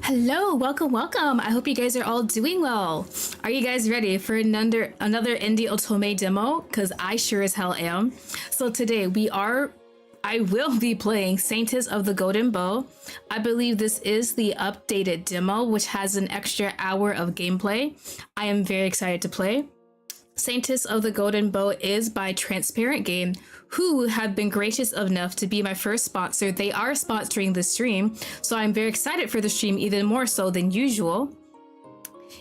Hello, welcome. I hope you guys are all doing well. Are you guys ready for another indie otome demo? Because I sure as hell am. So today I will be playing Saintess of the Golden Bow. I believe this is the updated demo, which has an extra hour of gameplay. I am very excited to play. Saintess of the Golden Bow is by Transparent Game, who have been gracious enough to be my first sponsor. They are sponsoring the stream, so I'm very excited for the stream, even more so than usual.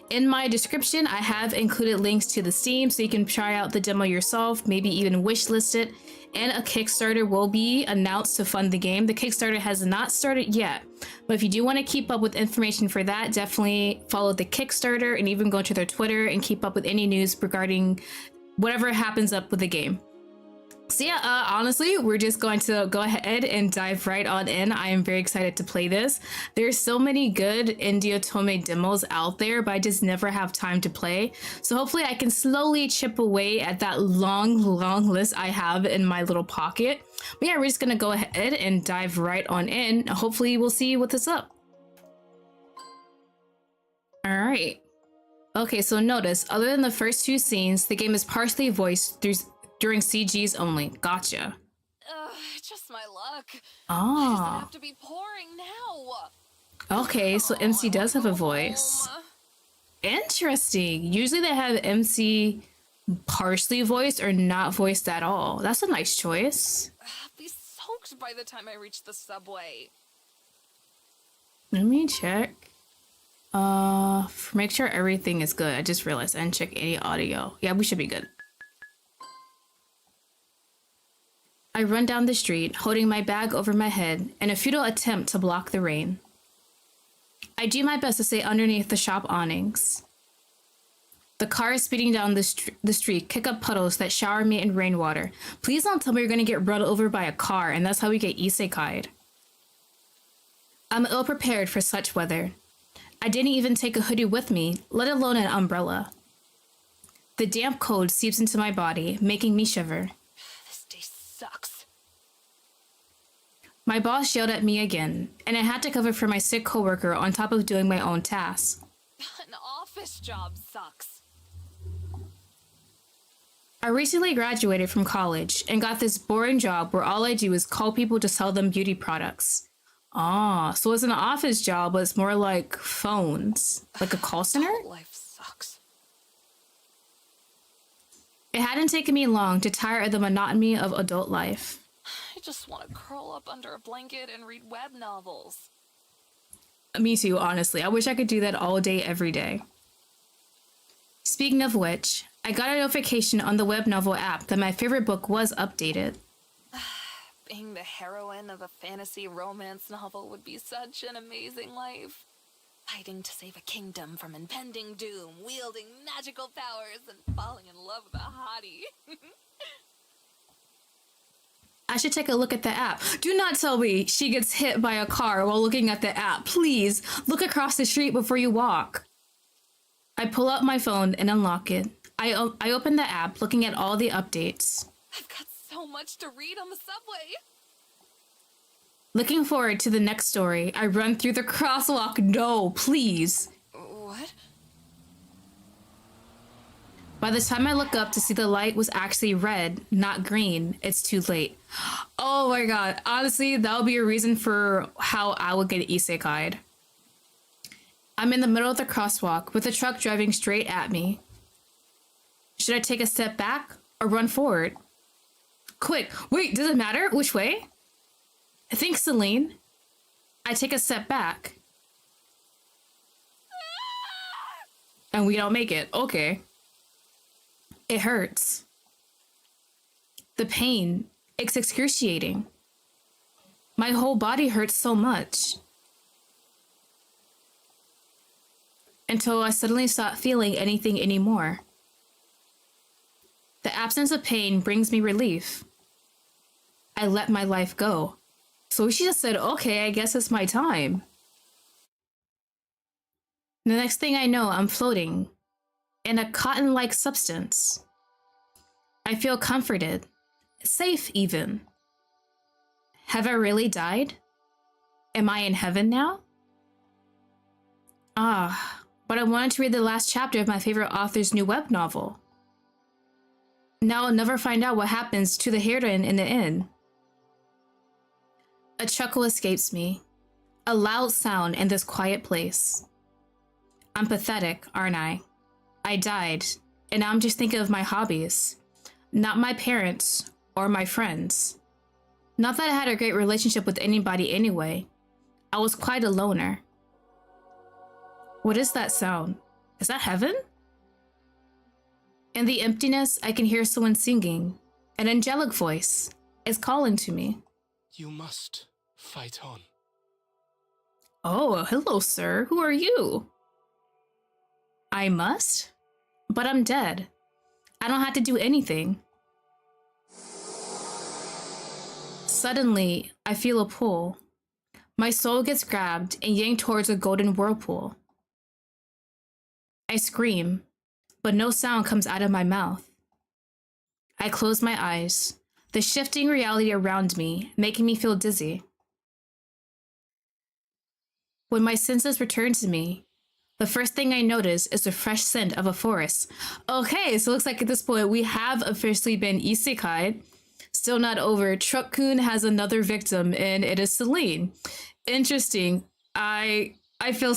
In my description, I have included links to the Steam so you can try out the demo yourself, maybe even wishlist it, and a Kickstarter will be announced to fund the game. The Kickstarter has not started yet, but if you do want to keep up with information for that, definitely follow the Kickstarter and even go to their Twitter and keep up with any news regarding whatever happens up with the game. So yeah, honestly, we're just going to go ahead and dive right on in. I am very excited to play this. There's so many good indie otome demos out there, but I just never have time to play. So hopefully I can slowly chip away at that long list I have in my little pocket. But yeah, we're just gonna go ahead and dive right on in. Hopefully we'll see what's up. All right. Okay, so notice, other than the first two scenes, the game is partially voiced during CGs only. Gotcha. Just my luck. Ah. Why does it have to be pouring now? Okay, so MC does have a voice. Interesting. Usually they have MC partially voiced or not voiced at all. That's a nice choice. I'll be soaked by the time I reach the subway. Let me check. Make sure everything is good. I just realized I didn't check any audio. Yeah, we should be good. I run down the street, holding my bag over my head in a futile attempt to block the rain. I do my best to stay underneath the shop awnings. The cars speeding down the street kick up puddles that shower me in rainwater. Please don't tell me you're gonna get run over by a car and that's how we get isekai'd. I'm ill prepared for such weather. I didn't even take a hoodie with me, let alone an umbrella. The damp cold seeps into my body, making me shiver. This day sucks. My boss yelled at me again, and I had to cover for my sick coworker on top of doing my own tasks. An office job sucks. I recently graduated from college and got this boring job where all I do is call people to sell them beauty products. Ah, so it's an office job, but it's more like phones, like a call center? Life sucks. It hadn't taken me long to tire of the monotony of adult life. I just want to curl up under a blanket and read web novels. Me too, honestly. I wish I could do that all day, every day. Speaking of which, I got a notification on the web novel app that my favorite book was updated. Being the heroine of a fantasy romance novel would be such an amazing life. Fighting to save a kingdom from impending doom, wielding magical powers, and falling in love with a hottie. I should take a look at the app. Do not tell me she gets hit by a car while looking at the app. Please, look across the street before you walk. I pull out my phone and unlock it. I open the app, looking at all the updates. I've got so much to read on the subway. Looking forward to the next story, I run through the crosswalk. No, please. What? By the time I look up to see the light was actually red, not green, it's too late. Oh my god, honestly, that would be a reason for how I would get isekai'd. I'm in the middle of the crosswalk with a truck driving straight at me. Should I take a step back or run forward? Quick, wait, does it matter which way? Thanks, Celine. I take a step back. And we don't make it. Okay. It hurts. The pain, it's excruciating. My whole body hurts so much. Until I suddenly stop feeling anything anymore. The absence of pain brings me relief. I let my life go. So she just said, okay, I guess it's my time. The next thing I know, I'm floating in a cotton-like substance. I feel comforted, safe even. Have I really died? Am I in heaven now? But I wanted to read the last chapter of my favorite author's new web novel. Now I'll never find out what happens to the heroine in the end. A chuckle escapes me, a loud sound in this quiet place. I'm pathetic, aren't I? I died, and now I'm just thinking of my hobbies, not my parents or my friends. Not that I had a great relationship with anybody anyway. I was quite a loner. What is that sound? Is that heaven? In the emptiness, I can hear someone singing. An angelic voice is calling to me. You must fight on. Oh, hello, sir. Who are you? I must? But I'm dead. I don't have to do anything. Suddenly, I feel a pull. My soul gets grabbed and yanked towards a golden whirlpool. I scream, but no sound comes out of my mouth. I close my eyes, the shifting reality around me making me feel dizzy. When my senses return to me, the first thing I notice is the fresh scent of a forest. Okay, so it looks like at this point we have officially been isekai'd. Still not over. Truck-kun has another victim, and it is Celine. Interesting. I feel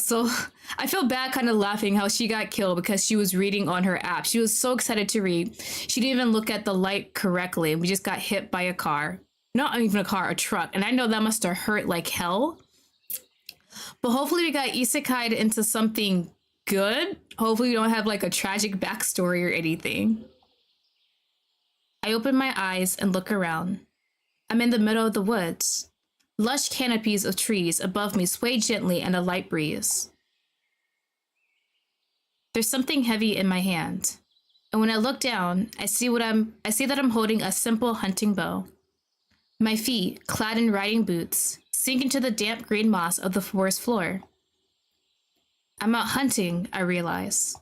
bad kind of laughing how she got killed because she was reading on her app. She was so excited to read. She didn't even look at the light correctly. We just got hit by a car. Not even a car, a truck. And I know that must have hurt like hell. But hopefully we got isekai'd into something good. Hopefully we don't have like a tragic backstory or anything. I open my eyes and look around. I'm in the middle of the woods. Lush canopies of trees above me sway gently in a light breeze. There's something heavy in my hand, and when I look down, I see that I'm holding a simple hunting bow. My feet, clad in riding boots, sink into the damp green moss of the forest floor. I'm out hunting, I realize.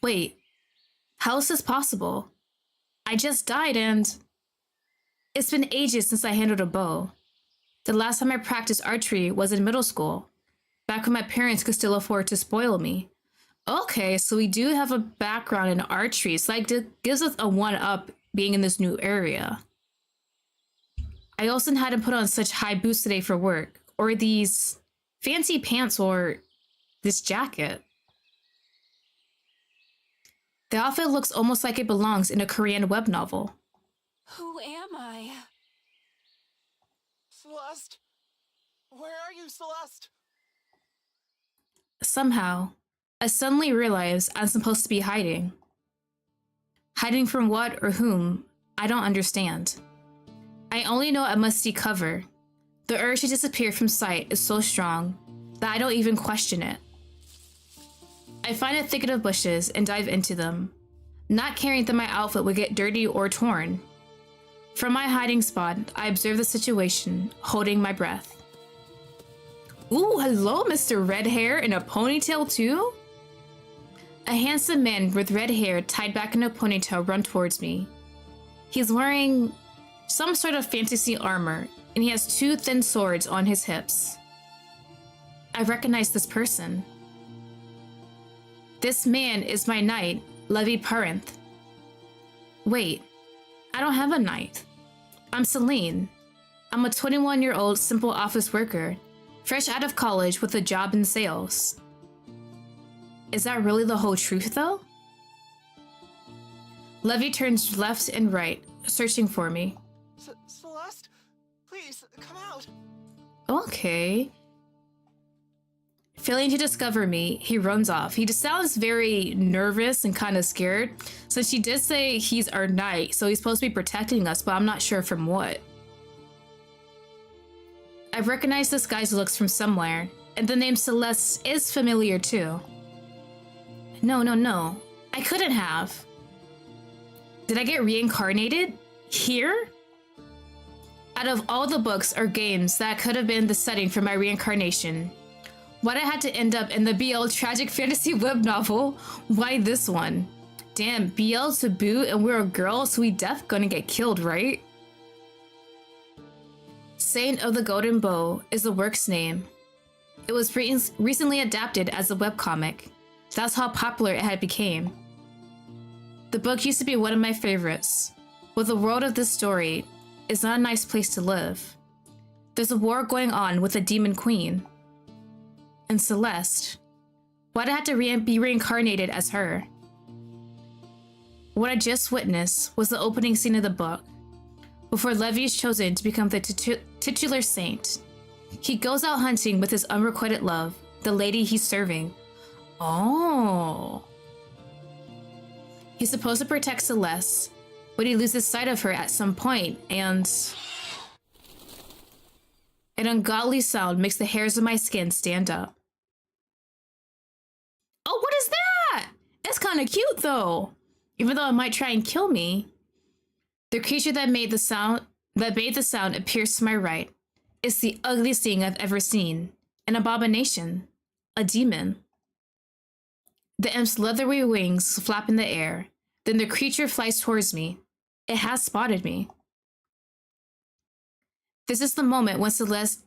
Wait, how is this possible? I just died and... It's been ages since I handled a bow. The last time I practiced archery was in middle school, back when my parents could still afford to spoil me. Okay, so we do have a background in archery. So like it gives us a one-up being in this new area. I also hadn't put on such high boots today for work, or these fancy pants, or this jacket. The outfit looks almost like it belongs in a Korean web novel. Who am I? Celeste? Where are you, Celeste? Somehow, I suddenly realize I'm supposed to be hiding. Hiding from what or whom, I don't understand. I only know I must seek cover. The urge to disappear from sight is so strong that I don't even question it. I find a thicket of bushes and dive into them, not caring that my outfit would get dirty or torn. From my hiding spot, I observe the situation, holding my breath. Ooh, hello, Mr. Red Hair in a ponytail too? A handsome man with red hair tied back in a ponytail runs towards me. He's wearing some sort of fantasy armor, and he has two thin swords on his hips. I recognize this person. This man is my knight, Levi Parenth. Wait, I don't have a knight. I'm Celine. I'm a 21-year-old simple office worker, fresh out of college with a job in sales. Is that really the whole truth, though? Levi turns left and right, searching for me. Celeste? Please, come out. Okay. Failing to discover me, he runs off. He just sounds very nervous and kind of scared. So she did say he's our knight, so he's supposed to be protecting us, but I'm not sure from what. I recognize this guy's looks from somewhere, and the name Celeste is familiar too. No. I couldn't have. Did I get reincarnated? Here? Out of all the books or games that could have been the setting for my reincarnation, why'd I had to end up in the BL tragic fantasy web novel? Why this one? Damn, BL to boot and we're a girl, so we def gonna get killed, right? Saint of the Golden Bow is the work's name. It was recently adapted as a webcomic. That's how popular it had become. The book used to be one of my favorites. But the world of this story is not a nice place to live. There's a war going on with a demon queen. And Celeste. Why'd I have to be reincarnated as her? What I just witnessed was the opening scene of the book, before Levi is chosen to become the titular saint. He goes out hunting with his unrequited love, the lady he's serving. Oh. He's supposed to protect Celeste, but he loses sight of her at some point, and an ungodly sound makes the hairs of my skin stand up. Oh, what is that? It's kind of cute, though. Even though it might try and kill me. The creature that made the sound appears to my right. It's the ugliest thing I've ever seen. An abomination. A demon. The imp's leathery wings flap in the air. Then the creature flies towards me. It has spotted me. This is the moment when Celeste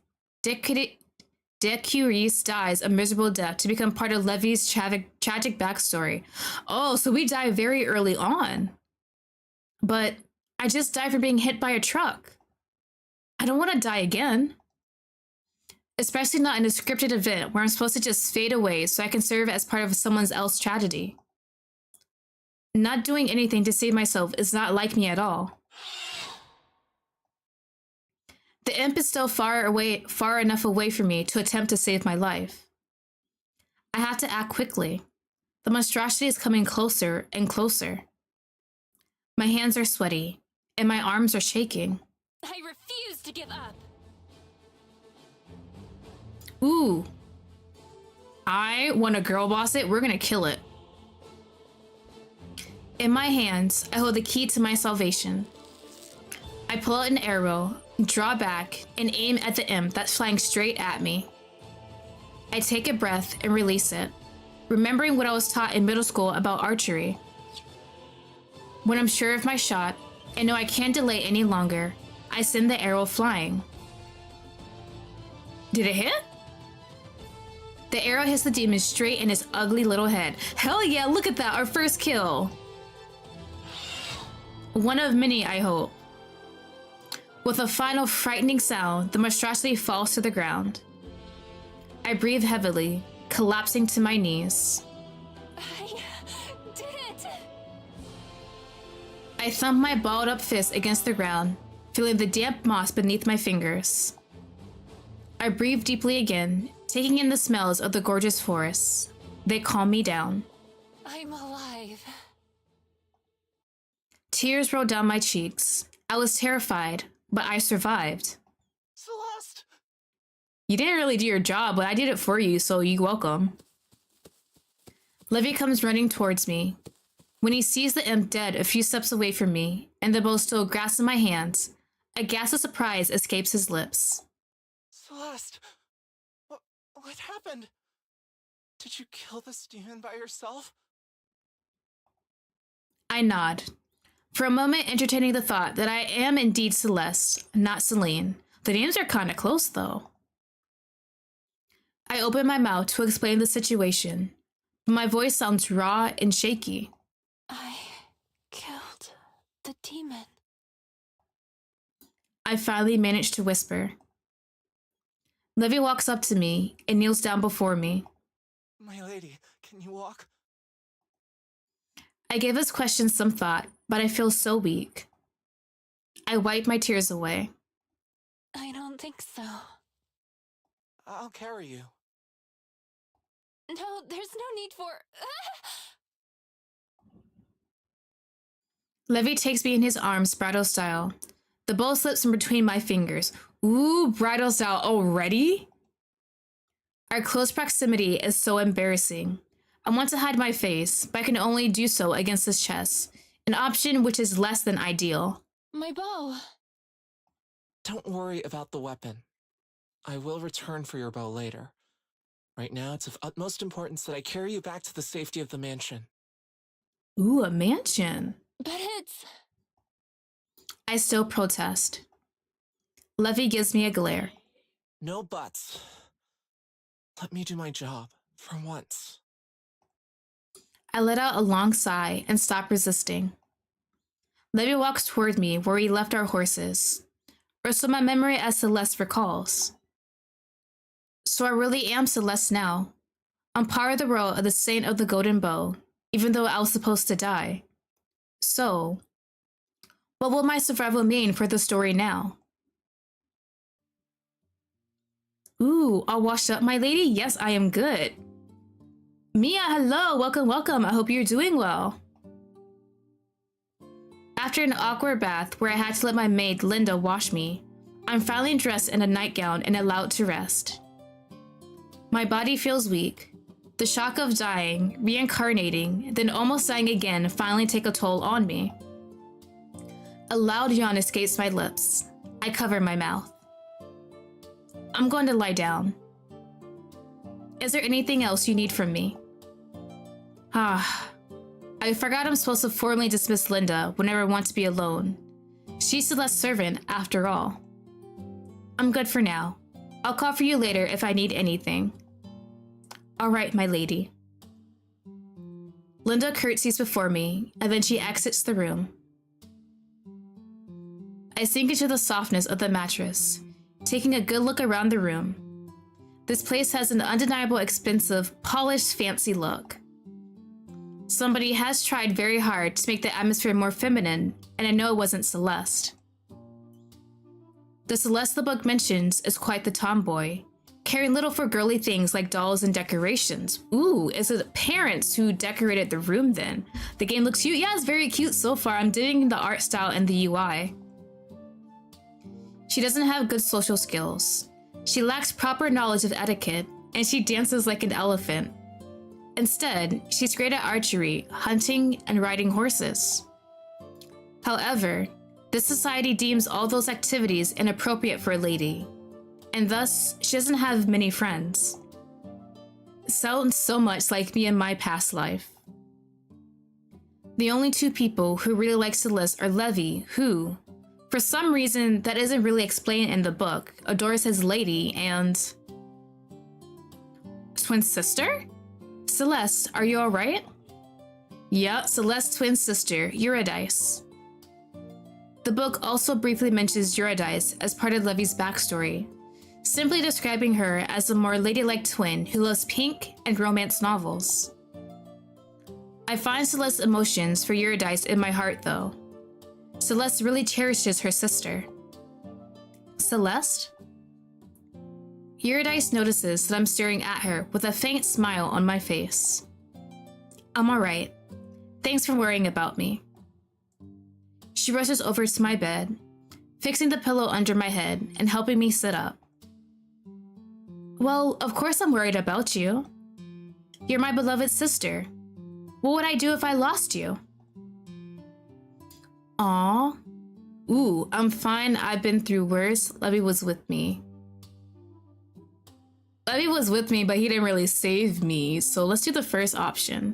Decuries dies a miserable death to become part of Levi's tragic backstory. Oh, so we die very early on. But I just died for being hit by a truck. I don't want to die again. Especially not in a scripted event where I'm supposed to just fade away so I can serve as part of someone else's tragedy. Not doing anything to save myself is not like me at all. The imp is still far enough away from me to attempt to save my life. I have to act quickly. The monstrosity is coming closer and closer. My hands are sweaty, and my arms are shaking. I refuse to give up. Ooh. I want to girl boss it. We're gonna kill it. In my hands, I hold the key to my salvation. I pull out an arrow, draw back, and aim at the imp that's flying straight at me. I take a breath and release it, remembering what I was taught in middle school about archery. When I'm sure of my shot and know I can't delay any longer, I send the arrow flying. Did it hit? The arrow hits the demon straight in his ugly little head. Hell yeah, look at that, our first kill. One of many, I hope. With a final frightening sound, the monstrosity falls to the ground. I breathe heavily, collapsing to my knees. I did it! I thump my balled up fist against the ground, feeling the damp moss beneath my fingers. I breathe deeply again, taking in the smells of the gorgeous forests. They calm me down. I'm alive. Tears roll down my cheeks. I was terrified, but I survived. Celeste! You didn't really do your job, but I did it for you, so you're welcome. Levi comes running towards me. When he sees the imp dead a few steps away from me, and the bow still grasped in my hands, a gasp of surprise escapes his lips. Celeste! What happened? Did you kill this demon by yourself? I nod. For a moment, entertaining the thought that I am indeed Celeste, not Celine. The names are kinda close, though. I open my mouth to explain the situation, but my voice sounds raw and shaky. I killed the demon. I finally manage to whisper. Levi walks up to me and kneels down before me. My lady, can you walk? I give his question some thought, but I feel so weak. I wipe my tears away. I don't think so. I'll carry you. No, there's no need for... Levi takes me in his arms, bridal style. The bow slips from between my fingers. Ooh, bridal style already? Our close proximity is so embarrassing. I want to hide my face, but I can only do so against his chest, an option which is less than ideal. My bow. Don't worry about the weapon. I will return for your bow later. Right now, it's of utmost importance that I carry you back to the safety of the mansion. Ooh, a mansion. But it's... I still protest. Levi gives me a glare. No buts. Let me do my job, for once. I let out a long sigh and stopped resisting. Levy walks toward me where we left our horses, or so my memory as Celeste recalls. So I really am Celeste now, on par with the role of the Saint of the Golden Bow, even though I was supposed to die. So, what will my survival mean for the story now? Ooh, all washed up, my lady? Yes, I am good. Mia, hello, welcome, welcome. I hope you're doing well. After an awkward bath where I had to let my maid Linda wash me, I'm finally dressed in a nightgown and allowed to rest. My body feels weak. The shock of dying, reincarnating, then almost dying again finally take a toll on me. A loud yawn escapes my lips. I cover my mouth. I'm going to lie down. Is there anything else you need from me? I forgot I'm supposed to formally dismiss Linda whenever I want to be alone. She's Celeste's servant, after all. I'm good for now. I'll call for you later if I need anything. All right, my lady. Linda curtsies before me, and then she exits the room. I sink into the softness of the mattress, taking a good look around the room. This place has an undeniable, expensive, polished, fancy look. Somebody has tried very hard to make the atmosphere more feminine, and I know it wasn't Celeste. The Celeste the book mentions is quite the tomboy, caring little for girly things like dolls and decorations. Ooh, is it parents who decorated the room then? The game looks cute. Yeah, it's very cute so far. I'm digging the art style and the UI. She doesn't have good social skills. She lacks proper knowledge of etiquette, and she dances like an elephant. Instead, she's great at archery, hunting, and riding horses. However, this society deems all those activities inappropriate for a lady, and thus, she doesn't have many friends. Sounds so much like me in my past life. The only two people who really like Celeste are Levy, who, for some reason that isn't really explained in the book, adores his lady, and... twin sister? Celeste, are you alright? Yeah, Celeste's twin sister, Eurydice. The book also briefly mentions Eurydice as part of Levy's backstory, simply describing her as a more ladylike twin who loves pink and romance novels. I find Celeste's emotions for Eurydice in my heart, though. Celeste really cherishes her sister. Celeste? Eurydice notices that I'm staring at her with a faint smile on my face. I'm alright. Thanks for worrying about me. She rushes over to my bed, fixing the pillow under my head and helping me sit up. Well, of course I'm worried about you. You're my beloved sister. What would I do if I lost you? Aw. Ooh, I'm fine. I've been through worse. Levy was with me. Levy was with me, but he didn't really save me, so let's do the first option.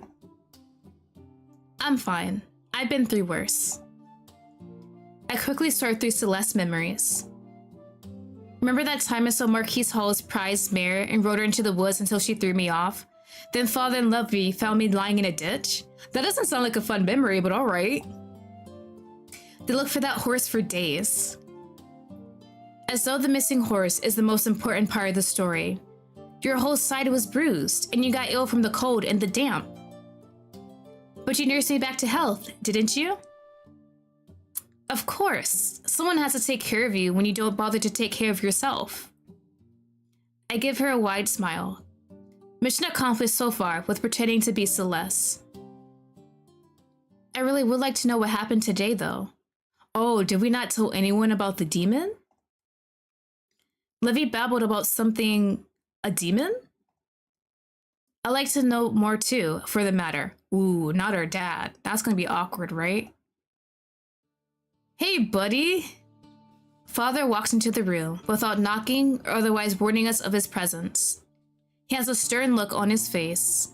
I'm fine. I've been through worse. I quickly sort through Celeste's memories. Remember that time I saw Marquise Hall's prized mare and rode her into the woods until she threw me off? Then Father and Levy found me lying in a ditch? That doesn't sound like a fun memory, but alright. They looked for that horse for days. As though the missing horse is the most important part of the story. Your whole side was bruised, and you got ill from the cold and the damp. But you nursed me back to health, didn't you? Of course. Someone has to take care of you when you don't bother to take care of yourself. I give her a wide smile. Mission accomplished so far with pretending to be Celeste. I really would like to know what happened today, though. Oh, did we not tell anyone about the demon? Levy babbled about something... a demon? I'd like to know more too, for the matter. Ooh, not our dad. That's gonna be awkward, right? Hey, buddy! Father walks into the room without knocking or otherwise warning us of his presence. He has a stern look on his face,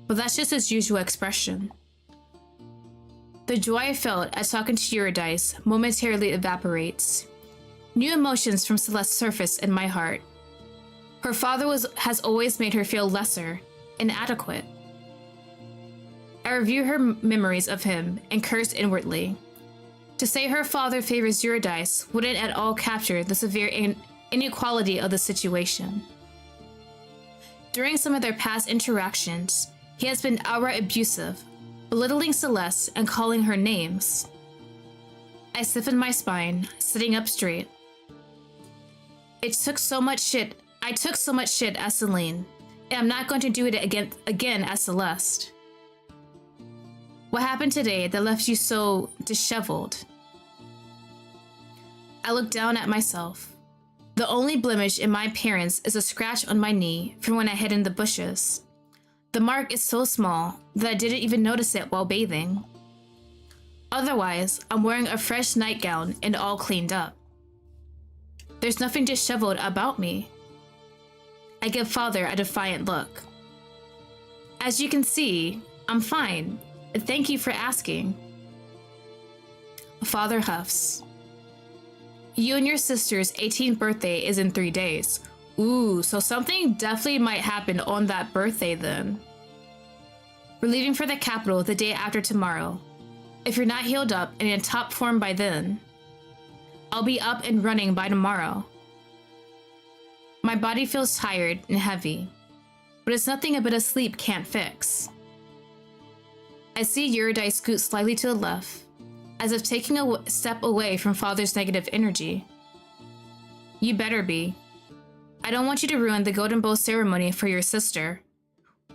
but that's just his usual expression. The joy I felt at talking to Eurydice momentarily evaporates. New emotions from Celeste surface in my heart. Her father has always made her feel lesser, inadequate. I review her memories of him and curse inwardly. To say her father favors Eurydice wouldn't at all capture the severe inequality of the situation. During some of their past interactions, he has been outright abusive, belittling Celeste and calling her names. I stiffen my spine, sitting up straight. I took so much shit as Celine, and I'm not going to do it again as Celeste. What happened today that left you so disheveled? I look down at myself. The only blemish in my appearance is a scratch on my knee from when I hid in the bushes. The mark is so small that I didn't even notice it while bathing. Otherwise, I'm wearing a fresh nightgown and all cleaned up. There's nothing disheveled about me. I give Father a defiant look. As you can see, I'm fine. Thank you for asking. Father huffs. You and your sister's 18th birthday is in 3 days. Ooh, so something definitely might happen on that birthday then. We're leaving for the capital the day after tomorrow. If you're not healed up and in top form by then, I'll be up and running by tomorrow. My body feels tired and heavy, but it's nothing a bit of sleep can't fix. I see Eurydice scoot slightly to the left, as if taking a step away from Father's negative energy. You better be. I don't want you to ruin the Golden Bowl ceremony for your sister.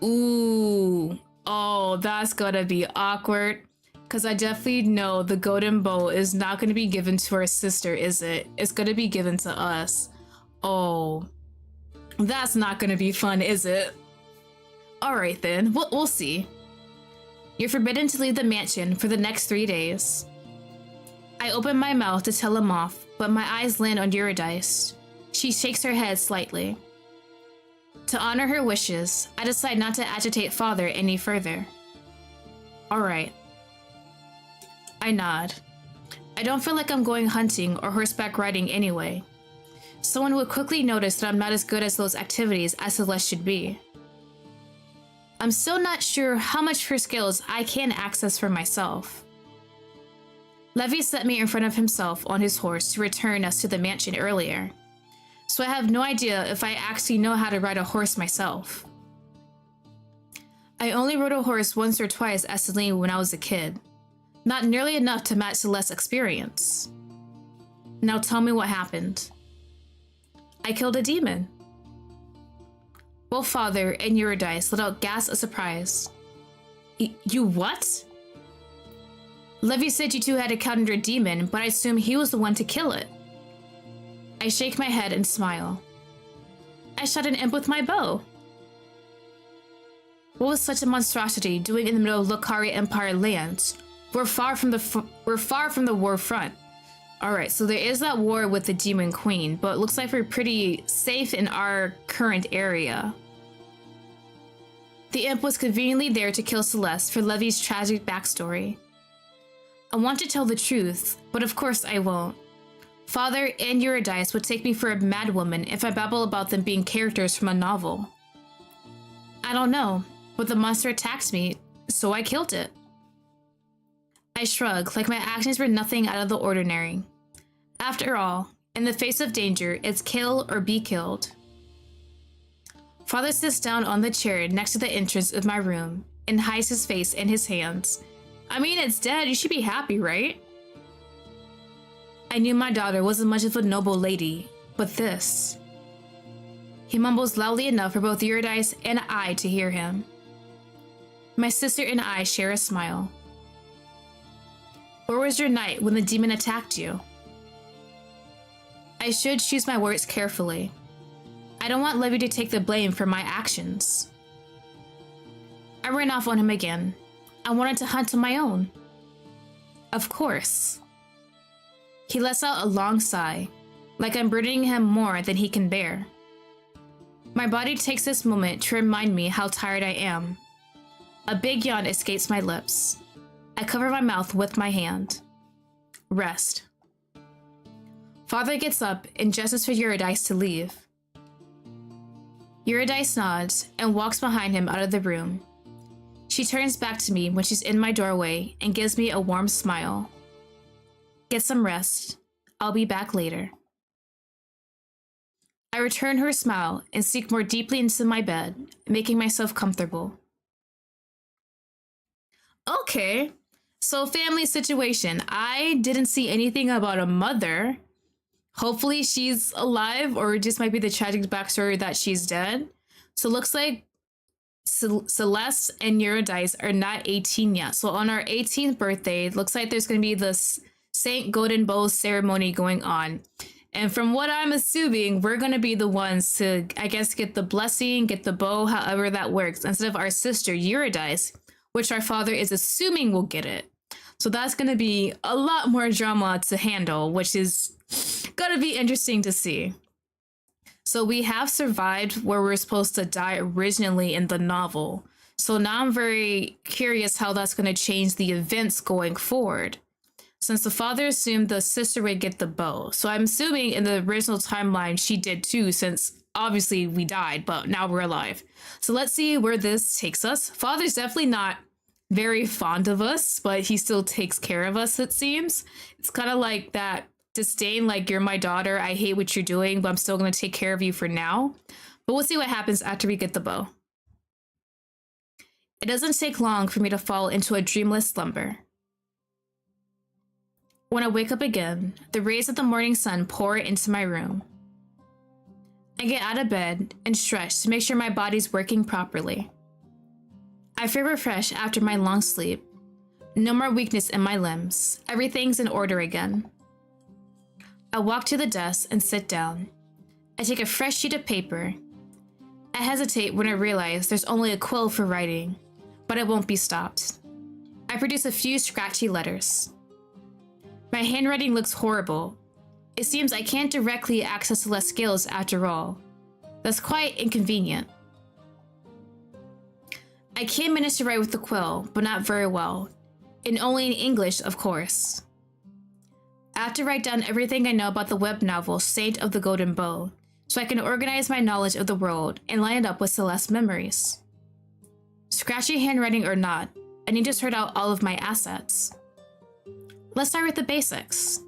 Ooh, oh, that's gonna be awkward. Because I definitely know the Golden Bowl is not going to be given to our sister, is it? It's going to be given to us. Oh, that's not going to be fun, is it? Alright then, we'll see. You're forbidden to leave the mansion for the next 3 days. I open my mouth to tell him off, but my eyes land on Eurydice. She shakes her head slightly. To honor her wishes, I decide not to agitate Father any further. Alright. I nod. I don't feel like I'm going hunting or horseback riding anyway. Someone would quickly notice that I'm not as good at those activities as Celeste should be. I'm still not sure how much of her skills I can access for myself. Levi set me in front of himself on his horse to return us to the mansion earlier, so I have no idea if I actually know how to ride a horse myself. I only rode a horse once or twice as Celine when I was a kid. Not nearly enough to match Celeste's experience. Now tell me what happened. I killed a demon. Both Father and Eurydice let out gasps of surprise. You what? Levi said you two had encountered a demon, but I assume he was the one to kill it. I shake my head and smile. I shot an imp with my bow. What was such a monstrosity doing in the middle of Lokari Empire lands? We're far from the war front. Alright, so there is that war with the Demon Queen, but it looks like we're pretty safe in our current area. The imp was conveniently there to kill Celeste for Levi's tragic backstory. I want to tell the truth, but of course I won't. Father and Eurydice would take me for a madwoman if I babble about them being characters from a novel. I don't know, but the monster attacked me, so I killed it. I shrug, like my actions were nothing out of the ordinary. After all, in the face of danger, it's kill or be killed. Father sits down on the chair next to the entrance of my room and hides his face in his hands. I mean, it's dead, you should be happy, right? I knew my daughter wasn't much of a noble lady, but this. He mumbles loudly enough for both Eurydice and I to hear him. My sister and I share a smile. Where was your night when the demon attacked you? I should choose my words carefully. I don't want Levi to take the blame for my actions. I ran off on him again. I wanted to hunt on my own. Of course. He lets out a long sigh, like I'm burdening him more than he can bear. My body takes this moment to remind me how tired I am. A big yawn escapes my lips. I cover my mouth with my hand. Rest. Father gets up and gestures for Eurydice to leave. Eurydice nods and walks behind him out of the room. She turns back to me when she's in my doorway and gives me a warm smile. Get some rest. I'll be back later. I return her smile and sink more deeply into my bed, making myself comfortable. Okay, so family situation. I didn't see anything about a mother. Hopefully she's alive, or it just might be the tragic backstory that she's dead. So it looks like Celeste and Eurydice are not 18 yet. So on our 18th birthday, it looks like there's going to be this Saint Golden Bow ceremony going on. And from what I'm assuming, we're going to be the ones to, I guess, get the blessing, get the bow, however that works, instead of our sister Eurydice, which our father is assuming will get it. So that's going to be a lot more drama to handle, which is going to be interesting to see. So we have survived where we're supposed to die originally in the novel. So now I'm very curious how that's going to change the events going forward, since the father assumed the sister would get the bow. So I'm assuming in the original timeline she did too, since obviously we died, but now we're alive. So let's see where this takes us. Father's definitely not very fond of us, but he still takes care of us, it seems. It's kind of like that disdain, like, you're my daughter, I hate what you're doing, but I'm still going to take care of you for now. But we'll see what happens after we get the bow. It doesn't take long for me to fall into a dreamless slumber. When I wake up again, the rays of the morning sun pour into my room. I get out of bed and stretch to make sure my body's working properly. I feel refreshed after my long sleep. No more weakness in my limbs. Everything's in order again. I walk to the desk and sit down. I take a fresh sheet of paper. I hesitate when I realize there's only a quill for writing, but I won't be stopped. I produce a few scratchy letters. My handwriting looks horrible. It seems I can't directly access Celeste's skills after all. That's quite inconvenient. I can manage to write with the quill, but not very well, and only in English, of course. I have to write down everything I know about the web novel Saint of the Golden Bow, so I can organize my knowledge of the world and line it up with Celeste's memories. Scratchy handwriting or not, I need to sort out all of my assets. Let's start with the basics.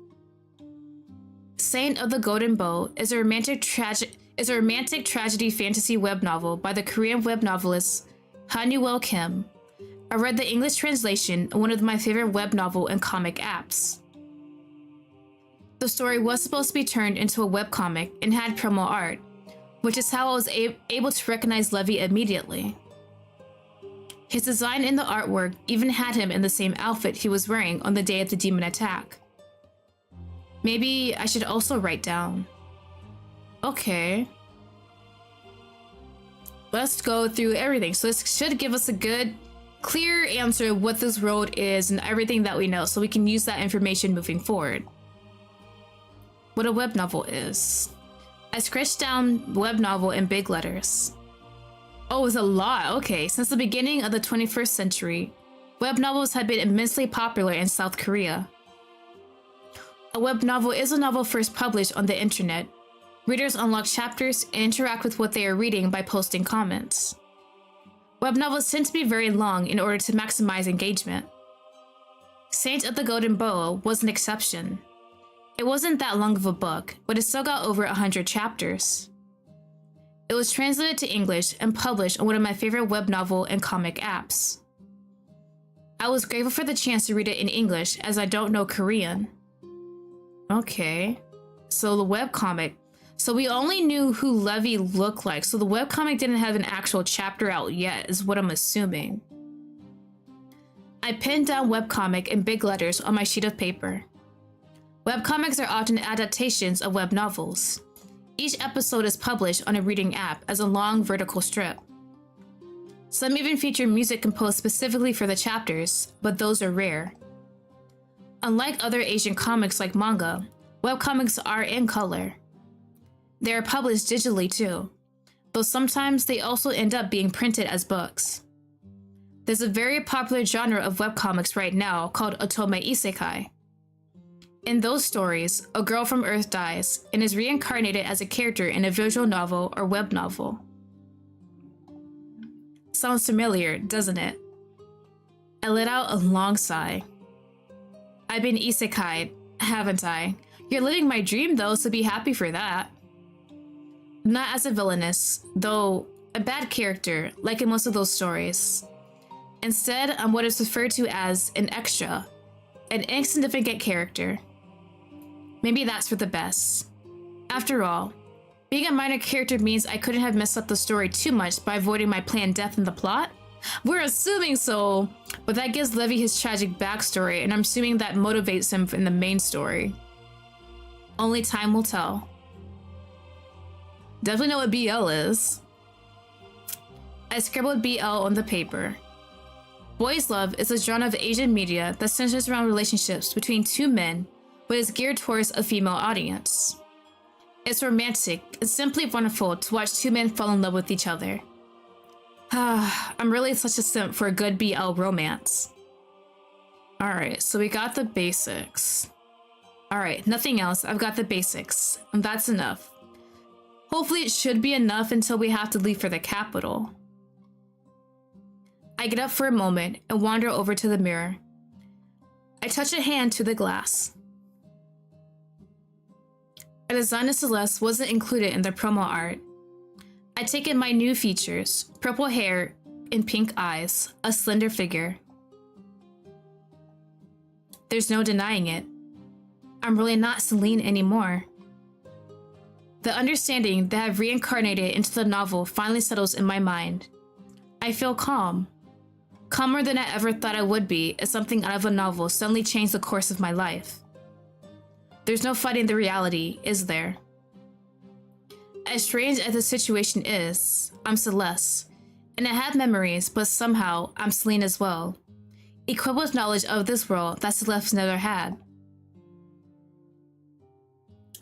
Saint of the Golden Bow is a romantic tragedy fantasy web novel by the Korean web novelist Hanuel Kim. I read the English translation in one of my favorite web novel and comic apps. The story was supposed to be turned into a webcomic and had promo art, which is how I was able to recognize Levy immediately. His design in the artwork even had him in the same outfit he was wearing on the day of the demon attack. Maybe I should also write down. Okay. Let's go through everything. So this should give us a good, clear answer of what this world is and everything that we know, so we can use that information moving forward. What a web novel is. I scratched down web novel in big letters. Oh, it's a lot. Okay, since the beginning of the 21st century, web novels have been immensely popular in South Korea. A web novel is a novel first published on the internet. Readers unlock chapters and interact with what they are reading by posting comments. Web novels tend to be very long in order to maximize engagement. Saint of the Golden Bow was an exception. It wasn't that long of a book, but it still got over 100 chapters. It was translated to English and published on one of my favorite web novel and comic apps. I was grateful for the chance to read it in English, as I don't know Korean. Okay, so the webcomic. So we only knew who Levy looked like, so the webcomic didn't have an actual chapter out yet, is what I'm assuming. I pinned down webcomic in big letters on my sheet of paper. Webcomics are often adaptations of web novels. Each episode is published on a reading app as a long vertical strip. Some even feature music composed specifically for the chapters, but those are rare. Unlike other Asian comics like manga, webcomics are in color. They are published digitally too, though sometimes they also end up being printed as books. There's a very popular genre of webcomics right now called otome isekai. In those stories, a girl from Earth dies and is reincarnated as a character in a visual novel or web novel. Sounds familiar, doesn't it? I let out a long sigh. I've been isekai'd, haven't I? You're living my dream though, so be happy for that. Not as a villainess, though a bad character, like in most of those stories. Instead, I'm what is referred to as an extra, an insignificant character. Maybe that's for the best. After all, being a minor character means I couldn't have messed up the story too much by avoiding my planned death in the plot. We're assuming so, but that gives Levy his tragic backstory, and I'm assuming that motivates him in the main story. Only time will tell. Definitely know what BL is. I scribbled BL on the paper. Boys Love is a genre of Asian media that centers around relationships between two men, but is geared towards a female audience. It's romantic and simply wonderful to watch two men fall in love with each other. I'm really such a simp for a good BL romance. Alright, so we got the basics. Alright, nothing else. I've got the basics, and that's enough. Hopefully it should be enough until we have to leave for the capital. I get up for a moment and wander over to the mirror. I touch a hand to the glass. A design of Celeste wasn't included in the promo art. I take in my new features: purple hair and pink eyes, a slender figure. There's no denying it. I'm really not Celine anymore. The understanding that I've reincarnated into the novel finally settles in my mind. I feel calm. Calmer than I ever thought I would be as something out of a novel suddenly changed the course of my life. There's no fighting the reality, is there? As strange as the situation is, I'm Celeste, and I have memories, but somehow I'm Celine as well, equipped with knowledge of this world that Celeste never had.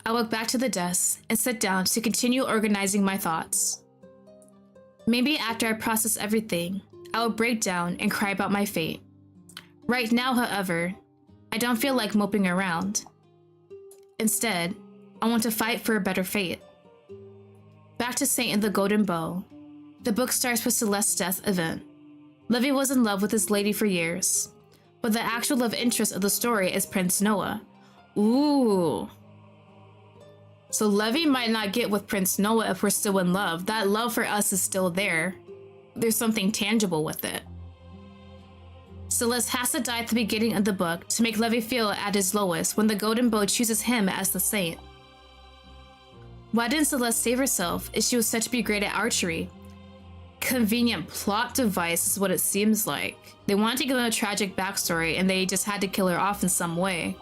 I walk back to the desk and sit down to continue organizing my thoughts. Maybe after I process everything, I will break down and cry about my fate. Right now, however, I don't feel like moping around. Instead, I want to fight for a better fate. Back to Saint and the Golden Bow. The book starts with Celeste's death event. Levy was in love with this lady for years, but the actual love interest of the story is Prince Noah. Ooh. So Levy might not get with Prince Noah if we're still in love. That love for us is still there. There's something tangible with it. Celeste has to die at the beginning of the book to make Levy feel at his lowest when the Golden Bow chooses him as the saint. Why didn't Celeste save herself if she was said to be great at archery? Convenient plot device is what it seems like. They wanted to give him a tragic backstory and they just had to kill her off in some way.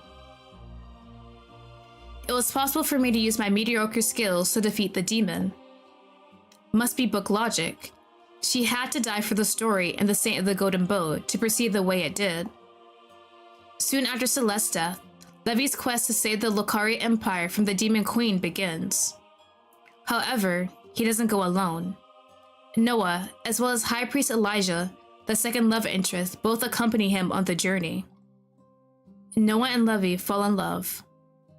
It was possible for me to use my mediocre skills to defeat the demon. Must be book logic. She had to die for the story and the Saint of the Golden Bow to proceed the way it did. Soon after Celeste's death, Levy's quest to save the Lokari Empire from the Demon Queen begins. However, he doesn't go alone. Noah, as well as High Priest Elijah, the second love interest, both accompany him on the journey. Noah and Levy fall in love.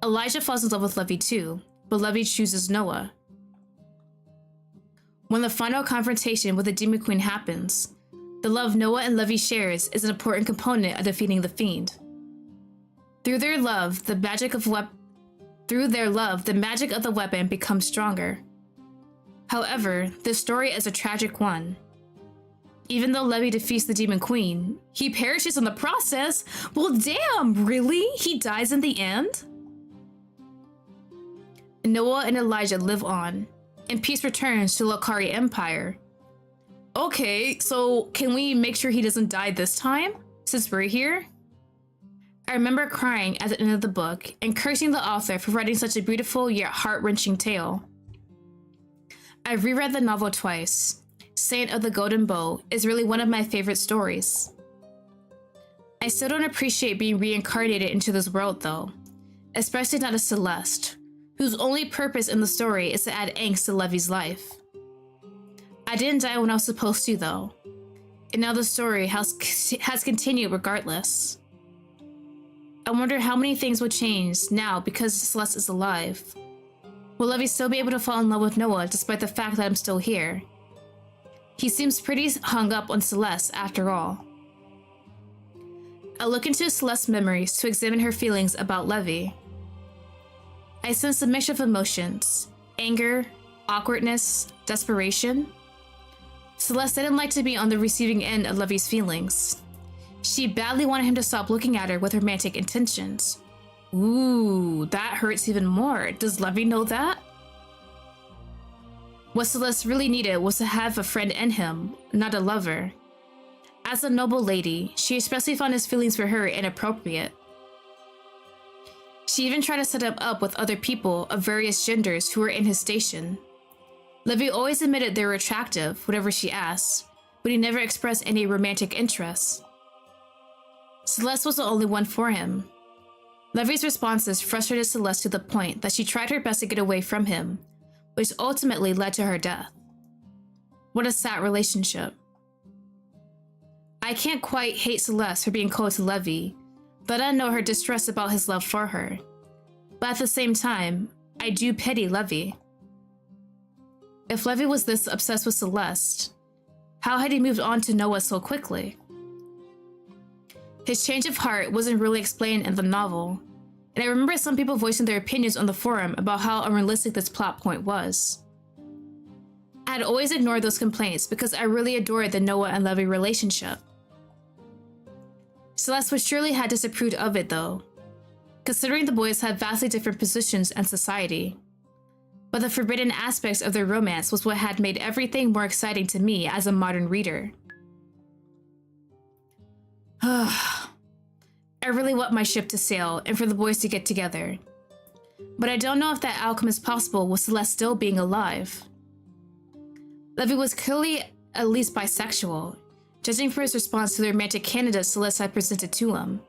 Elijah falls in love with Levy too, but Levy chooses Noah. When the final confrontation with the Demon Queen happens, the love Noah and Levy shares is an important component of defeating the fiend. Through their love, the magic of the weapon becomes stronger. However, this story is a tragic one. Even though Levy defeats the Demon Queen, he perishes in the process. Well, damn, really? He dies in the end? Noah and Elijah live on, and peace returns to Lokari Empire. Okay, so can we make sure he doesn't die this time, since we're here? I remember crying at the end of the book and cursing the author for writing such a beautiful yet heart-wrenching tale. I've reread the novel twice. Saint of the Golden Bow is really one of my favorite stories. I still don't appreciate being reincarnated into this world though, especially not as Celeste, whose only purpose in the story is to add angst to Levy's life. I didn't die when I was supposed to though, and now the story has continued regardless. I wonder how many things will change now because Celeste is alive. Will Levy still be able to fall in love with Noah despite the fact that I'm still here? He seems pretty hung up on Celeste after all. I look into Celeste's memories to examine her feelings about Levy. I sense a mix of emotions: anger, awkwardness, desperation. Celeste didn't like to be on the receiving end of Levy's feelings. She badly wanted him to stop looking at her with romantic intentions. Ooh, that hurts even more. Does Levy know that? What Celeste really needed was to have a friend in him, not a lover. As a noble lady, she especially found his feelings for her inappropriate. She even tried to set him up with other people of various genders who were in his station. Levy always admitted they were attractive, whenever she asked, but he never expressed any romantic interest. Celeste was the only one for him. Levy's responses frustrated Celeste to the point that she tried her best to get away from him, which ultimately led to her death. What a sad relationship. I can't quite hate Celeste for being cold to Levy, but I know her distress about his love for her. But at the same time, I do pity Levy. If Levy was this obsessed with Celeste, how had he moved on to Noah so quickly? His change of heart wasn't really explained in the novel, and I remember some people voicing their opinions on the forum about how unrealistic this plot point was. I had always ignored those complaints because I really adored the Noah and Levy relationship. Celeste would surely have disapproved of it though, considering the boys had vastly different positions in society. But the forbidden aspects of their romance was what had made everything more exciting to me as a modern reader. I really want my ship to sail and for the boys to get together. But I don't know if that outcome is possible with Celeste still being alive. Levy was clearly at least bisexual, judging from his response to the romantic candidate Celeste had presented to him.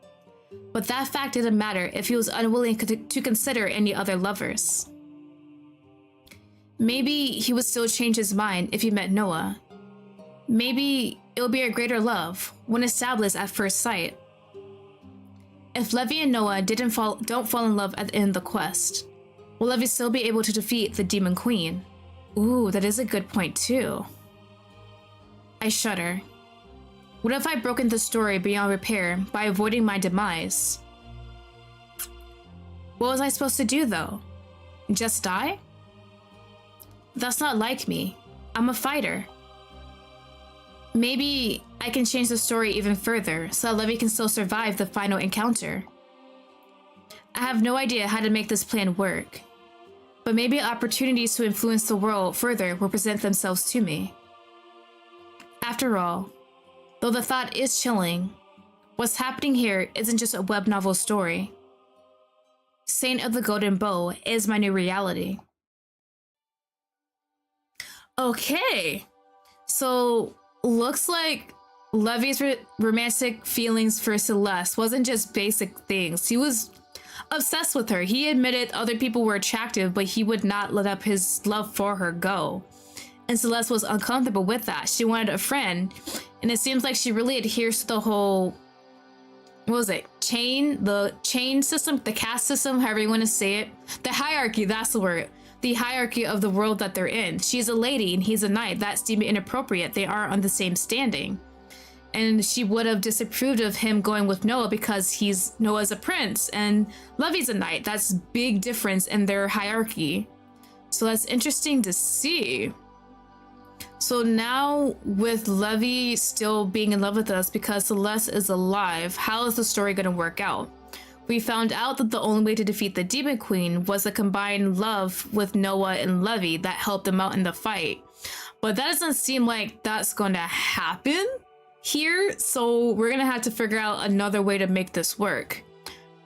But that fact didn't matter if he was unwilling to consider any other lovers. Maybe he would still change his mind if he met Noah. Maybe it'll be a greater love, one established at first sight. If Levy and Noah don't fall in love at the end of the quest, will Levy still be able to defeat the Demon Queen? Ooh, that is a good point too. I shudder. What if I'd broken the story beyond repair by avoiding my demise? What was I supposed to do though? Just die? That's not like me. I'm a fighter. Maybe I can change the story even further so that Levy can still survive the final encounter. I have no idea how to make this plan work, but maybe opportunities to influence the world further will present themselves to me. After all, though the thought is chilling, what's happening here isn't just a web novel story. Saint of the Golden Bow is my new reality. Okay, so looks like Levy's romantic feelings for Celeste wasn't just basic things. He was obsessed with her. He admitted other people were attractive, but he would not let up his love for her go. And Celeste was uncomfortable with that. She wanted a friend, and it seems like she really adheres to the whole, what was it, the chain system, the caste system, however you want to say it. The hierarchy, that's the word. The hierarchy of the world that they're in. She's a lady and he's a knight. That's deemed inappropriate. They are on the same standing. And she would have disapproved of him going with Noah because Noah's a prince and Levy's a knight. That's big difference in their hierarchy. So that's interesting to see. So now with Levy still being in love with us because Celeste is alive, how is the story going to work out? We found out that the only way to defeat the Demon Queen was a combined love with Noah and Levy that helped them out in the fight. But that doesn't seem like that's going to happen here, so we're going to have to figure out another way to make this work.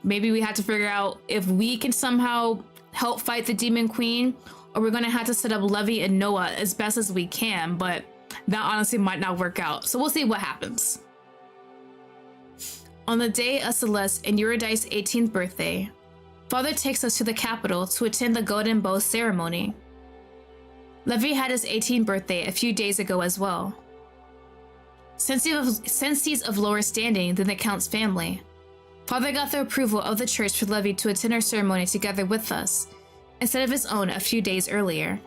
Maybe we have to figure out if we can somehow help fight the Demon Queen, or we're going to have to set up Levy and Noah as best as we can, but that honestly might not work out. So we'll see what happens. On the day of Celeste and Eurydice's 18th birthday, Father takes us to the capital to attend the Golden Bow ceremony. Levy had his 18th birthday a few days ago as well. Since he's of lower standing than the Count's family, Father got the approval of the church for Levy to attend our ceremony together with us, instead of his own a few days earlier.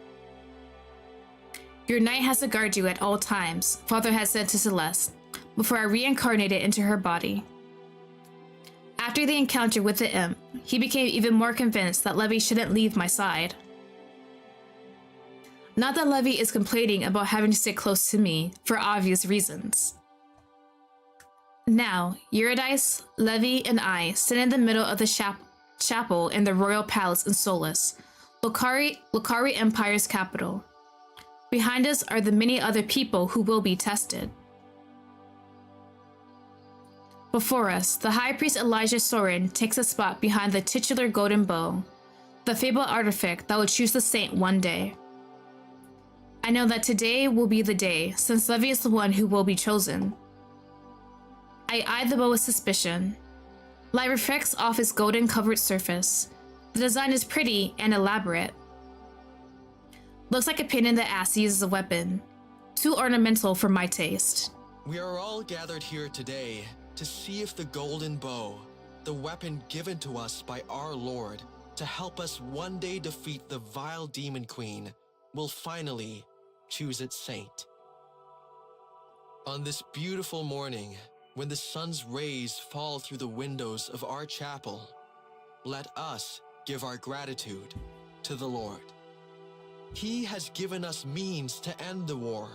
Your knight has to guard you at all times, Father had said to Celeste, before I reincarnated into her body. After the encounter with the imp, he became even more convinced that Levy shouldn't leave my side. Not that Levy is complaining about having to sit close to me, for obvious reasons. Now, Eurydice, Levy, and I sit in the middle of the chapel in the royal palace in Solus, Lokari Empire's capital. Behind us are the many other people who will be tested. Before us, the High Priest Elijah Sorin takes a spot behind the titular golden bow, the fabled artifact that will choose the saint one day. I know that today will be the day, since Levy is the one who will be chosen. I eye the bow with suspicion. Light reflects off its golden-covered surface. The design is pretty and elaborate. Looks like a pain in the ass to use as a weapon. Too ornamental for my taste. We are all gathered here today to see if the golden bow, the weapon given to us by our Lord to help us one day defeat the vile Demon Queen, will finally choose its saint. On this beautiful morning, when the sun's rays fall through the windows of our chapel, let us give our gratitude to the Lord. He has given us means to end the war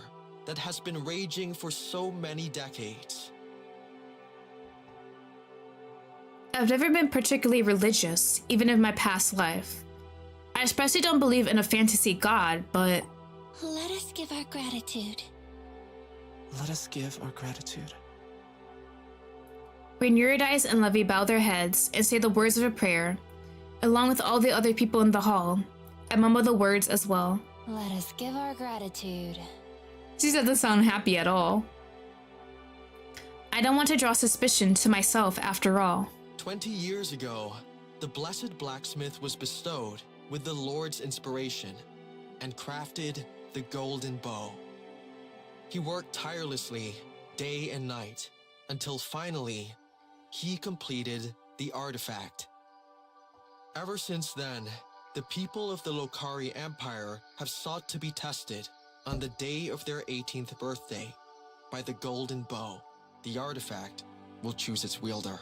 that has been raging for so many decades. I've never been particularly religious, even in my past life. I especially don't believe in a fantasy god, but... Let us give our gratitude. Let us give our gratitude. When Eurydice and Levy bow their heads and say the words of a prayer, along with all the other people in the hall, I mumble the words as well. Let us give our gratitude. She doesn't sound happy at all. I don't want to draw suspicion to myself after all. 20 years ago, the blessed blacksmith was bestowed with the Lord's inspiration and crafted the golden bow. He worked tirelessly day and night until finally he completed the artifact. Ever since then, the people of the Lokari Empire have sought to be tested on the day of their 18th birthday by the golden bow. The artifact will choose its wielder.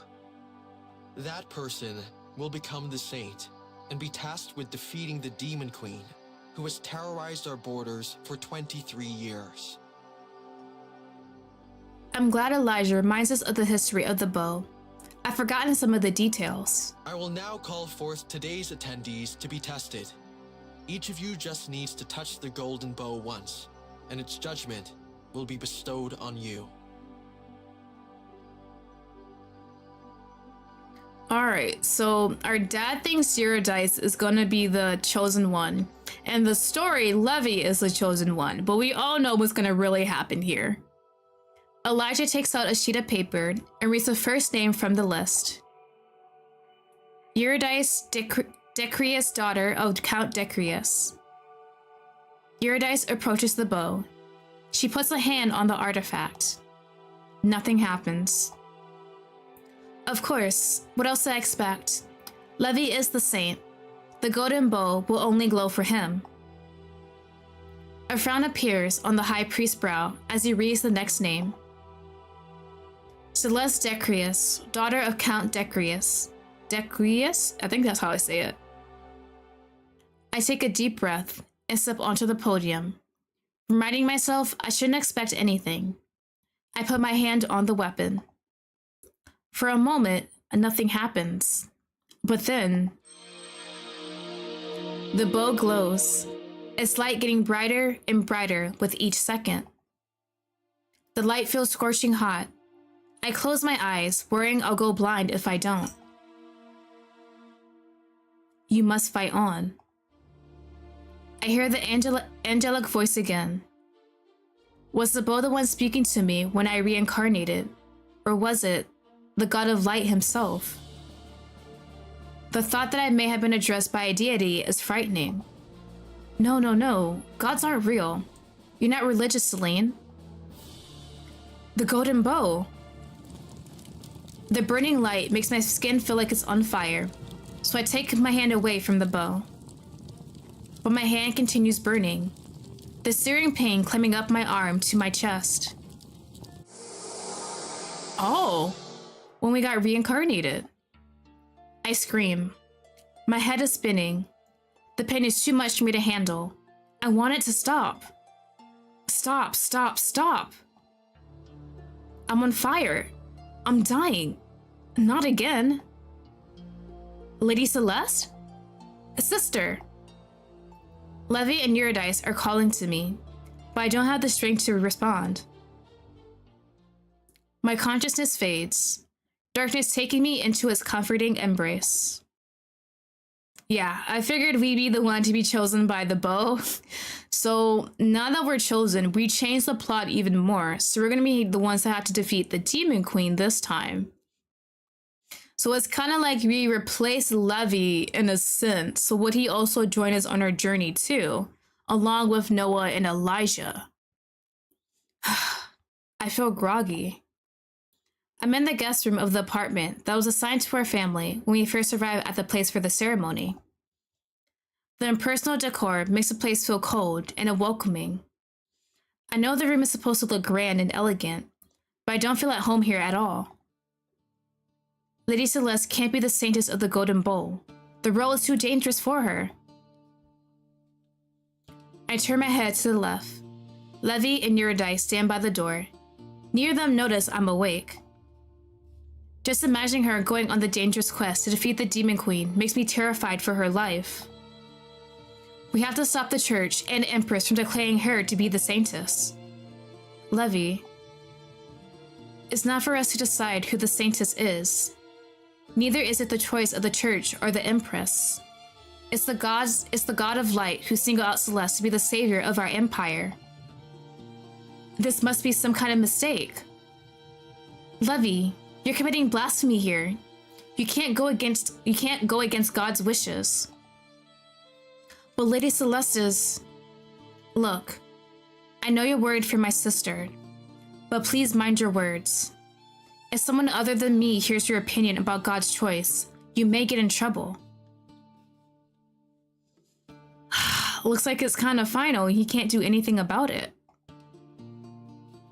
That person will become the saint and be tasked with defeating the Demon Queen, who has terrorized our borders for 23 years. I'm glad Elijah reminds us of the history of the bow. I've forgotten some of the details. I will now call forth today's attendees to be tested. Each of you just needs to touch the golden bow once, and its judgment will be bestowed on you. Alright, so our dad thinks Eurydice is gonna be the chosen one. And the story, Levy is the chosen one, but we all know what's gonna really happen here. Elijah takes out a sheet of paper and reads the first name from the list. Eurydice Decrius, daughter of Count Decrius. Eurydice approaches the bow. She puts a hand on the artifact. Nothing happens. Of course, what else did I expect? Levy is the saint. The golden bow will only glow for him. A frown appears on the high priest's brow as he reads the next name. Celeste Decrius, daughter of Count Decrius. Decrius? I think that's how I say it. I take a deep breath and step onto the podium, reminding myself I shouldn't expect anything. I put my hand on the weapon. For a moment, nothing happens. But then, the bow glows, its light getting brighter and brighter with each second. The light feels scorching hot. I close my eyes, worrying I'll go blind if I don't. You must fight on. I hear the angelic voice again. Was the bow the one speaking to me when I reincarnated? Or was it the god of light himself? The thought that I may have been addressed by a deity is frightening. No. Gods aren't real. You're not religious, Celine. The golden bow. The burning light makes my skin feel like it's on fire, so I take my hand away from the bow. But my hand continues burning. the searing pain climbing up my arm to my chest. Oh, when we got reincarnated. I scream. My head is spinning. The pain is too much for me to handle. I want it to stop. Stop, stop, stop. I'm on fire. I'm dying. Not again. Lady Celeste? Sister. Levy and Eurydice are calling to me, but I don't have the strength to respond. My consciousness fades, darkness taking me into its comforting embrace. Yeah, I figured we'd be the one to be chosen by the bow. So now that we're chosen, we change the plot even more. So we're going to be the ones that have to defeat the Demon Queen this time. So it's kind of like we replace Levy in a sense. So would he also join us on our journey too, along with Noah and Elijah? I feel groggy. I'm in the guest room of the apartment that was assigned to our family when we first arrived at the place for the ceremony. The impersonal decor makes the place feel cold and unwelcoming. I know the room is supposed to look grand and elegant, but I don't feel at home here at all. Lady Celeste can't be the Saintess of the Golden Bowl. The role is too dangerous for her. I turn my head to the left. Levy and Eurydice stand by the door. Neither of them notice I'm awake. Just imagining her going on the dangerous quest to defeat the Demon Queen makes me terrified for her life. We have to stop the church and Empress from declaring her to be the Saintess. Levy. It's not for us to decide who the Saintess is. Neither is it the choice of the church or the Empress. It's the God of Light who singled out Celeste to be the savior of our empire. This must be some kind of mistake. Levy, you're committing blasphemy here. You can't go against God's wishes. But Lady Celeste is... Look, I know you're worried for my sister, but please mind your words. If someone other than me hears your opinion about God's choice, you may get in trouble. Looks like it's kind of final. He can't do anything about it.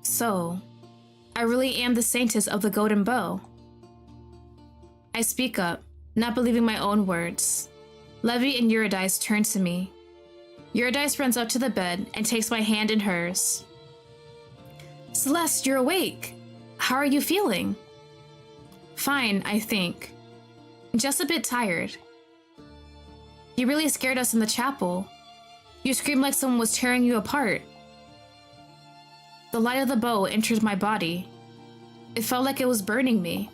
So, I really am the Saintess of the Golden Bow. I speak up, not believing my own words. Levy and Eurydice turn to me. Eurydice runs up to the bed and takes my hand in hers. Celeste, you're awake. How are you feeling? Fine, I think. Just a bit tired. You really scared us in the chapel. You screamed like someone was tearing you apart. The light of the bow entered my body. It felt like it was burning me.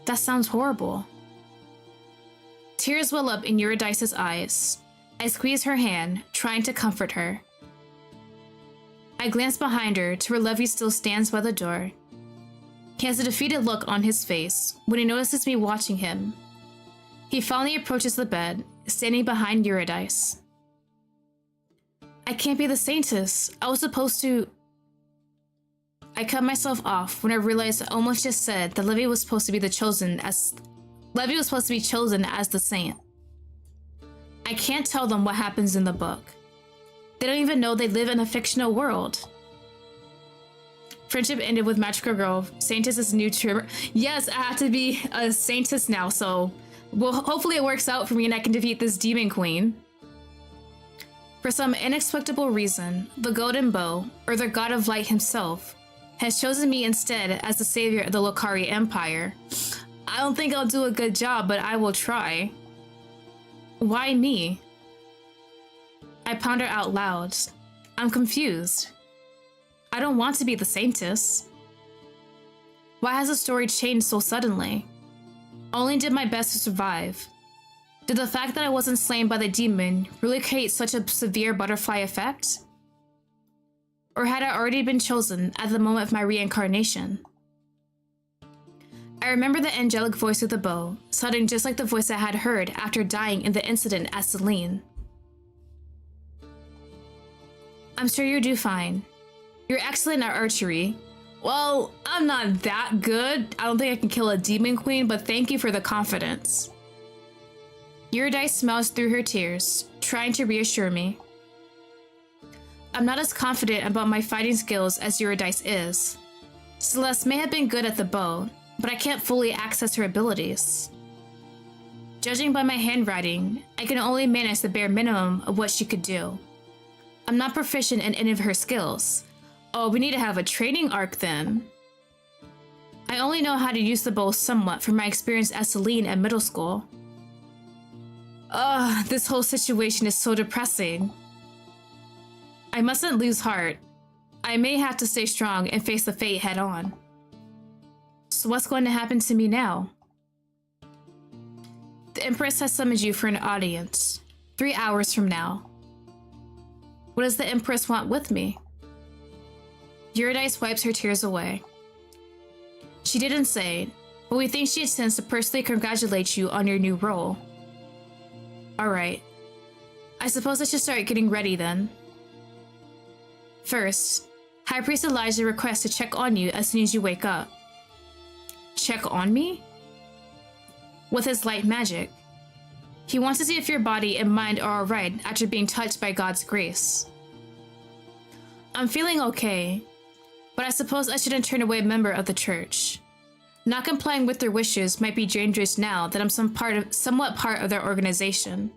That sounds horrible. Tears well up in Eurydice's eyes. I squeeze her hand, trying to comfort her. I glance behind her to where Levy still stands by the door. He has a defeated look on his face when he notices me watching him. He finally approaches the bed, standing behind Eurydice. I can't be the Saintess. I was supposed to... I cut myself off when I realized I almost just said that Levy was supposed to be chosen as the saint. I can't tell them what happens in the book. They don't even know they live in a fictional world. Friendship ended with Magical Girl. Saintess is new to her. Yes, I have to be a Saintess now, so hopefully it works out for me and I can defeat this Demon Queen. For some inexplicable reason, the Golden Bow, or the God of Light himself, has chosen me instead as the savior of the Lokari Empire. I don't think I'll do a good job, but I will try. Why me? I ponder out loud. I'm confused. I don't want to be the Saintess. Why has the story changed so suddenly? Only did my best to survive. Did the fact that I wasn't slain by the demon really create such a severe butterfly effect? Or had I already been chosen at the moment of my reincarnation? I remember the angelic voice of the bow, sounding just like the voice I had heard after dying in the incident at Celine. I'm sure you do fine. You're excellent at archery. Well, I'm not that good. I don't think I can kill a demon queen, but thank you for the confidence. Eurydice smiles through her tears, trying to reassure me. I'm not as confident about my fighting skills as Eurydice is. Celeste may have been good at the bow, but I can't fully access her abilities. Judging by my handwriting, I can only manage the bare minimum of what she could do. I'm not proficient in any of her skills. Oh, we need to have a training arc then. I only know how to use the bow somewhat from my experience as Celine at middle school. Ugh, this whole situation is so depressing. I mustn't lose heart. I may have to stay strong and face the fate head on. So what's going to happen to me now? The Empress has summoned you for an audience, 3 hours from now. What does the Empress want with me? Eurydice wipes her tears away. She didn't say, but we think she intends to personally congratulate you on your new role. Alright. I suppose I should start getting ready then. First, High Priest Elijah requests to check on you as soon as you wake up. Check on me? With his light magic. He wants to see if your body and mind are alright after being touched by God's grace. I'm feeling okay, but I suppose I shouldn't turn away a member of the church. Not complying with their wishes might be dangerous now that I'm somewhat part of their organization.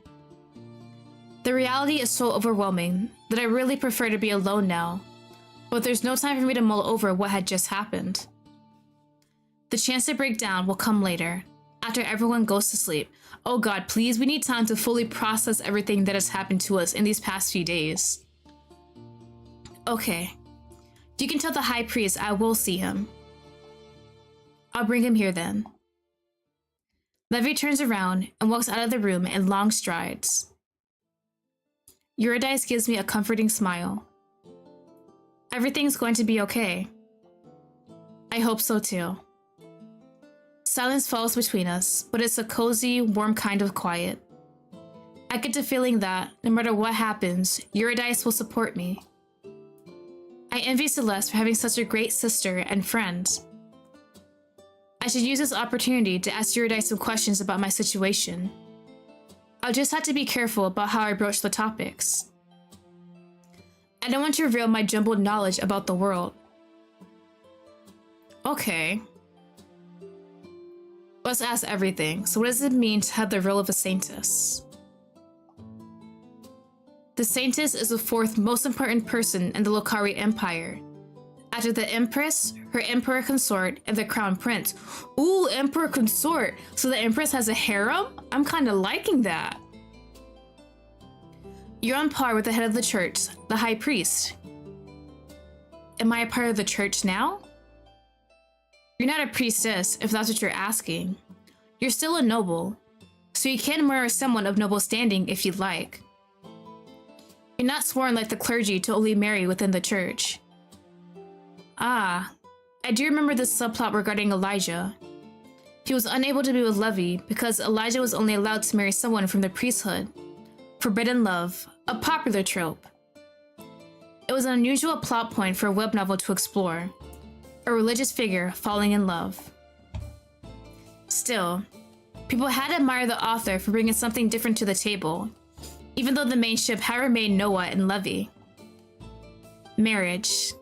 The reality is so overwhelming that I really prefer to be alone now, but there's no time for me to mull over what had just happened. The chance to break down will come later, after everyone goes to sleep. Oh God, please, we need time to fully process everything that has happened to us in these past few days. Okay. You can tell the High Priest I will see him. I'll bring him here then. Levy turns around and walks out of the room in long strides. Eurydice gives me a comforting smile. Everything's going to be okay. I hope so too. Silence falls between us, but it's a cozy, warm kind of quiet. I get the feeling that, no matter what happens, Eurydice will support me. I envy Celeste for having such a great sister and friend. I should use this opportunity to ask Eurydice some questions about my situation. I'll just have to be careful about how I broach the topics. I don't want to reveal my jumbled knowledge about the world. Okay. Let's ask everything. So what does it mean to have the role of a Saintess? The Saintess is the fourth most important person in the Lokari Empire. After the Empress, her Emperor Consort, and the Crown Prince. Ooh, Emperor Consort! So the Empress has a harem? I'm kinda liking that. You're on par with the head of the church, the High Priest. Am I a part of the church now? You're not a priestess, if that's what you're asking. You're still a noble, so you can marry someone of noble standing if you'd like. You're not sworn like the clergy to only marry within the church. Ah, I do remember this subplot regarding Elijah. He was unable to be with Levy because Elijah was only allowed to marry someone from the priesthood. Forbidden love, a popular trope. It was an unusual plot point for a web novel to explore. A religious figure falling in love. Still, people had to admire the author for bringing something different to the table, even though the main ship had remained Noah and Levy. Marriage.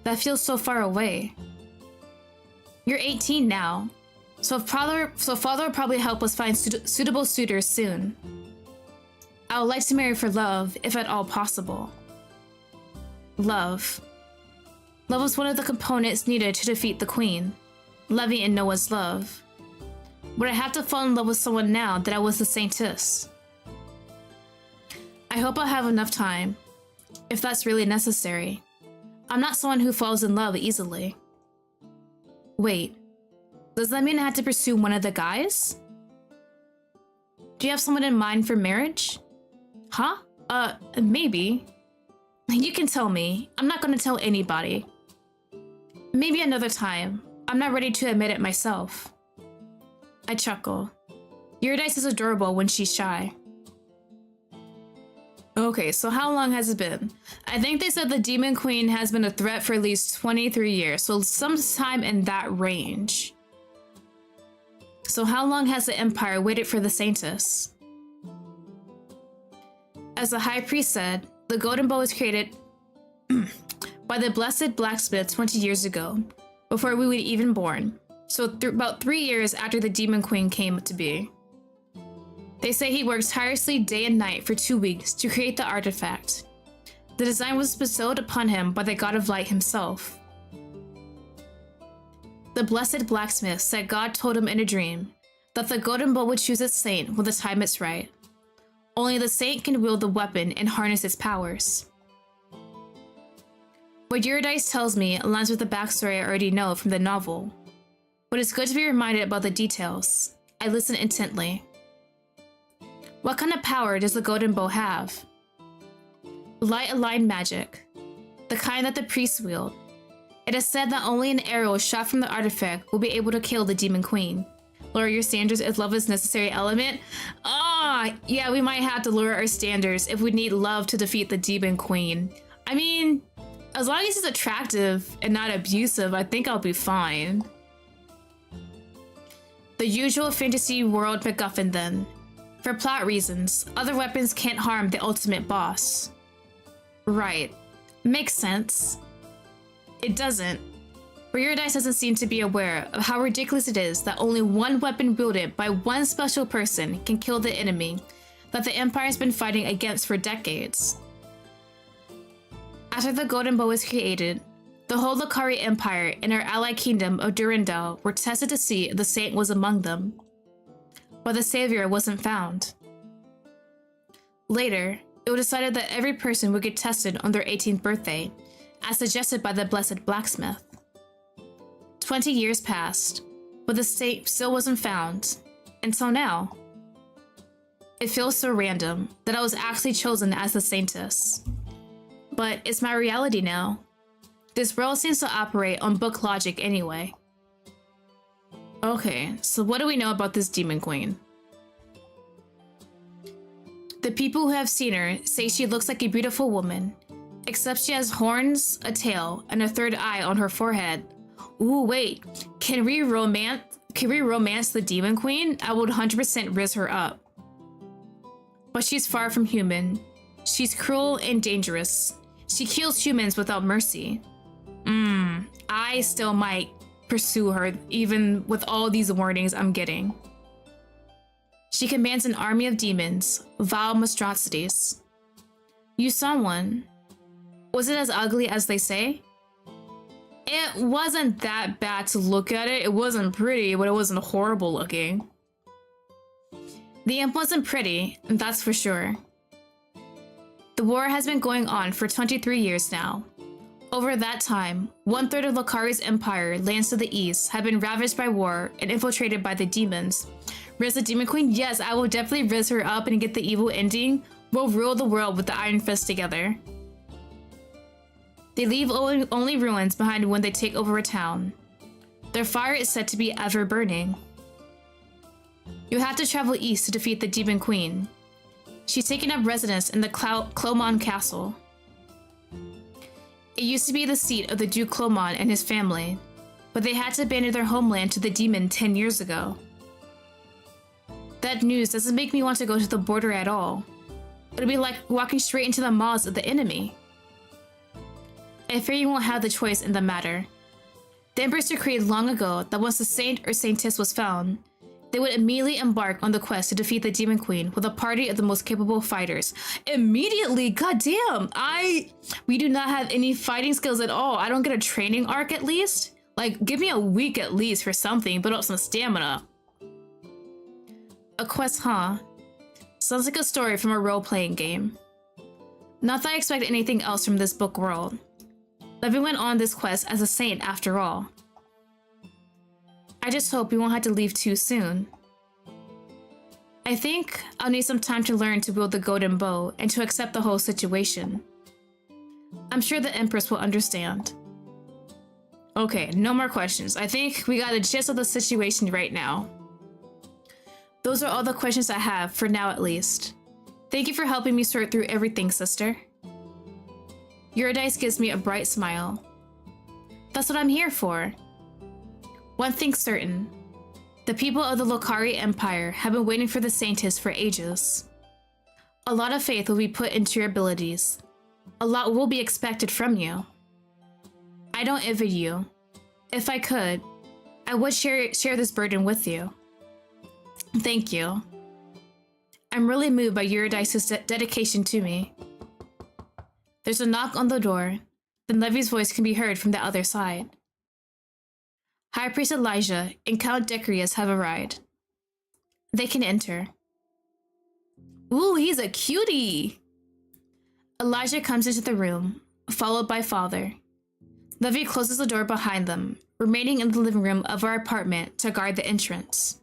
That feels so far away. You're 18 now, so father will probably help us find suitable suitors soon. I would like to marry for love, if at all possible. Love. Love was one of the components needed to defeat the Queen, Levy and Noah's love. Would I have to fall in love with someone now that I was the Saintess? I hope I'll have enough time, if that's really necessary. I'm not someone who falls in love easily. Wait, does that mean I have to pursue one of the guys? Do you have someone in mind for marriage? Huh? Maybe. You can tell me. I'm not gonna tell anybody. Maybe another time. I'm not ready to admit it myself. I chuckle. Eurydice is adorable when she's shy. Okay, so how long has it been? I think they said the Demon Queen has been a threat for at least 23 years, so sometime in that range. So how long has the Empire waited for the Saintess? As the High Priest said, the Golden Bow was created by the blessed blacksmith 20 years ago, before we were even born. So about 3 years after the Demon Queen came to be. They say he worked tirelessly day and night for 2 weeks to create the artifact. The design was bestowed upon him by the god of light himself. The blessed blacksmith said God told him in a dream that the golden bow would choose its saint when the time is right. Only the saint can wield the weapon and harness its powers. What Eurydice tells me aligns with the backstory I already know from the novel, but it's good to be reminded about the details. I listen intently. What kind of power does the golden bow have? Light-aligned magic, the kind that the priests wield. It is said that only an arrow shot from the artifact will be able to kill the Demon Queen. Lower your standards if love is a necessary element? Yeah, we might have to lower our standards if we need love to defeat the Demon Queen. I mean, as long as he's attractive and not abusive, I think I'll be fine. The usual fantasy world MacGuffin then. For plot reasons, other weapons can't harm the ultimate boss. Right. Makes sense. It doesn't. But Eurydice doesn't seem to be aware of how ridiculous it is that only one weapon wielded by one special person can kill the enemy that the Empire's been fighting against for decades. After the Golden Bow was created, the whole Lottie Empire and our allied kingdom of Durandal were tested to see if the saint was among them. But the savior wasn't found. Later, it was decided that every person would get tested on their 18th birthday, as suggested by the blessed blacksmith. 20 years passed, but the saint still wasn't found, until now. It feels so random that I was actually chosen as the Saintess. But it's my reality now. This world seems to operate on book logic anyway. Okay, so what do we know about this Demon Queen? The people who have seen her say she looks like a beautiful woman, except she has horns, a tail, and a third eye on her forehead. Ooh, wait, can we romance the Demon Queen? I would 100% riz her up. But she's far from human. She's cruel and dangerous. She kills humans without mercy. I still might pursue her, even with all these warnings I'm getting. She commands an army of demons, vile monstrosities. You saw one. Was it as ugly as they say? It wasn't that bad to look at it. It wasn't pretty, but it wasn't horrible looking. The imp wasn't pretty, that's for sure. The war has been going on for 23 years now. Over that time, 1/3 of Lottie's empire, lands to the east, have been ravaged by war and infiltrated by the demons. Riz the Demon Queen? Yes, I will definitely riz her up and get the evil ending. We'll rule the world with the Iron Fist together. They leave only ruins behind when they take over a town. Their fire is said to be ever burning. You have to travel east to defeat the Demon Queen. She's taken up residence in the Clomon Castle. It used to be the seat of the Duke Clomon and his family, but they had to abandon their homeland to the demon 10 years ago. That news doesn't make me want to go to the border at all. It'll be like walking straight into the maws of the enemy. I fear you won't have the choice in the matter. The Empress decreed long ago that once the saint or saintess was found, they would immediately embark on the quest to defeat the Demon Queen with a party of the most capable fighters. Immediately? Goddamn! We do not have any fighting skills at all. I don't get a training arc at least? Like, give me a week at least for something, build up some stamina. A quest, huh? Sounds like a story from a role-playing game. Not that I expect anything else from this book world. Levy went on this quest as a saint after all. I just hope we won't have to leave too soon. I think I'll need some time to learn to wield the golden bow and to accept the whole situation. I'm sure the Empress will understand. Okay, no more questions. I think we got a gist of the situation right now. Those are all the questions I have, for now at least. Thank you for helping me sort through everything, sister. Eurydice gives me a bright smile. That's what I'm here for. One thing's certain. The people of the Lottie Empire have been waiting for the Saintess for ages. A lot of faith will be put into your abilities. A lot will be expected from you. I don't envy you. If I could, I would share this burden with you. Thank you. I'm really moved by Eurydice's dedication to me. There's a knock on the door, then Levy's voice can be heard from the other side. High Priest Elijah and Count Decrius have arrived. They can enter. Ooh, he's a cutie! Elijah comes into the room, followed by Father. Levy closes the door behind them, remaining in the living room of our apartment to guard the entrance.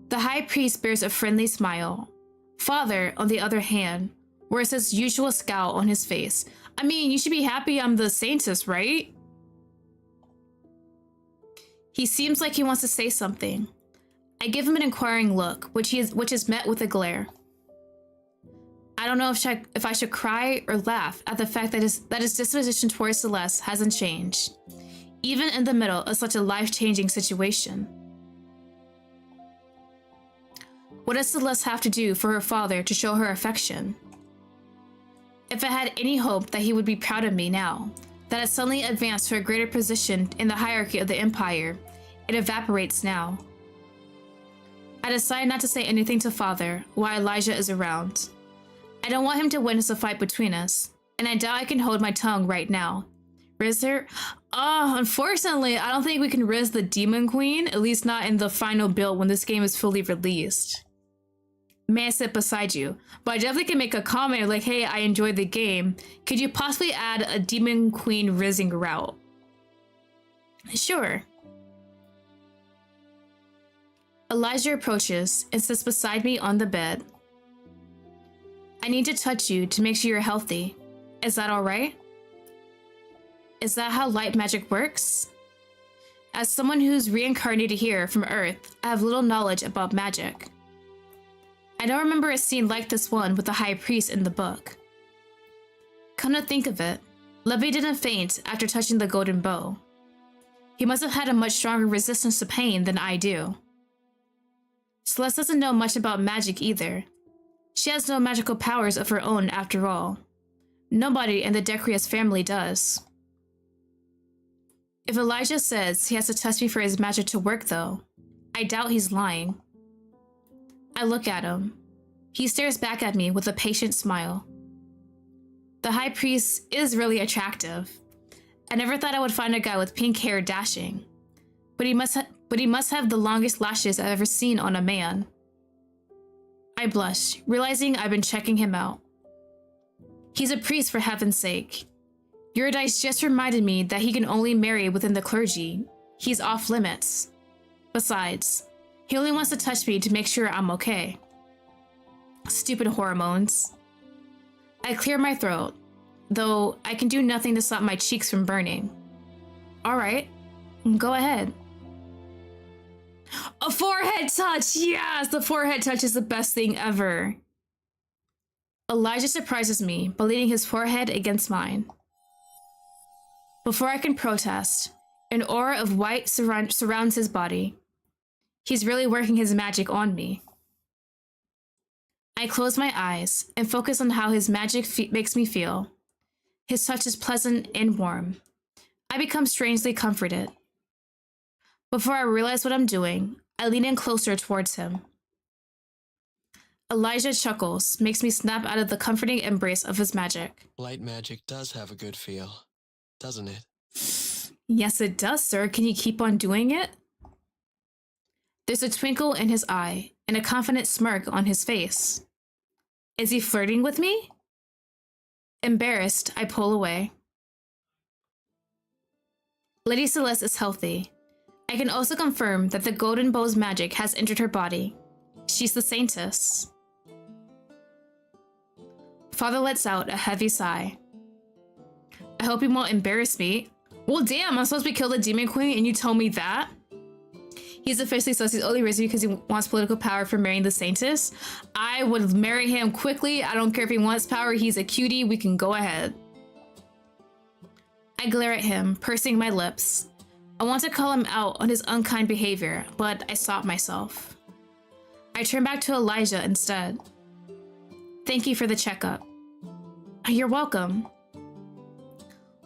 The High Priest bears a friendly smile. Father, on the other hand, wears his usual scowl on his face. I mean, you should be happy I'm the Saintess, right? He seems like he wants to say something. I give him an inquiring look, which is met with a glare. I don't know if I should cry or laugh at the fact that his disposition towards Celeste hasn't changed, even in the middle of such a life-changing situation. What does Celeste have to do for her father to show her affection? If I had any hope that he would be proud of me now, that I suddenly advanced to a greater position in the hierarchy of the Empire, it evaporates now. I decide not to say anything to Father while Elijah is around. I don't want him to witness a fight between us, and I doubt I can hold my tongue right now. Riz her? Unfortunately, I don't think we can Riz the Demon Queen, at least not in the final build when this game is fully released. May I sit beside you? But I definitely can make a comment like, hey, I enjoyed the game. Could you possibly add a Demon Queen rizzing route? Sure. Elijah approaches and sits beside me on the bed. I need to touch you to make sure you're healthy. Is that alright? Is that how light magic works? As someone who's reincarnated here from Earth, I have little knowledge about magic. I don't remember a scene like this one with the High Priest in the book. Come to think of it, Levy didn't faint after touching the golden bow. He must have had a much stronger resistance to pain than I do. Celeste doesn't know much about magic either. She has no magical powers of her own after all. Nobody in the Decrius family does. If Elijah says he has to touch me for his magic to work though, I doubt he's lying. I look at him. He stares back at me with a patient smile. The High Priest is really attractive. I never thought I would find a guy with pink hair dashing, but he must have the longest lashes I've ever seen on a man. I blush, realizing I've been checking him out. He's a priest, for heaven's sake. Eurydice just reminded me that he can only marry within the clergy. He's off limits. Besides, he only wants to touch me to make sure I'm okay. Stupid hormones. I clear my throat, though I can do nothing to stop my cheeks from burning. Alright, go ahead. A forehead touch! Yes, the forehead touch is the best thing ever. Elijah surprises me by leaning his forehead against mine. Before I can protest, an aura of white surrounds his body. He's really working his magic on me. I close my eyes and focus on how his magic makes me feel. His touch is pleasant and warm. I become strangely comforted. Before I realize what I'm doing, I lean in closer towards him. Elijah chuckles, makes me snap out of the comforting embrace of his magic. Light magic does have a good feel, doesn't it? Yes, it does, sir. Can you keep on doing it? There's a twinkle in his eye and a confident smirk on his face. Is he flirting with me? Embarrassed, I pull away. Lady Celeste is healthy. I can also confirm that the golden bow's magic has entered her body. She's the Saintess. Father lets out a heavy sigh. I hope he won't embarrass me. Well, damn, I'm supposed to be killed the Demon Queen and you tell me that? He's officially Celeste's only reason because he wants political power for marrying the Saintess. I would marry him quickly. I don't care if he wants power. He's a cutie. We can go ahead. I glare at him, pursing my lips. I want to call him out on his unkind behavior, but I stop myself. I turn back to Elijah instead. Thank you for the checkup. You're welcome.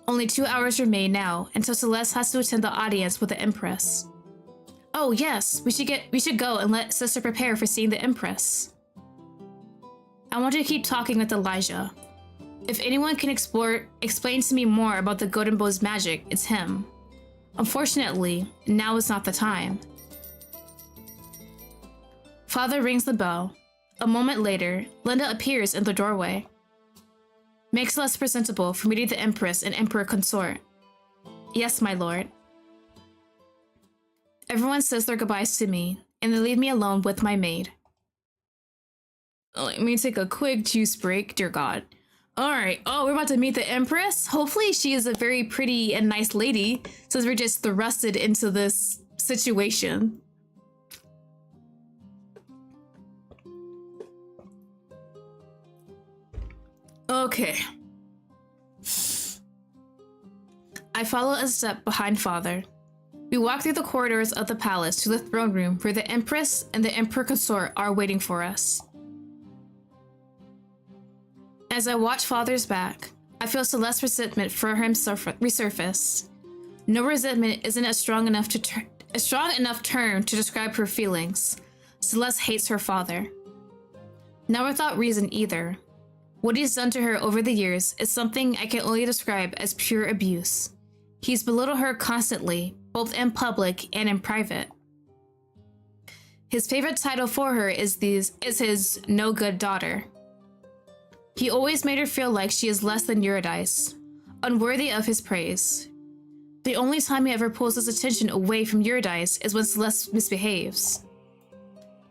Only 2 hours remain now until Celeste has to attend the audience with the Empress. Oh yes, we should go and let Sister prepare for seeing the Empress. I want to keep talking with Elijah. If anyone can explain to me more about the Golden Bow's magic, it's him. Unfortunately, now is not the time. Father rings the bell. A moment later, Linda appears in the doorway. Makes Celeste presentable for meeting the Empress and Emperor Consort. Yes, my lord. Everyone says their goodbyes to me, and they leave me alone with my maid. Let me take a quick juice break, dear God. Alright, we're about to meet the Empress. Hopefully she is a very pretty and nice lady, since we're just thrusted into this situation. Okay. I follow a step behind Father. We walk through the corridors of the palace to the throne room where the Empress and the Emperor Consort are waiting for us. As I watch Father's back, I feel Celeste's resentment for him resurface. No resentment isn't a strong enough term to describe her feelings. Celeste hates her father. Not without reason either. What he's done to her over the years is something I can only describe as pure abuse. He's belittled her constantly, both in public and in private. His favorite title for her is his no-good daughter. He always made her feel like she is less than Eurydice, unworthy of his praise. The only time he ever pulls his attention away from Eurydice is when Celeste misbehaves.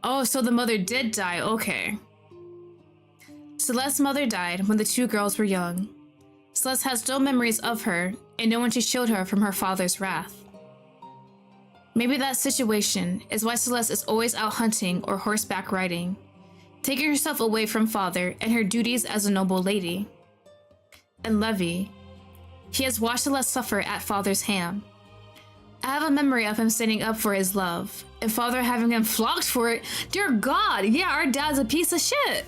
Oh, so the mother did die, okay. Celeste's mother died when the two girls were young. Celeste has no memories of her and no one to shield her from her father's wrath. Maybe that situation is why Celeste is always out hunting or horseback riding, taking herself away from father and her duties as a noble lady. And Levy, he has watched Celeste suffer at father's hand. I have a memory of him standing up for his love, and father having him flogged for it. Dear God, yeah, our dad's a piece of shit.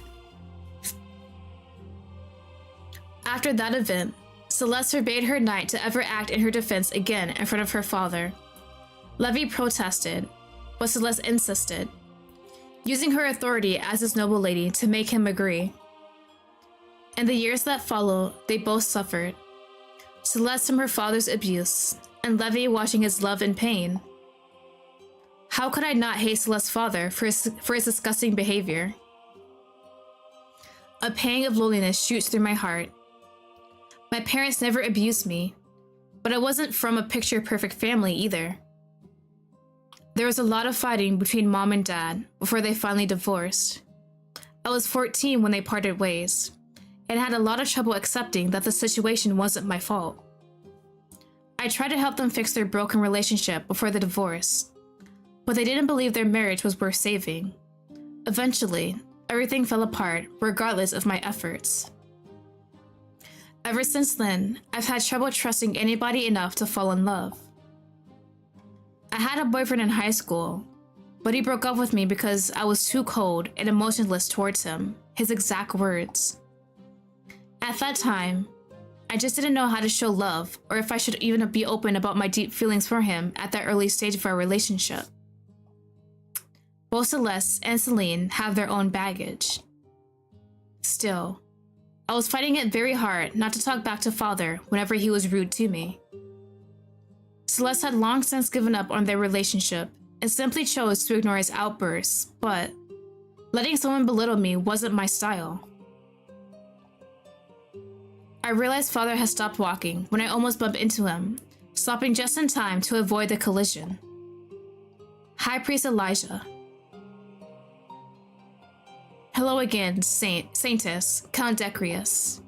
After that event, Celeste forbade her knight to ever act in her defense again in front of her father. Levy protested, but Celeste insisted, using her authority as his noble lady to make him agree. In the years that followed, they both suffered. Celeste from her father's abuse, and Levy watching his love in pain. How could I not hate Celeste's father for his disgusting behavior? A pang of loneliness shoots through my heart. My parents never abused me, but I wasn't from a picture-perfect family either. There was a lot of fighting between mom and dad before they finally divorced. I was 14 when they parted ways, and had a lot of trouble accepting that the situation wasn't my fault. I tried to help them fix their broken relationship before the divorce, but they didn't believe their marriage was worth saving. Eventually, everything fell apart regardless of my efforts. Ever since then, I've had trouble trusting anybody enough to fall in love. I had a boyfriend in high school, but he broke up with me because I was too cold and emotionless towards him, his exact words. At that time, I just didn't know how to show love or if I should even be open about my deep feelings for him at that early stage of our relationship. Both Celeste and Celine have their own baggage. Still, I was fighting it very hard not to talk back to father whenever he was rude to me. Celeste had long since given up on their relationship and simply chose to ignore his outbursts, but letting someone belittle me wasn't my style. I realized father had stopped walking when I almost bumped into him, stopping just in time to avoid the collision. High Priest Elijah. Hello again, Saintess, Count Decrius.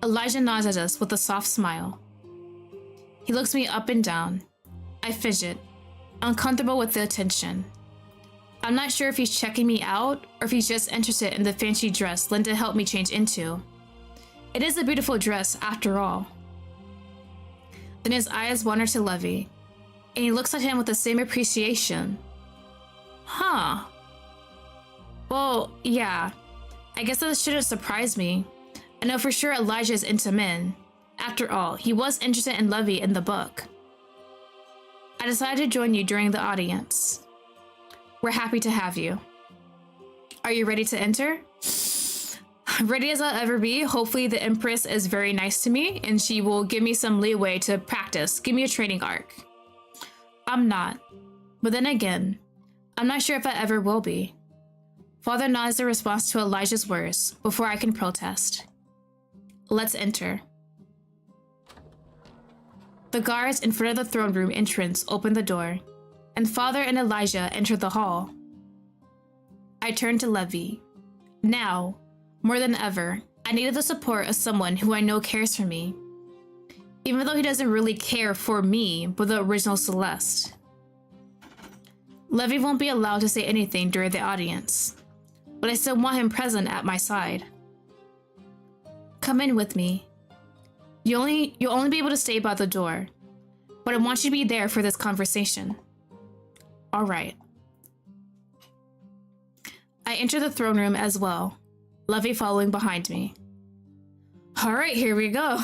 Elijah nods at us with a soft smile. He looks me up and down. I fidget, uncomfortable with the attention. I'm not sure if he's checking me out or if he's just interested in the fancy dress Linda helped me change into. It is a beautiful dress after all. Then his eyes wander to Levy, and he looks at him with the same appreciation. Huh. Well, yeah, I guess that shouldn't surprise me. I know for sure Elijah is into men. After all, he was interested in Levy in the book. I decided to join you during the audience. We're happy to have you. Are you ready to enter? Ready as I'll ever be. Hopefully the Empress is very nice to me and she will give me some leeway to practice. Give me a training arc. I'm not. But then again, I'm not sure if I ever will be. Father nods in response to Elijah's words before I can protest. Let's enter. The guards in front of the throne room entrance open the door, and Father and Elijah enter the hall. I turn to Levy. Now, more than ever, I needed the support of someone who I know cares for me. Even though he doesn't really care for me, but the original Celeste. Levy won't be allowed to say anything during the audience, but I still want him present at my side. Come in with me. You'll only be able to stay by the door, but I want you to be there for this conversation. All right. I enter the throne room as well, Levy following behind me. All right, here we go.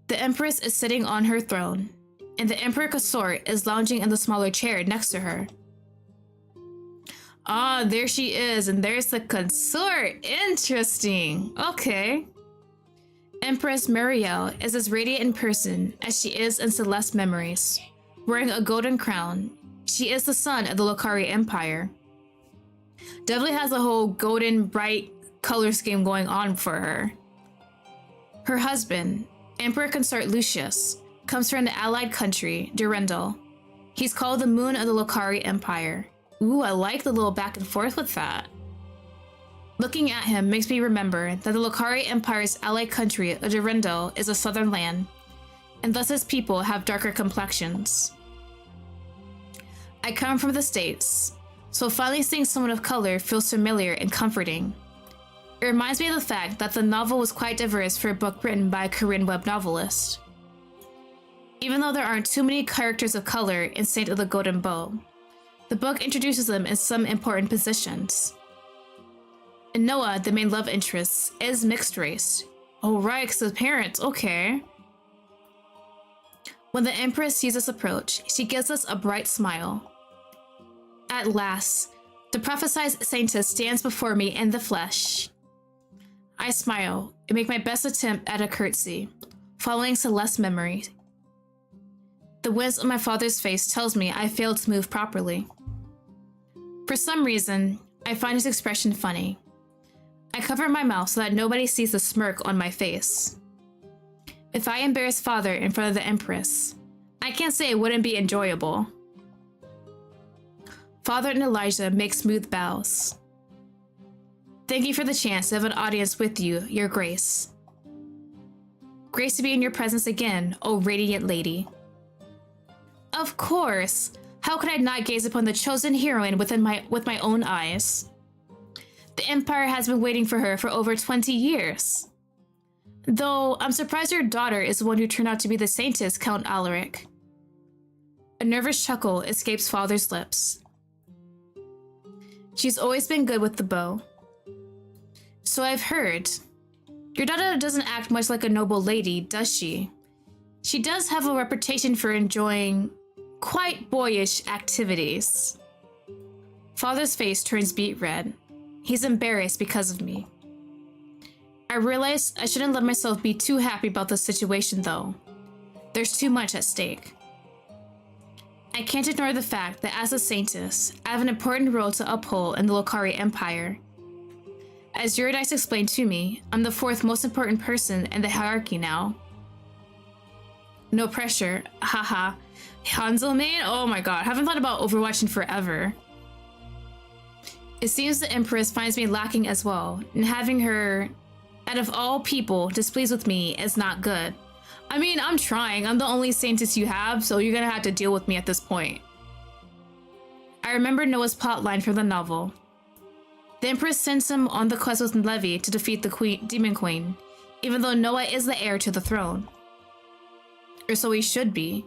The Empress is sitting on her throne, and the Emperor Consort is lounging in the smaller chair next to her. Ah, there she is, and there's the Consort. Interesting. Okay. Empress Marielle is as radiant in person as she is in Celeste memories. Wearing a golden crown, she is the son of the Lokari Empire. Definitely has a whole golden, bright color scheme going on for her. Her husband, Emperor Consort Lucius, comes from the allied country, Durendal. He's called the Moon of the Lokari Empire. Ooh, I like the little back and forth with that. Looking at him makes me remember that the Lokari Empire's allied country of Durendal is a southern land, and thus its people have darker complexions. I come from the States, so finally seeing someone of color feels familiar and comforting. It reminds me of the fact that the novel was quite diverse for a book written by a Korean web novelist. Even though there aren't too many characters of color in Saint of the Golden Bow, the book introduces them in some important positions. And Noah, the main love interest, is mixed race. Oh right, because his parents, okay. When the Empress sees us approach, she gives us a bright smile. At last, the prophesied Saintess stands before me in the flesh. I smile and make my best attempt at a curtsy, following Celeste's memory. The wince on my father's face tells me I failed to move properly. For some reason, I find his expression funny. I cover my mouth so that nobody sees the smirk on my face. If I embarrass Father in front of the Empress, I can't say it wouldn't be enjoyable. Father and Elijah make smooth bows. Thank you for the chance to have an audience with you, Your Grace. Grace to be in your presence again, O radiant lady. Of course! How could I not gaze upon the chosen heroine with my own eyes? The Empire has been waiting for her for over 20 years. Though, I'm surprised your daughter is the one who turned out to be the Saintess, Count Alaric. A nervous chuckle escapes Father's lips. She's always been good with the bow. So I've heard. Your daughter doesn't act much like a noble lady, does she? She does have a reputation for enjoying quite boyish activities. Father's face turns beet red. He's embarrassed because of me. I realize I shouldn't let myself be too happy about the situation though. There's too much at stake. I can't ignore the fact that as a Saintess, I have an important role to uphold in the Lokari Empire. As Eurydice explained to me, I'm the fourth most important person in the hierarchy now. No pressure, haha. Hanzo main? Oh my god, haven't thought about Overwatch in forever. It seems the Empress finds me lacking as well, and having her, out of all people, displeased with me is not good. I mean, I'm trying. I'm the only Saintess you have, so you're gonna have to deal with me at this point. I remember Noah's plotline from the novel. The Empress sends him on the quest with Levy to defeat the Demon Queen, even though Noah is the heir to the throne. Or so he should be,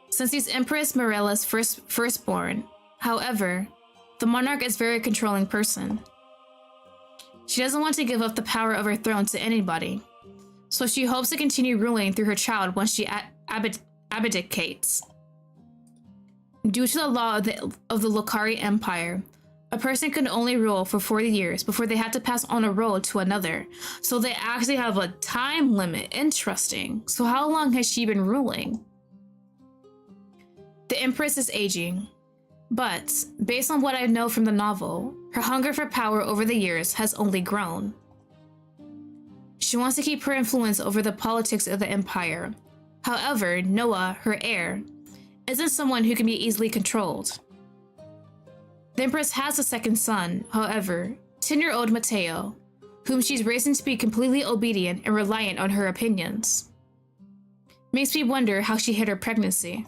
since he's Empress Morella's firstborn. However, the monarch is a very controlling person. She doesn't want to give up the power of her throne to anybody, so she hopes to continue ruling through her child once she abdicates. Due to the law of the Lokari Empire, a person can only rule for 40 years before they have to pass on a role to another, so they actually have a time limit. Interesting. So how long has she been ruling? The Empress is aging, but based on what I know from the novel, her hunger for power over the years has only grown. She wants to keep her influence over the politics of the Empire. However, Noah, her heir, isn't someone who can be easily controlled. The Empress has a second son, however, 10-year-old Mateo, whom she's raising to be completely obedient and reliant on her opinions. Makes me wonder how she hid her pregnancy.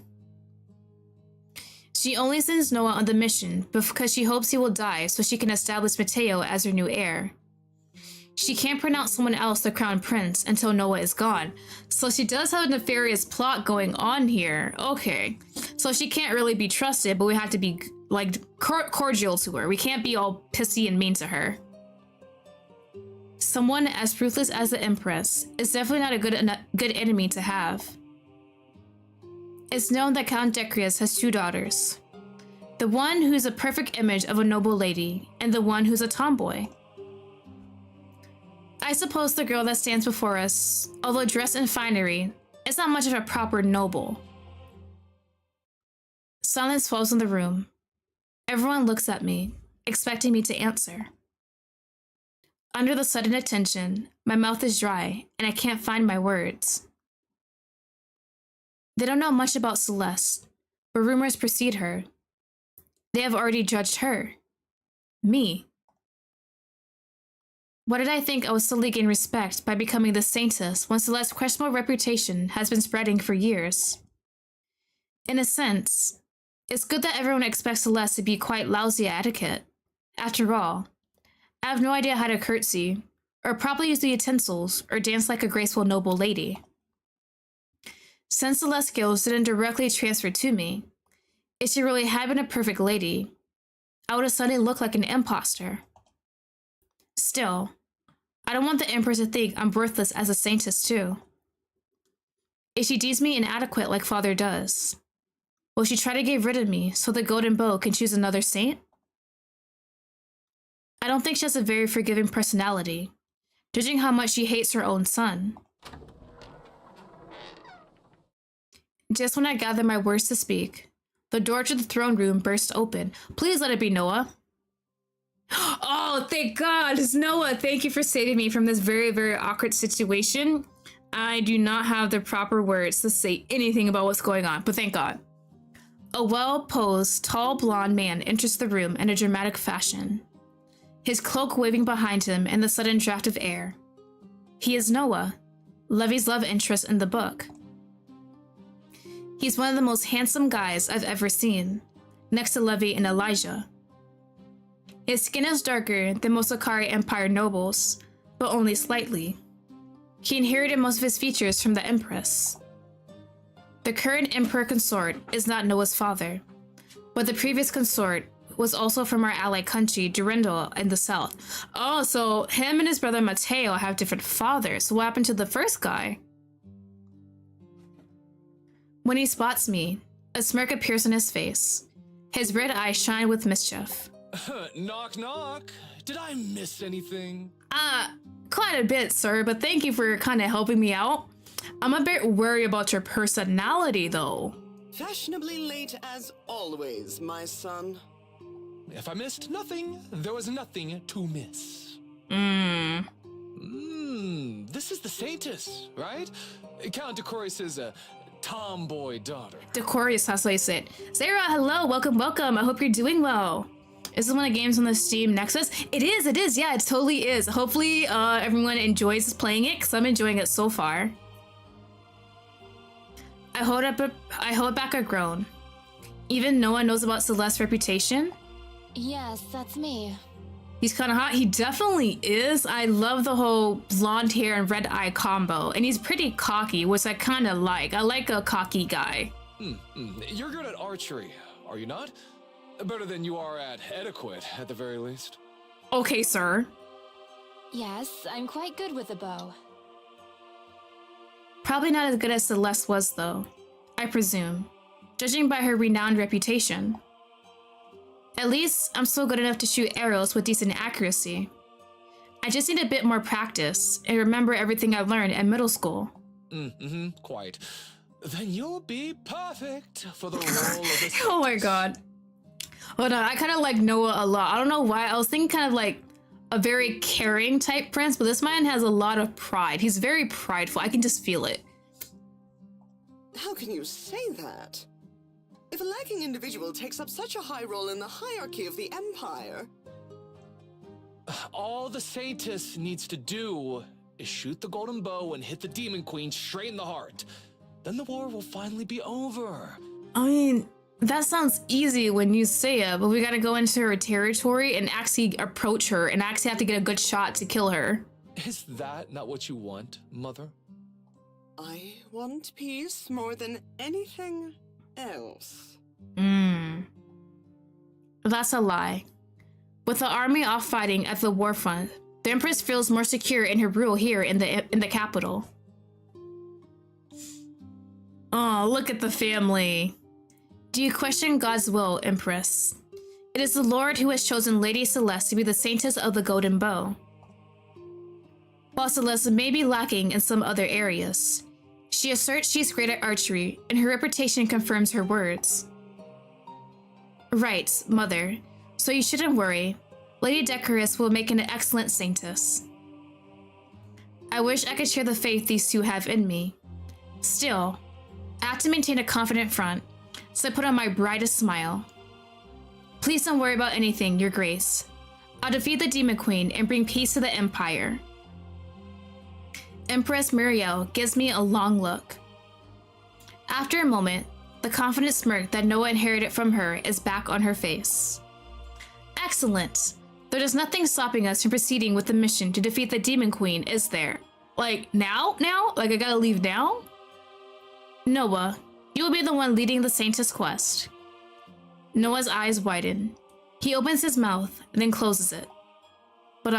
She only sends Noah on the mission because she hopes he will die so she can establish Mateo as her new heir. She can't pronounce someone else the crown prince until Noah is gone. So she does have a nefarious plot going on here. Okay. So she can't really be trusted, but we have to be, like, cordial to her. We can't be all pissy and mean to her. Someone as ruthless as the Empress is definitely not a good enemy to have. It's known that Count Decrius has two daughters. The one who's a perfect image of a noble lady, and the one who's a tomboy. I suppose the girl that stands before us, although dressed in finery, is not much of a proper noble. Silence falls in the room. Everyone looks at me, expecting me to answer. Under the sudden attention, my mouth is dry, and I can't find my words. They don't know much about Celeste, but rumors precede her. They have already judged her. Me. Why did I think I would slowly gain respect by becoming the Saintess when Celeste's questionable reputation has been spreading for years? In a sense, it's good that everyone expects Celeste to be quite lousy at etiquette. After all, I have no idea how to curtsy, or properly use the utensils, or dance like a graceful noble lady. Since Celeste's skills didn't directly transfer to me, if she really had been a perfect lady, I would have suddenly looked like an imposter. Still, I don't want the Empress to think I'm worthless as a Saintess too. If she deems me inadequate like Father does, will she try to get rid of me so the Golden Bow can choose another saint? I don't think she has a very forgiving personality, judging how much she hates her own son. Just when I gather my words to speak, the door to the throne room bursts open. Please let it be Noah. Oh, thank God, it's Noah. Thank you for saving me from this very, very awkward situation. I do not have the proper words to say anything about what's going on, but thank God. A well-posed, tall, blonde man enters the room in a dramatic fashion, his cloak waving behind him in the sudden draft of air. He is Noah, Levy's love interest in the book. He's one of the most handsome guys I've ever seen, next to Levy and Elijah. His skin is darker than most Lokari Empire nobles, but only slightly. He inherited most of his features from the Empress. The current Emperor consort is not Noah's father, but the previous consort was also from our ally country, Durendal, in the south. Oh, so him and his brother Mateo have different fathers. So what happened to the first guy? When he spots me, a smirk appears on his face. His red eyes shine with mischief. Knock, knock. Did I miss anything? Quite a bit, sir, but thank you for kind of helping me out. I'm a bit worried about your personality, though. Fashionably late as always, my son. If I missed nothing, there was nothing to miss. This is the Saintess, right? Count Decrius's tomboy daughter. Decrius, that's what I said. Sarah, hello, welcome, welcome. I hope you're doing well. Is this one of the games on the Steam Nexus? It is, yeah, it totally is. Hopefully, everyone enjoys playing it, because I'm enjoying it so far. I hold back a groan. Even no one knows about Celeste's reputation? Yes, that's me. He's kind of hot. He definitely is. I love the whole blonde hair and red eye combo. And he's pretty cocky, which I kind of like. I like a cocky guy. You're good at archery, are you not? Better than you are at etiquette, at the very least. Okay, sir. Yes, I'm quite good with a bow. Probably not as good as Celeste was, though, I presume, judging by her renowned reputation. At least, I'm still good enough to shoot arrows with decent accuracy. I just need a bit more practice and remember everything I learned at middle school. Quite. Then you'll be perfect for the role of a... Oh my god. Hold on, I kind of like Noah a lot. I don't know why. I was thinking kind of like a very caring type prince, but this man has a lot of pride. He's very prideful. I can just feel it. How can you say that? If a lacking individual takes up such a high role in the hierarchy of the Empire... All the Saintess needs to do is shoot the golden bow and hit the Demon Queen straight in the heart. Then the war will finally be over. I mean, that sounds easy when you say it, but we gotta go into her territory and actually approach her and actually have to get a good shot to kill her. Is that not what you want, Mother? I want peace more than anything else. That's a lie. With the army off fighting at the war front, the Empress feels more secure in her rule here in the capital. Oh, look at the family. Do you question God's will, Empress? It is the Lord who has chosen Lady Celeste to be the Saintess of the Golden Bow. While Celeste may be lacking in some other areas, she asserts she's great at archery, and her reputation confirms her words. Right, Mother. So you shouldn't worry. Lady Decorous will make an excellent Saintess. I wish I could share the faith these two have in me. Still, I have to maintain a confident front, so I put on my brightest smile. Please don't worry about anything, Your Grace. I'll defeat the Demon Queen and bring peace to the Empire. Empress Muriel gives me a long look. After a moment, the confident smirk that Noah inherited from her is back on her face. Excellent! There is nothing stopping us from proceeding with the mission to defeat the Demon Queen, is there? Like, now? Like, I gotta leave now? Noah, you will be the one leading the Saintess quest. Noah's eyes widen. He opens his mouth and then closes it. But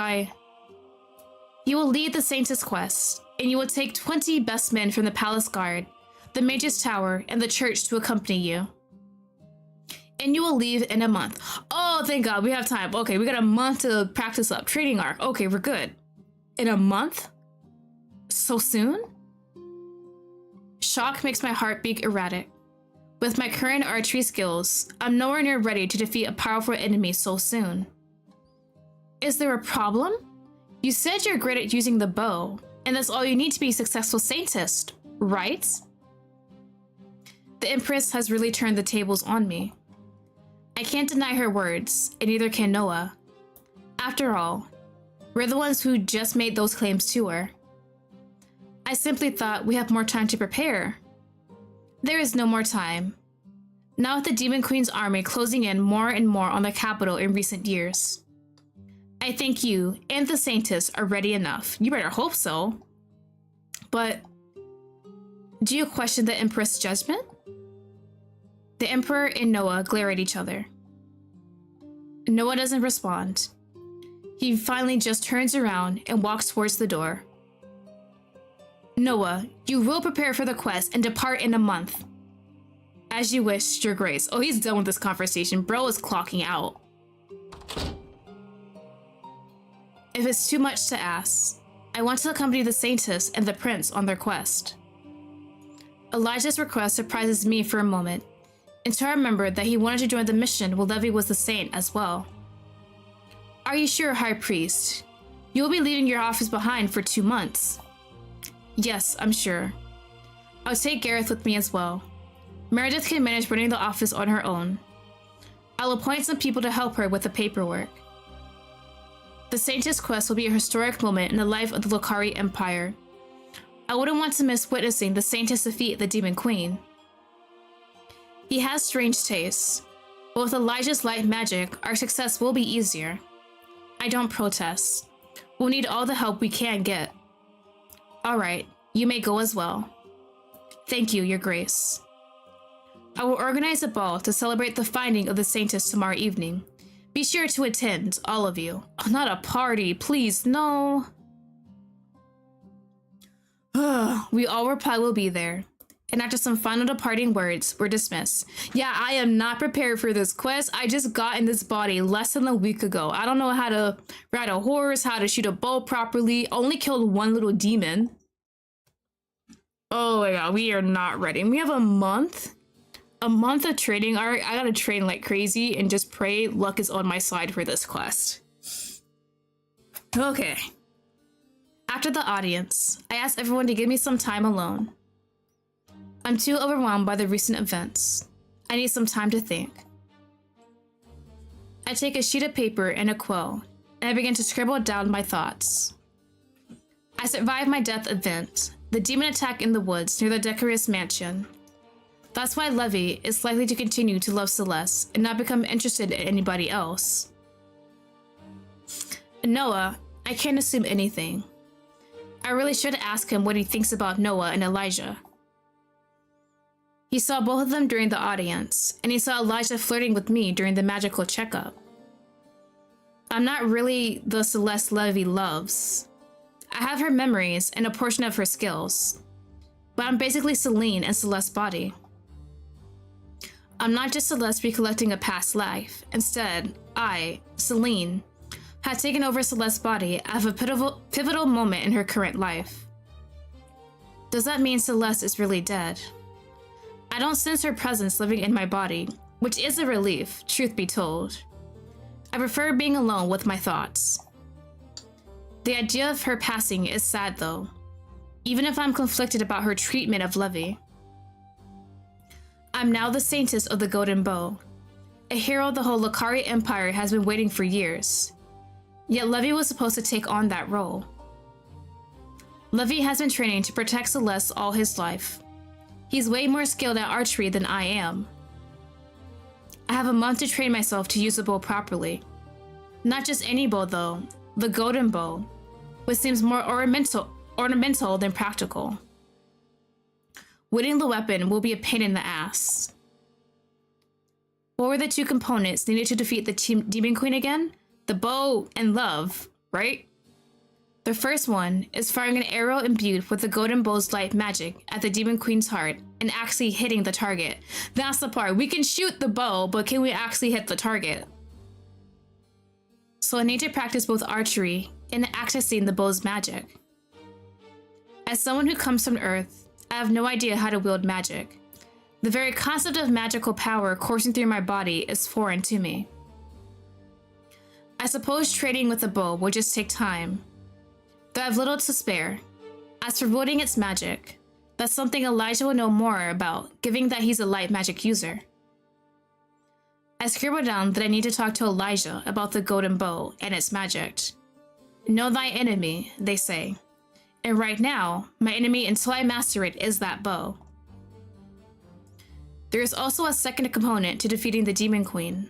You will lead the Saintess quest, and you will take 20 best men from the Palace Guard, the Mage's Tower, and the church to accompany you. And you will leave in a month. Oh, thank God, we have time. Okay, we got a month to practice up. Training arc. Okay, we're good. In a month? So soon? Shock makes my heart beat erratic. With my current archery skills, I'm nowhere near ready to defeat a powerful enemy so soon. Is there a problem? You said you're great at using the bow, and that's all you need to be a successful Saintess, right? The Empress has really turned the tables on me. I can't deny her words, and neither can Noah. After all, we're the ones who just made those claims to her. I simply thought we have more time to prepare. There is no more time. Now with the Demon Queen's army closing in more and more on the capital in recent years. I think you and the Saintess are ready enough. You better hope so. But do you question the Empress' judgment? The Emperor and Noah glare at each other. Noah doesn't respond. He finally just turns around and walks towards the door. Noah, you will prepare for the quest and depart in a month. As you wish, Your Grace. Oh, he's done with this conversation. Bro is clocking out. If it's too much to ask, I want to accompany the Saintess and the Prince on their quest. Elijah's request surprises me for a moment, until I remembered that he wanted to join the mission while Levi was the Saint as well. Are you sure, High Priest? You will be leaving your office behind for 2 months. Yes, I'm sure. I'll take Gareth with me as well. Meredith can manage running the office on her own. I'll appoint some people to help her with the paperwork. The Saintess quest will be a historic moment in the life of the Lokari Empire. I wouldn't want to miss witnessing the Saintess defeat the Demon Queen. He has strange tastes, but with Elijah's light magic, our success will be easier. I don't protest. We'll need all the help we can get. All right, you may go as well. Thank you, Your Grace. I will organize a ball to celebrate the finding of the Saintess tomorrow evening, Be sure to attend, all of you. Oh, not a party, please, no. We all reply we'll be there. And after some final departing words, we're dismissed. Yeah, I am not prepared for this quest. I just got in this body less than a week ago. I don't know how to ride a horse, how to shoot a bow properly. Only killed one little demon. Oh my god, we are not ready. We have a month? A month of training. Alright, I gotta train like crazy and just pray luck is on my side for this quest. Okay. After the audience, I asked everyone to give me some time alone. I'm too overwhelmed by the recent events. I need some time to think. I take a sheet of paper and a quill, and I begin to scribble down my thoughts. I survived my death event, the demon attack in the woods near the Decorous mansion. That's why Levy is likely to continue to love Celeste and not become interested in anybody else. Noah, I can't assume anything. I really should ask him what he thinks about Noah and Elijah. He saw both of them during the audience, and he saw Elijah flirting with me during the magical checkup. I'm not really the Celeste Levy loves. I have her memories and a portion of her skills, but I'm basically Celine in Celeste's body. I'm not just Celeste recollecting a past life. Instead, I, Celine, had taken over Celeste's body at a pivotal moment in her current life. Does that mean Celeste is really dead? I don't sense her presence living in my body, which is a relief, truth be told. I prefer being alone with my thoughts. The idea of her passing is sad though, even if I'm conflicted about her treatment of Levy. I'm now the Saintess of the Golden Bow, a hero the whole Lakari Empire has been waiting for years. Yet Levy was supposed to take on that role. Levy has been training to protect Celeste all his life. He's way more skilled at archery than I am. I have a month to train myself to use the bow properly. Not just any bow though, the golden bow, which seems more ornamental than practical. Winning the weapon will be a pain in the ass. What were the two components needed to defeat the Demon Queen again? The bow and love, right? The first one is firing an arrow imbued with the golden bow's light magic at the Demon Queen's heart and actually hitting the target. That's the part. We can shoot the bow, but can we actually hit the target? So I need to practice both archery and accessing the bow's magic. As someone who comes from Earth, I have no idea how to wield magic. The very concept of magical power coursing through my body is foreign to me. I suppose training with a bow will just take time, though I have little to spare. As for wielding its magic, that's something Elijah will know more about, given that he's a light magic user. I scribble down that I need to talk to Elijah about the golden bow and its magic. Know thy enemy, they say. And right now, my enemy until I master it is that bow. There is also a second component to defeating the Demon Queen,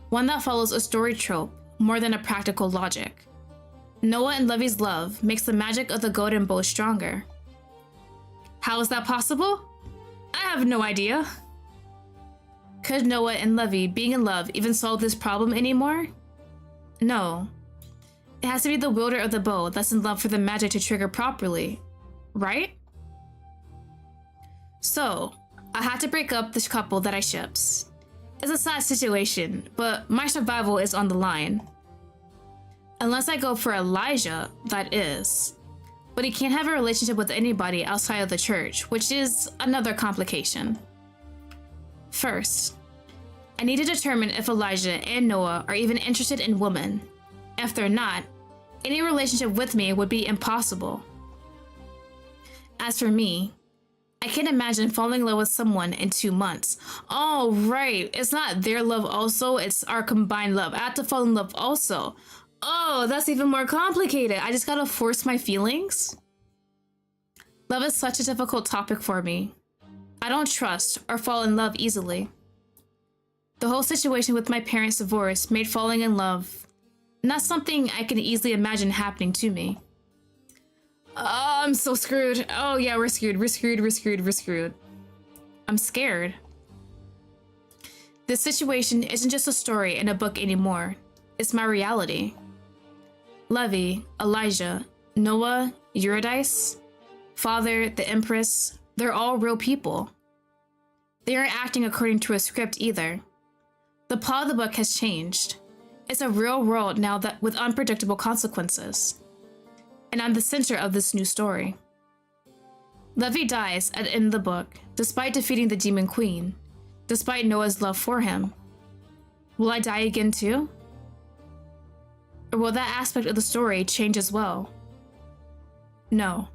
one that follows a story trope more than a practical logic. Noah and Levy's love makes the magic of the golden bow stronger. How is that possible? I have no idea. Could Noah and Levy being in love even solve this problem anymore? No. It has to be the wielder of the bow that's in love for the magic to trigger properly, right? So, I had to break up this couple that I ships. It's a sad situation, but my survival is on the line. Unless I go for Elijah, that is. But he can't have a relationship with anybody outside of the church, which is another complication. First, I need to determine if Elijah and Noah are even interested in women. If they're not, any relationship with me would be impossible. As for me, I can't imagine falling in love with someone in 2 months. Oh, right. It's not their love also, it's our combined love. I have to fall in love also. Oh, that's even more complicated. I just gotta force my feelings? Love is such a difficult topic for me. I don't trust or fall in love easily. The whole situation with my parents' divorce made falling in love not something I can easily imagine happening to me. Oh, I'm so screwed. Oh yeah, we're screwed. I'm scared. This situation isn't just a story in a book anymore. It's my reality. Levy, Elijah, Noah, Eurydice, Father, the Empress, they're all real people. They aren't acting according to a script either. The plot of the book has changed. It's a real world now that with unpredictable consequences. And I'm the center of this new story. Levy dies at the end of the book, despite defeating the Demon Queen, despite Noah's love for him. Will I die again too? Or will that aspect of the story change as well? No,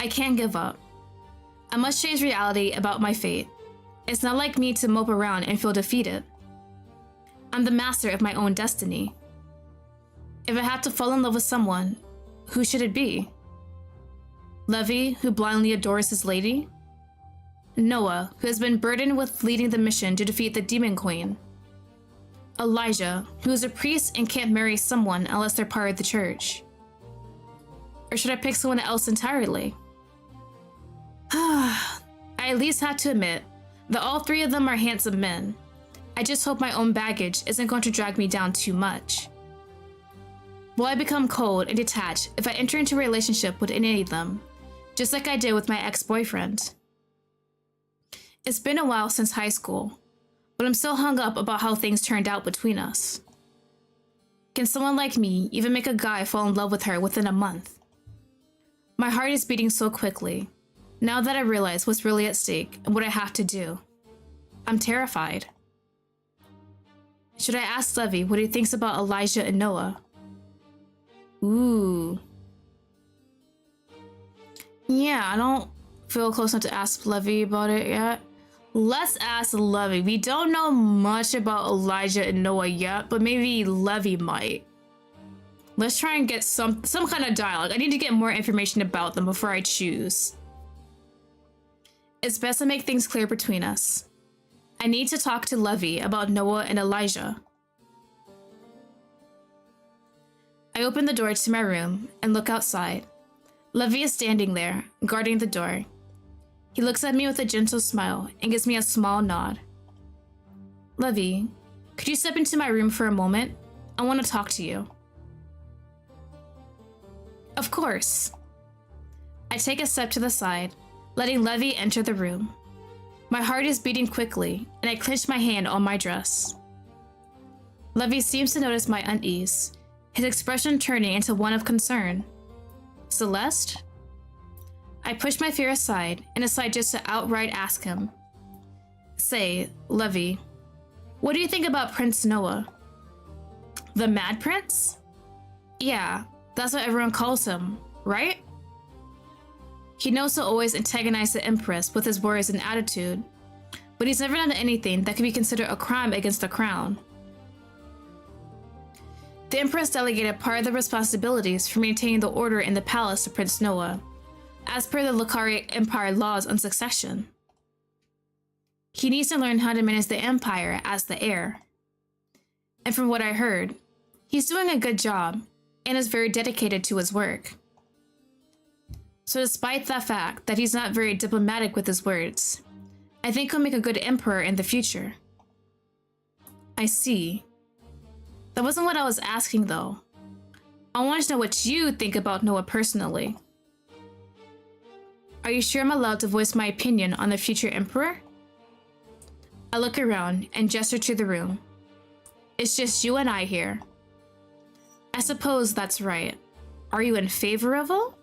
I can't give up. I must change reality about my fate. It's not like me to mope around and feel defeated. I'm the master of my own destiny. If I have to fall in love with someone, who should it be? Levy, who blindly adores his lady? Noah, who has been burdened with leading the mission to defeat the Demon Queen? Elijah, who is a priest and can't marry someone unless they're part of the church? Or should I pick someone else entirely? I at least have to admit that all three of them are handsome men. I just hope my own baggage isn't going to drag me down too much. Will I become cold and detached if I enter into a relationship with any of them, just like I did with my ex-boyfriend? It's been a while since high school, but I'm still hung up about how things turned out between us. Can someone like me even make a guy fall in love with her within a month? My heart is beating so quickly, now that I realize what's really at stake and what I have to do. I'm terrified. Should I ask Levy what he thinks about Elijah and Noah? Ooh. Yeah, I don't feel close enough to ask Levy about it yet. Let's ask Levy. We don't know much about Elijah and Noah yet, but maybe Levy might. Let's try and get some kind of dialogue. I need to get more information about them before I choose. It's best to make things clear between us. I need to talk to Levy about Noah and Elijah. I open the door to my room and look outside. Levy is standing there, guarding the door. He looks at me with a gentle smile and gives me a small nod. Levy, could you step into my room for a moment? I want to talk to you. Of course. I take a step to the side, letting Levy enter the room. My heart is beating quickly, and I clench my hand on my dress. Levy seems to notice my unease, his expression turning into one of concern. Celeste? I push my fear aside and decide just to outright ask him. Say, Levy, what do you think about Prince Noah? The Mad Prince? Yeah, that's what everyone calls him, right? He knows to always antagonize the Empress with his words and attitude, but he's never done anything that could be considered a crime against the crown. The Empress delegated part of the responsibilities for maintaining the order in the palace to Prince Noah, as per the Lucari Empire laws on succession. He needs to learn how to manage the Empire as the heir. And from what I heard, he's doing a good job and is very dedicated to his work. So despite the fact that he's not very diplomatic with his words, I think he'll make a good emperor in the future. I see. That wasn't what I was asking though. I want to know what you think about Noah personally. Are you sure I'm allowed to voice my opinion on the future emperor? I look around and gesture to the room. It's just you and I here. I suppose that's right. Are you in favor of it?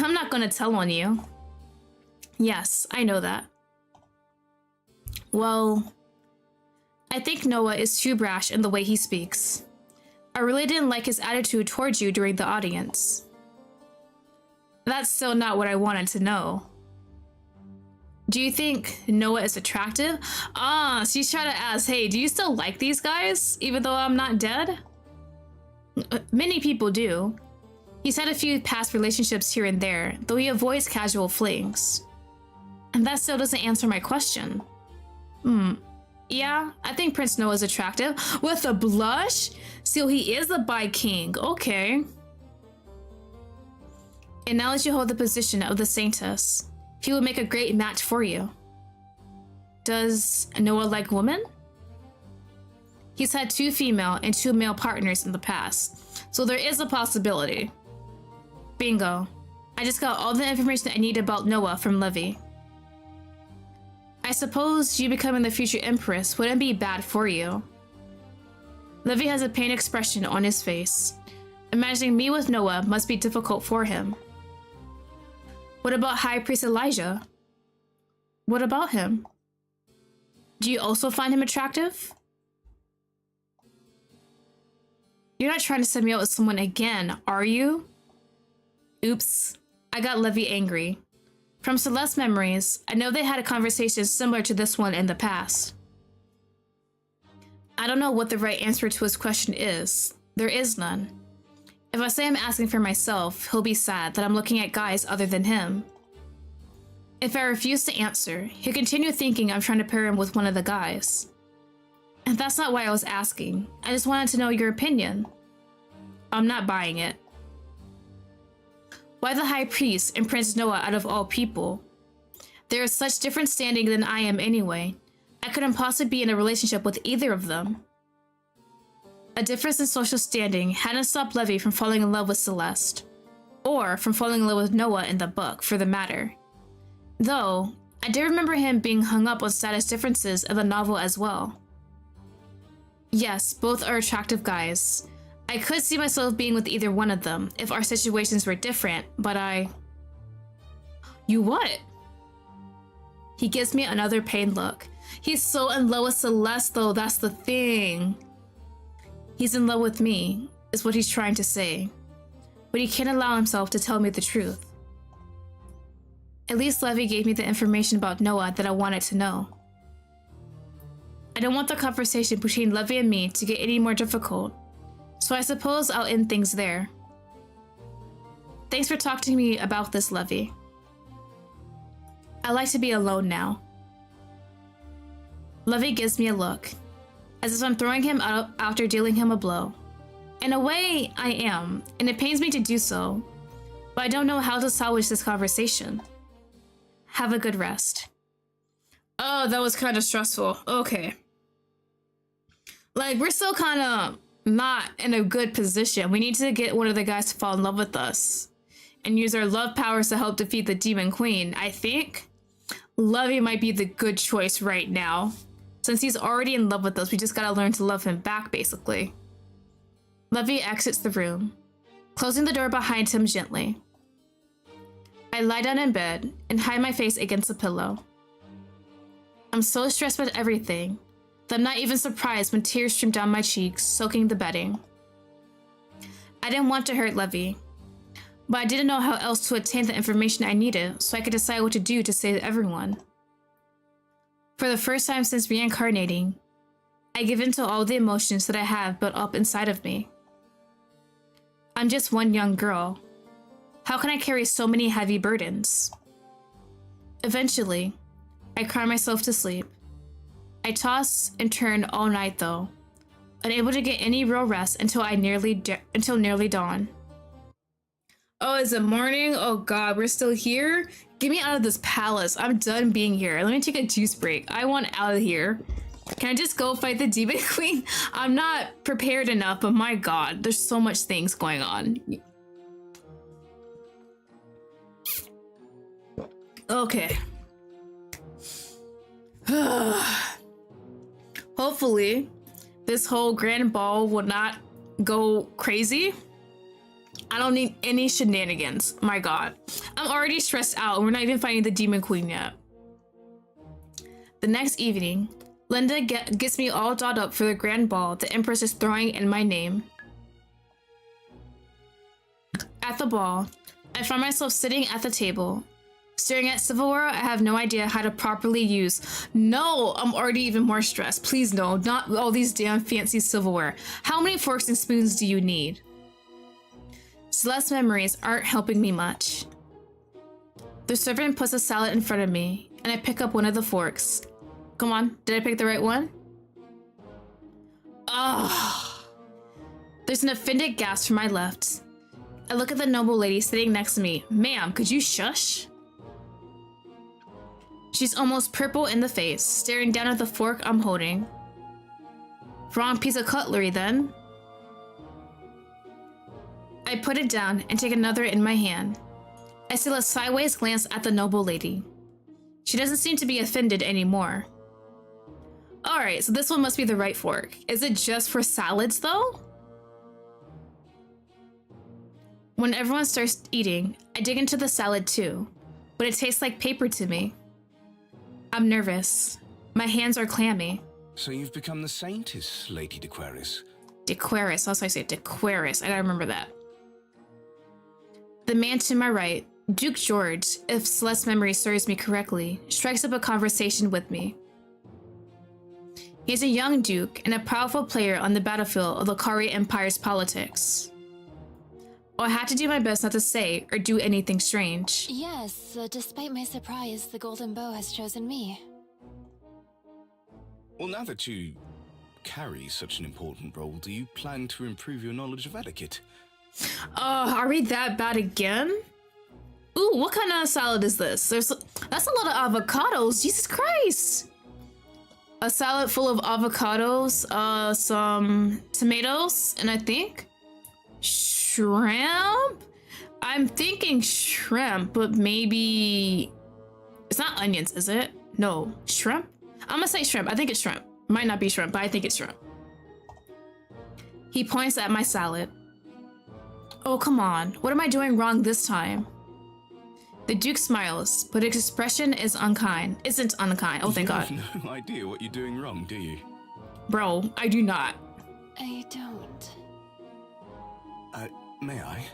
I'm not gonna tell on you. Yes, I know that. Well, I think Noah is too brash in the way he speaks. I really didn't like his attitude towards you during the audience. That's still not what I wanted to know. Do you think Noah is attractive? She's trying to ask, hey, do you still like these guys, even though I'm not dead? Many people do. He's had a few past relationships here and there, though he avoids casual flings. And that still doesn't answer my question. Yeah, I think Prince Noah is attractive. With a blush? So he is the bi king. Okay. And now that you hold the position of the Saintess, he will make a great match for you. Does Noah like women? He's had 2 female and 2 male partners in the past, so there is a possibility. Bingo. I just got all the information I need about Noah from Levy. I suppose you becoming the future Empress wouldn't be bad for you. Levy has a pained expression on his face. Imagining me with Noah must be difficult for him. What about High Priest Elijah? What about him? Do you also find him attractive? You're not trying to set me up with someone again, are you? Oops, I got Levy angry. From Celeste's memories, I know they had a conversation similar to this one in the past. I don't know what the right answer to his question is. There is none. If I say I'm asking for myself, he'll be sad that I'm looking at guys other than him. If I refuse to answer, he'll continue thinking I'm trying to pair him with one of the guys. And that's not why I was asking. I just wanted to know your opinion. I'm not buying it. Why the High Priest and Prince Noah out of all people? They are such different standing than I am anyway. I couldn't possibly be in a relationship with either of them. A difference in social standing hadn't stopped Levy from falling in love with Celeste. Or from falling in love with Noah in the book, for the matter. Though, I did remember him being hung up on status differences in the novel as well. Yes, both are attractive guys. I could see myself being with either one of them if our situations were different, but You what? He gives me another pained look. He's so in love with Celeste though, that's the thing. He's in love with me, is what he's trying to say. But he can't allow himself to tell me the truth. At least Levy gave me the information about Noah that I wanted to know. I don't want the conversation between Levy and me to get any more difficult, so I suppose I'll end things there. Thanks for talking to me about this, Levy. I like to be alone now. Levy gives me a look, as if I'm throwing him out after dealing him a blow. In a way, I am, and it pains me to do so, but I don't know how to salvage this conversation. Have a good rest. Oh, that was kind of stressful. Okay. Like, we're still kind of not in a good position. We need to get one of the guys to fall in love with us and use our love powers to help defeat the Demon Queen. I think Levy might be the good choice right now. Since he's already in love with us, we just gotta learn to love him back, basically. Levy exits the room, closing the door behind him gently. I lie down in bed and hide my face against a pillow. I'm so stressed with everything that I'm not even surprised when tears stream down my cheeks, soaking the bedding. I didn't want to hurt Levy, but I didn't know how else to obtain the information I needed so I could decide what to do to save everyone. For the first time since reincarnating, I give in to all the emotions that I have built up inside of me. I'm just one young girl. How can I carry so many heavy burdens? Eventually, I cry myself to sleep. I toss and turn all night though, unable to get any real rest until nearly dawn. Oh, is it morning? Oh god, we're still here? Get me out of this palace. I'm done being here. Let me take a juice break. I want out of here. Can I just go fight the Demon Queen? I'm not prepared enough, but my god, there's so much things going on. Okay. Hopefully, this whole grand ball will not go crazy. I don't need any shenanigans. My god. I'm already stressed out and we're not even fighting the Demon Queen yet. The next evening, Linda gets me all dolled up for the grand ball the Empress is throwing in my name. At the ball, I find myself sitting at the table, staring at silverware I have no idea how to properly use. No, I'm already even more stressed. Please no, not all these damn fancy silverware. How many forks and spoons do you need? Celeste's memories aren't helping me much. The servant puts a salad in front of me, and I pick up one of the forks. Come on, did I pick the right one? Ah! There's an offended gasp from my left. I look at the noble lady sitting next to me. Ma'am, could you shush? She's almost purple in the face, staring down at the fork I'm holding. Wrong piece of cutlery, then. I put it down and take another in my hand. I steal a sideways glance at the noble lady. She doesn't seem to be offended anymore. Alright, so this one must be the right fork. Is it just for salads, though? When everyone starts eating, I dig into the salad too, but it tastes like paper to me. I'm nervous. My hands are clammy. So you've become the Saintess, Lady DeQuaris. DeQuaris, also I say DeQuaris, I gotta remember that. The man to my right, Duke George, if Celeste's memory serves me correctly, strikes up a conversation with me. He's a young duke and a powerful player on the battlefield of the Kari Empire's politics. I had to do my best not to say or do anything strange. Yes, despite my surprise, the Golden Bow has chosen me. Well, now that you carry such an important role, do you plan to improve your knowledge of etiquette? Are we that bad again? Ooh, what kind of salad is this? That's a lot of avocados. Jesus Christ. A salad full of avocados, some tomatoes, and I think shrimp? I'm thinking shrimp, but maybe it's not onions, is it? No, shrimp? I'm gonna say shrimp. I think it's shrimp. Might not be shrimp, but I think it's shrimp. He points at my salad. Oh, come on. What am I doing wrong this time? The Duke smiles, but his expression is unkind. Isn't unkind. Oh, thank God. You have no idea what you're doing wrong, do you? Bro, I do not. I don't. May I?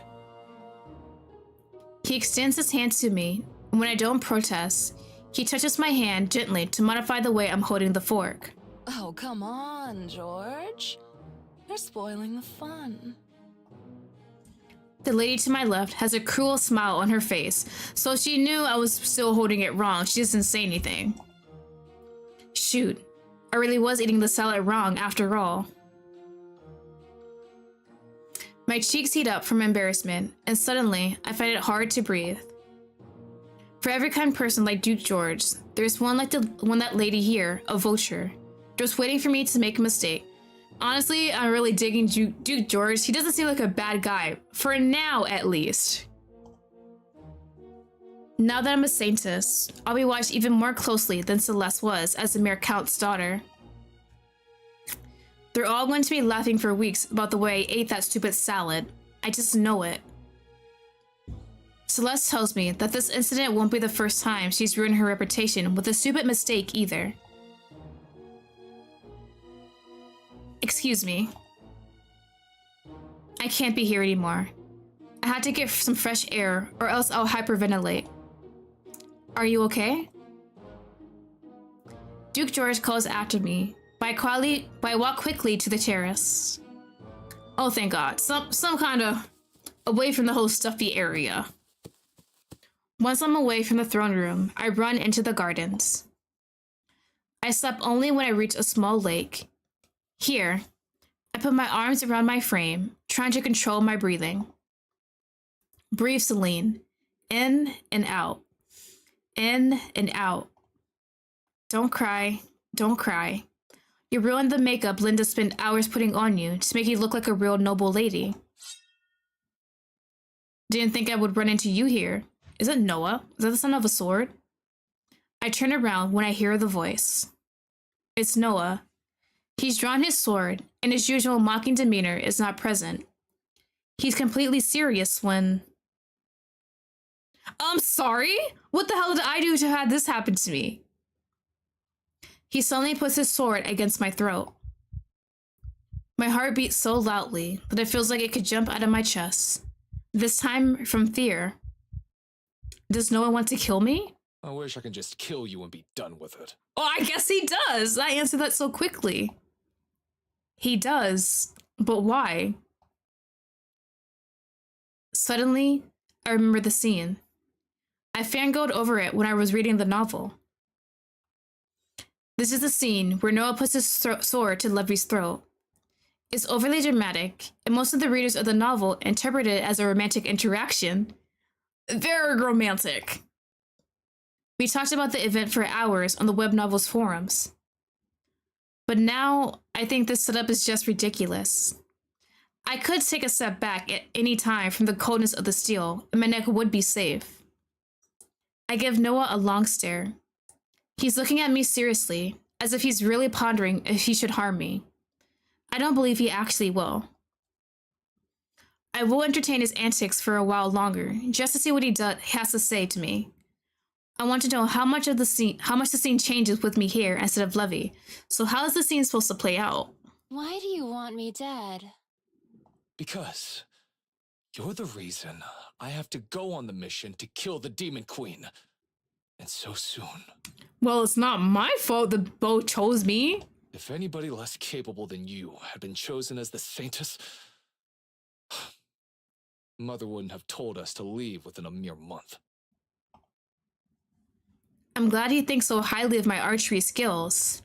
He extends his hand to me, and when I don't protest, he touches my hand gently to modify the way I'm holding the fork. Oh, come on, George. You're spoiling the fun. The lady to my left has a cruel smile on her face, so she knew I was still holding it wrong. She doesn't say anything. Shoot, I really was eating the salad wrong after all. My cheeks heat up from embarrassment, and suddenly I find it hard to breathe. For every kind person like Duke George, there's one like the one that lady here, a vulture, just waiting for me to make a mistake. Honestly, I'm really digging Duke George. He doesn't seem like a bad guy, for now at least. Now that I'm a Saintess, I'll be watched even more closely than Celeste was as a mere Count's daughter. They're all going to be laughing for weeks about the way I ate that stupid salad. I just know it. Celeste tells me that this incident won't be the first time she's ruined her reputation with a stupid mistake either. Excuse me. I can't be here anymore. I had to get some fresh air or else I'll hyperventilate. Are you okay? Duke George calls after me, but I walk quickly to the terrace. Oh, thank God. Some kind of away from the whole stuffy area. Once I'm away from the throne room, I run into the gardens. I stop only when I reach a small lake. Here, I put my arms around my frame, trying to control my breathing. Breathe, Celine. In and out. In and out. Don't cry. Don't cry. You ruined the makeup Linda spent hours putting on you to make you look like a real noble lady. Didn't think I would run into you here. Is it Noah? Is that the sound of a sword? I turn around when I hear the voice. It's Noah. He's drawn his sword, and his usual mocking demeanor is not present. He's completely serious when... I'm sorry? What the hell did I do to have this happen to me? He suddenly puts his sword against my throat. My heart beats so loudly that it feels like it could jump out of my chest. This time from fear. Does Noah want to kill me? I wish I could just kill you and be done with it. Oh, I guess he does. I answered that so quickly. He does, but why? Suddenly, I remember the scene. I fangirled over it when I was reading the novel. This is the scene where Noah puts his sword to Levy's throat. It's overly dramatic, and most of the readers of the novel interpret it as a romantic interaction. Very romantic. We talked about the event for hours on the web novels forums. But now, I think this setup is just ridiculous. I could take a step back at any time from the coldness of the steel, and my neck would be safe. I give Noah a long stare. He's looking at me seriously, as if he's really pondering if he should harm me. I don't believe he actually will. I will entertain his antics for a while longer, just to see what he has to say to me. I want to know how much the scene changes with me here instead of Levy. So how is the scene supposed to play out? Why do you want me dead? Because you're the reason I have to go on the mission to kill the Demon Queen. And so soon. Well, it's not my fault the bow chose me. If anybody less capable than you had been chosen as the Saintess, Mother wouldn't have told us to leave within a mere month. I'm glad he thinks so highly of my archery skills,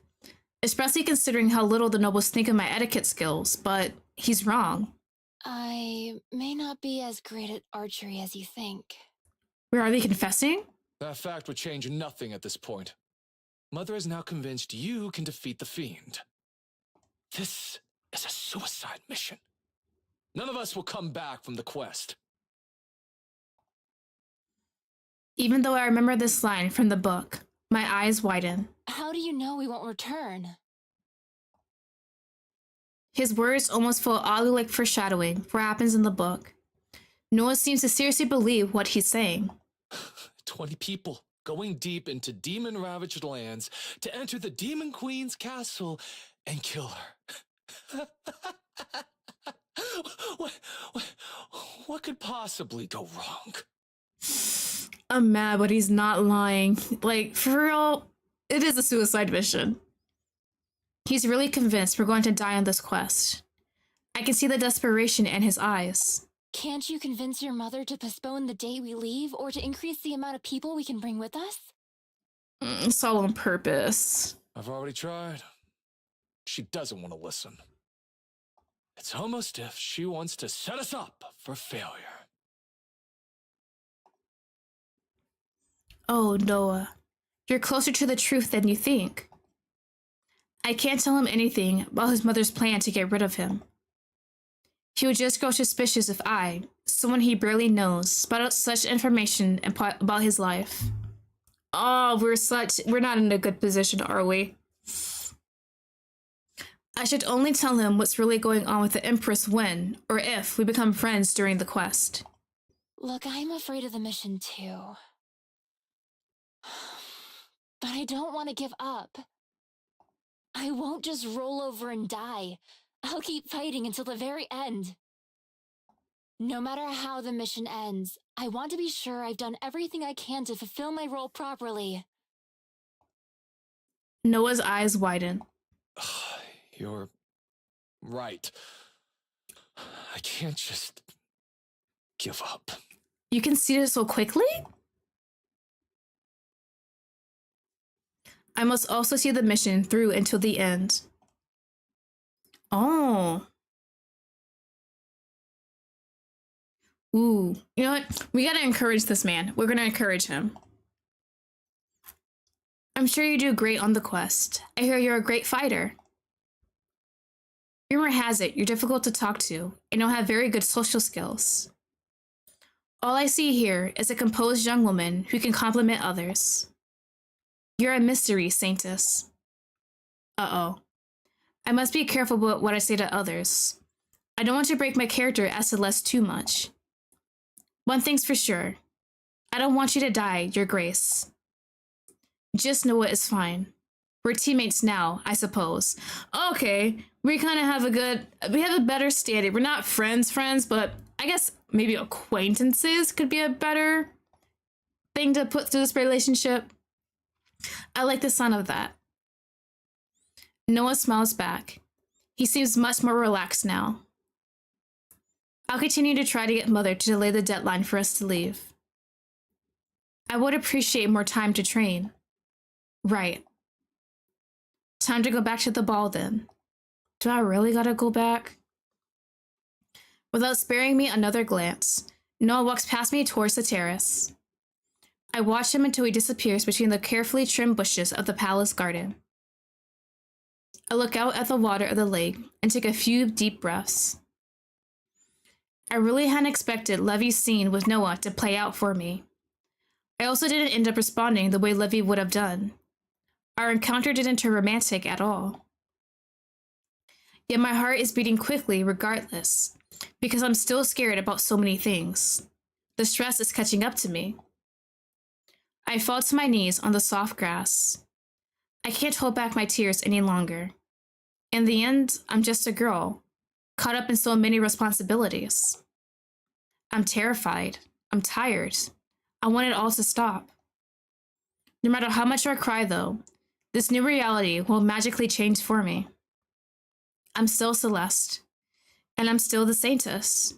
especially considering how little the nobles think of my etiquette skills, but he's wrong. I may not be as great at archery as you think. Where are they confessing? That fact would change nothing at this point. Mother is now convinced you can defeat the fiend. This is a suicide mission. None of us will come back from the quest. Even though I remember this line from the book, my eyes widen. How do you know we won't return? His words almost feel oddly like foreshadowing for what happens in the book. Noah seems to seriously believe what he's saying. 20 people going deep into demon-ravaged lands to enter the Demon Queen's castle and kill her. What could possibly go wrong? I'm mad, but he's not lying. Like, for real, it is a suicide mission. He's really convinced we're going to die on this quest. I can see the desperation in his eyes. Can't you convince your mother to postpone the day we leave or to increase the amount of people we can bring with us? It's all on purpose. I've already tried. She doesn't want to listen. It's almost if she wants to set us up for failure. Oh, Noah, you're closer to the truth than you think. I can't tell him anything about his mother's plan to get rid of him. He would just grow suspicious if I, someone he barely knows, spout out such information about his life. Oh, we're not in a good position, are we? I should only tell him what's really going on with the Empress when, or if, we become friends during the quest. Look, I'm afraid of the mission too. But I don't want to give up. I won't just roll over and die. I'll keep fighting until the very end. No matter how the mission ends, I want to be sure I've done everything I can to fulfill my role properly. Noah's eyes widen. You're right. I can't just give up. You conceded so quickly? I must also see the mission through until the end. Oh. Ooh. You know what? We gotta encourage this man. We're gonna encourage him. I'm sure you do great on the quest. I hear you're a great fighter. Rumor has it you're difficult to talk to and don't have very good social skills. All I see here is a composed young woman who can compliment others. You're a mystery, Saintess. Uh-oh. I must be careful about what I say to others. I don't want to break my character as Celeste too much. One thing's for sure. I don't want you to die, Your Grace. Just know it is fine. We're teammates now, I suppose. Okay, we kind of have a better standing. We're not friends, but I guess maybe acquaintances could be a better thing to put through this relationship. I like the sound of that. Noah smiles back. He seems much more relaxed now. I'll continue to try to get Mother to delay the deadline for us to leave. I would appreciate more time to train. Right. Time to go back to the ball then. Do I really gotta go back? Without sparing me another glance, Noah walks past me towards the terrace. I watch him until he disappears between the carefully trimmed bushes of the palace garden. I look out at the water of the lake and take a few deep breaths. I really hadn't expected Levy's scene with Noah to play out for me. I also didn't end up responding the way Levy would have done. Our encounter didn't turn romantic at all. Yet my heart is beating quickly regardless, because I'm still scared about so many things. The stress is catching up to me. I fall to my knees on the soft grass. I can't hold back my tears any longer. In the end, I'm just a girl, caught up in so many responsibilities. I'm terrified. I'm tired. I want it all to stop. No matter how much I cry, though, this new reality will magically change for me. I'm still Celeste, and I'm still the Saintess.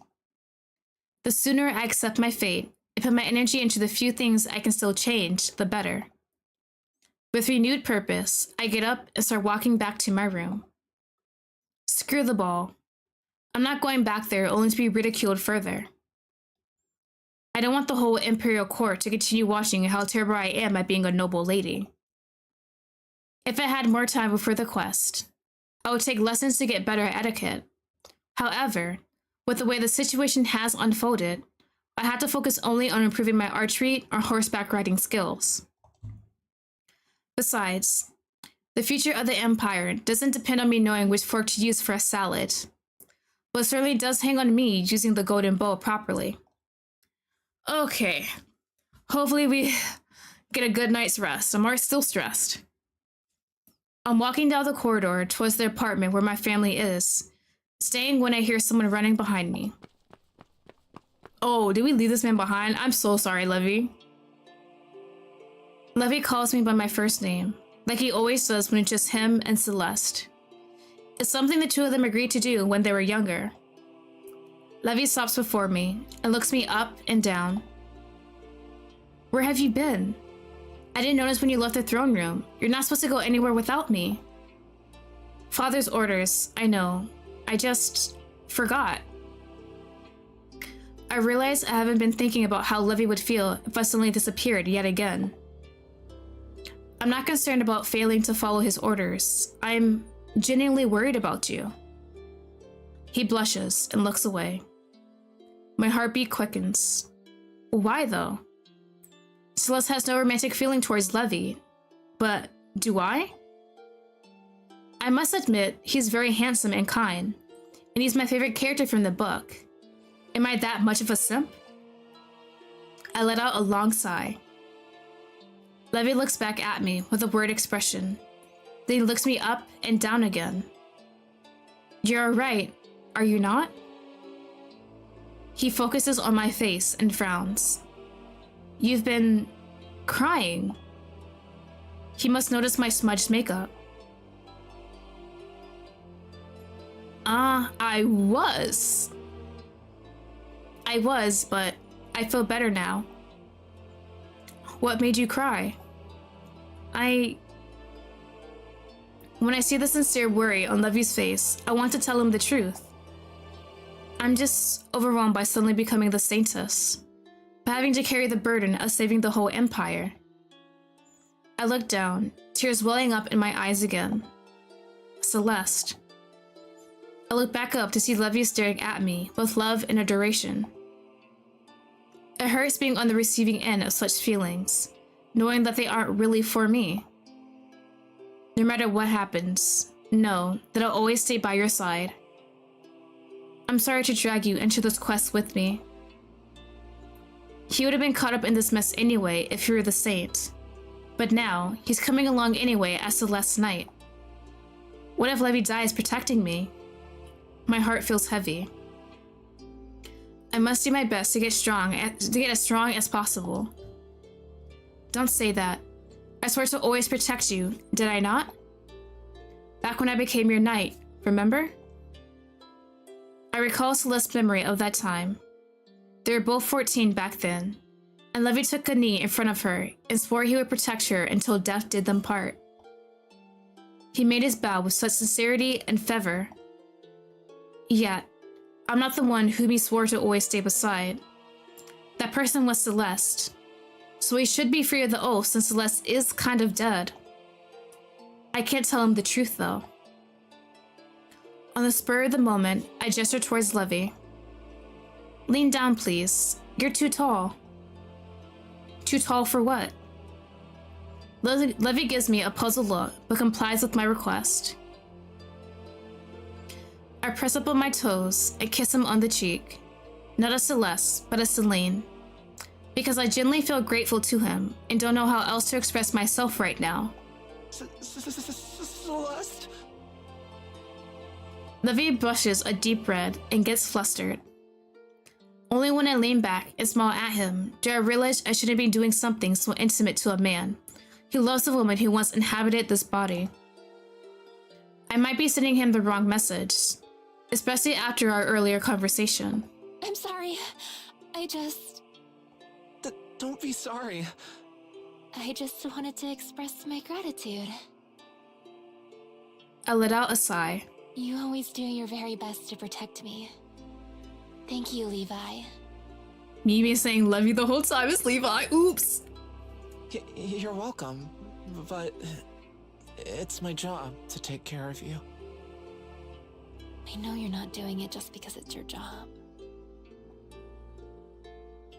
The sooner I accept my fate and put my energy into the few things I can still change, the better. With renewed purpose, I get up and start walking back to my room. Screw the ball. I'm not going back there only to be ridiculed further. I don't want the whole Imperial Court to continue watching how terrible I am at being a noble lady. If I had more time before the quest, I would take lessons to get better at etiquette. However, with the way the situation has unfolded, I had to focus only on improving my archery or horseback riding skills. Besides, the future of the Empire doesn't depend on me knowing which fork to use for a salad, but certainly does hang on me using the golden bow properly. Okay, hopefully we get a good night's rest. I'm already still stressed. I'm walking down the corridor towards the apartment where my family is, staying when I hear someone running behind me. Oh, did we leave this man behind? I'm so sorry, Levy. Levy calls me by my first name, like he always does when it's just him and Celeste. It's something the two of them agreed to do when they were younger. Levy stops before me and looks me up and down. Where have you been? I didn't notice when you left the throne room. You're not supposed to go anywhere without me. Father's orders, I know. I just forgot. I realize I haven't been thinking about how Levy would feel if I suddenly disappeared yet again. I'm not concerned about failing to follow his orders. I'm genuinely worried about you. He blushes and looks away. My heartbeat quickens. Why though? Celeste has no romantic feeling towards Levy, but do I? I must admit, he's very handsome and kind, and he's my favorite character from the book. Am I that much of a simp? I let out a long sigh. Levy looks back at me with a worried expression. Then he looks me up and down again. You're alright, are you not? He focuses on my face and frowns. You've been crying. He must notice my smudged makeup. I was, but I feel better now. What made you cry? When I see the sincere worry on Levy's face, I want to tell him the truth. I'm just overwhelmed by suddenly becoming the Saintess, by having to carry the burden of saving the whole Empire. I look down, tears welling up in my eyes again. Celeste. I look back up to see Levy staring at me with love and adoration. It hurts being on the receiving end of such feelings, knowing that they aren't really for me. No matter what happens, know that I'll always stay by your side. I'm sorry to drag you into this quest with me. He would have been caught up in this mess anyway if he were the saint. But now, he's coming along anyway as Celeste's knight. What if Levy dies protecting me? My heart feels heavy. I must do my best to get as strong as possible. Don't say that. I swore to always protect you, did I not? Back when I became your knight, remember? I recall Celeste's memory of that time. They were both 14 back then, and Levy took a knee in front of her and swore he would protect her until death did them part. He made his bow with such sincerity and fervor. Yet, I'm not the one whom he swore to always stay beside. That person was Celeste, so he should be free of the oath since Celeste is kind of dead. I can't tell him the truth though. On the spur of the moment, I gesture towards Levy. Lean down, please. You're too tall. Too tall for what? Levy gives me a puzzled look, but complies with my request. I press up on my toes and kiss him on the cheek. Not a Celeste, but a Celine. Because I genuinely feel grateful to him and don't know how else to express myself right now. Celeste? Levy blushes a deep red and gets flustered. Only when I lean back and smile at him do I realize I shouldn't be doing something so intimate to a man who loves the woman who once inhabited this body. I might be sending him the wrong message, especially after our earlier conversation. I'm sorry. Don't be sorry. I just wanted to express my gratitude. I let out a sigh. You always do your very best to protect me. Thank you, Levi. Me saying Levy the whole time is Levi. Oops. You're welcome, but it's my job to take care of you. I know you're not doing it just because it's your job.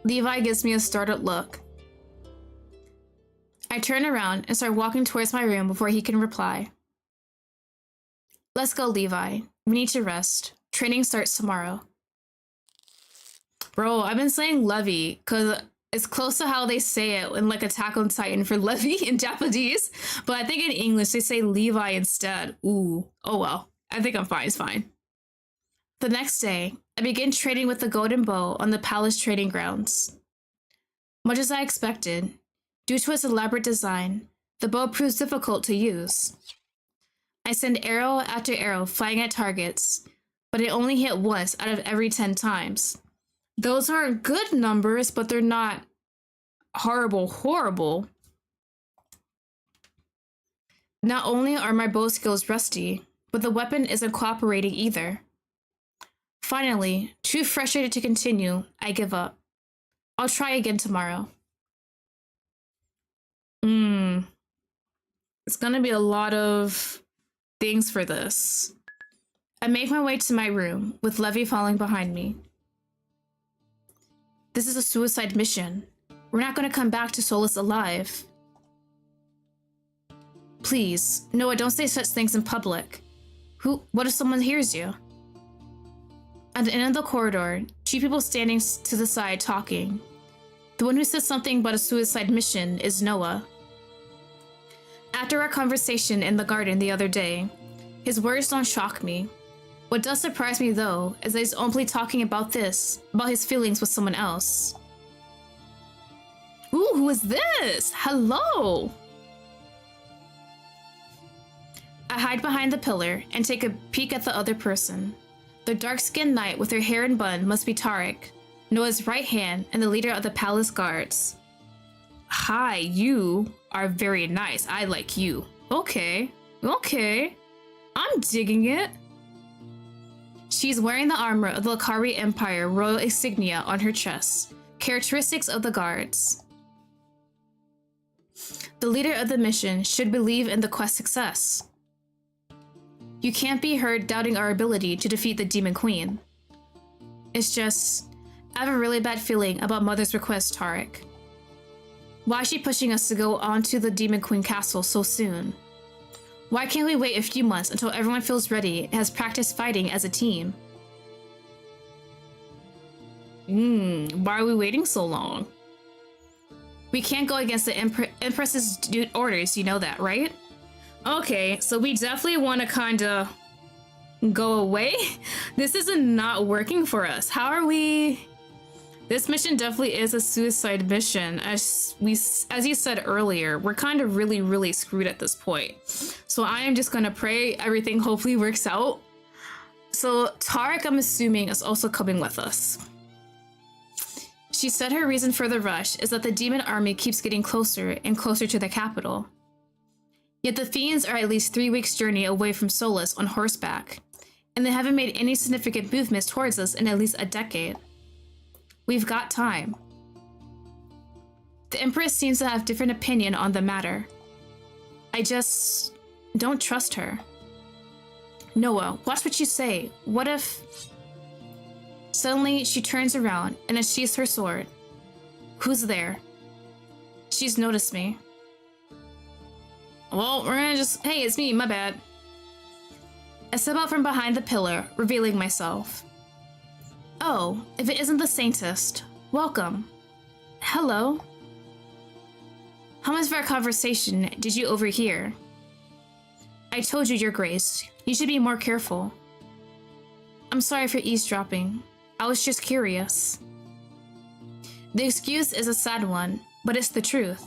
Levi gives me a startled look. I turn around and start walking towards my room before he can reply. Let's go, Levi. We need to rest. Training starts tomorrow. Bro, I've been saying Levy because it's close to how they say it in like Attack on Titan for Levy in Japanese, but I think in English they say Levi instead. Ooh, oh well. I think I'm fine, it's fine. The next day, I begin training with the golden bow on the palace training grounds. Much as I expected, due to its elaborate design, the bow proves difficult to use. I send arrow after arrow flying at targets, but it only hit once out of every 10 times. Those aren't good numbers, but they're not horrible. Not only are my bow skills rusty, but the weapon isn't cooperating either. Finally, too frustrated to continue, I give up. I'll try again tomorrow. It's gonna be a lot of things for this. I make my way to my room, with Levy following behind me. This is a suicide mission. We're not gonna come back to Solus alive. Please, Noah, don't say such things in public. What if someone hears you? At the end of the corridor, two people standing to the side talking. The one who said something about a suicide mission is Noah. After our conversation in the garden the other day, his words don't shock me. What does surprise me though, is that he's only talking about his feelings with someone else. Ooh, who is this? Hello! I hide behind the pillar and take a peek at the other person. The dark-skinned knight with her hair in bun must be Tarek, Noah's right hand and the leader of the palace guards. Hi, you are very nice. I like you. Okay. I'm digging it. She's wearing the armor of the Lakari Empire royal insignia on her chest, characteristics of the guards. The leader of the mission should believe in the quest's success. You can't be heard doubting our ability to defeat the Demon Queen. It's just, I have a really bad feeling about Mother's request, Tarek. Why is she pushing us to go on to the Demon Queen castle so soon? Why can't we wait a few months until everyone feels ready and has practiced fighting as a team? Why are we waiting so long? We can't go against the Empress's orders, you know that, right? Okay, so we definitely want to kind of go away. This isn't not working for us. How are we? This mission definitely is a suicide mission. As you said earlier, we're kind of really screwed at this point. So I am just gonna pray everything hopefully works out. So Tarek, I'm assuming, is also coming with us. She said her reason for the rush is that the demon army keeps getting closer and closer to the capital. Yet the fiends are at least 3 weeks' journey away from Solus on horseback, and they haven't made any significant movements towards us in at least a decade. We've got time. The Empress seems to have different opinion on the matter. I just don't trust her. Noah, watch what you say. What if... Suddenly, she turns around and unsheaths her sword. Who's there? She's noticed me. Well, we're gonna just... Hey, it's me, my bad. I step out from behind the pillar, revealing myself. Oh, if it isn't the Saintess, welcome. Hello. How much of our conversation did you overhear? I told you, Your Grace. You should be more careful. I'm sorry for eavesdropping. I was just curious. The excuse is a sad one, but it's the truth.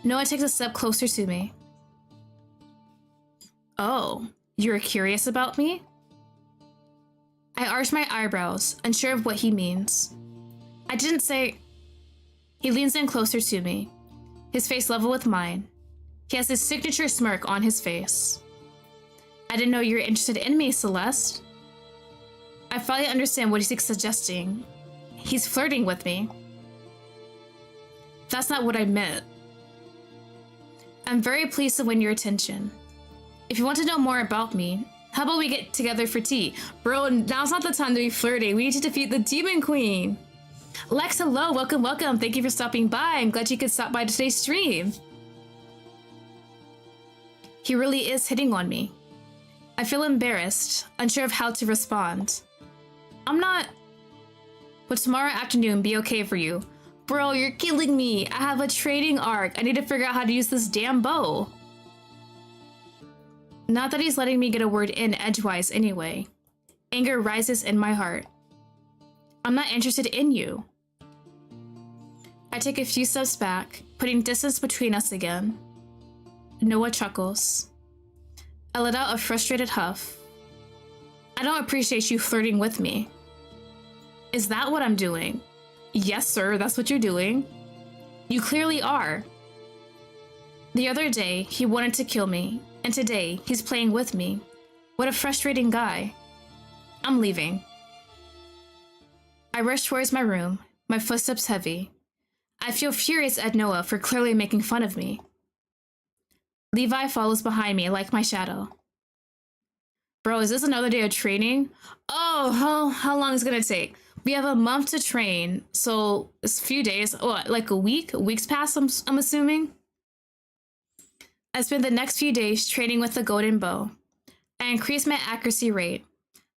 Noah takes a step closer to me. Oh, you're curious about me? I arch my eyebrows, unsure of what he means. I didn't say... He leans in closer to me, his face level with mine. He has his signature smirk on his face. I didn't know you were interested in me, Celeste. I finally understand what he's suggesting. He's flirting with me. That's not what I meant. I'm very pleased to win your attention. If you want to know more about me, how about we get together for tea? Bro, now's not the time to be flirting. We need to defeat the Demon Queen. Lex, hello, welcome, welcome. Thank you for stopping by. I'm glad you could stop by today's stream. He really is hitting on me. I feel embarrassed, unsure of how to respond. I'm not... Would tomorrow afternoon be okay for you? Bro, you're killing me. I have a trading arc. I need to figure out how to use this damn bow. Not that he's letting me get a word in edgewise anyway. Anger rises in my heart. I'm not interested in you. I take a few steps back, putting distance between us again. Noah chuckles. I let out a frustrated huff. I don't appreciate you flirting with me. Is that what I'm doing? Yes, sir, that's what you're doing. You clearly are. The other day, he wanted to kill me, and today, he's playing with me. What a frustrating guy. I'm leaving. I rush towards my room, my footsteps heavy. I feel furious at Noah for clearly making fun of me. Levi follows behind me like my shadow. Bro, is this another day of training? Oh, how long is it gonna take? We have a month to train, so it's a few days. What, like a week? A week's past, I'm assuming? I spend the next few days training with the golden bow. I increase my accuracy rate,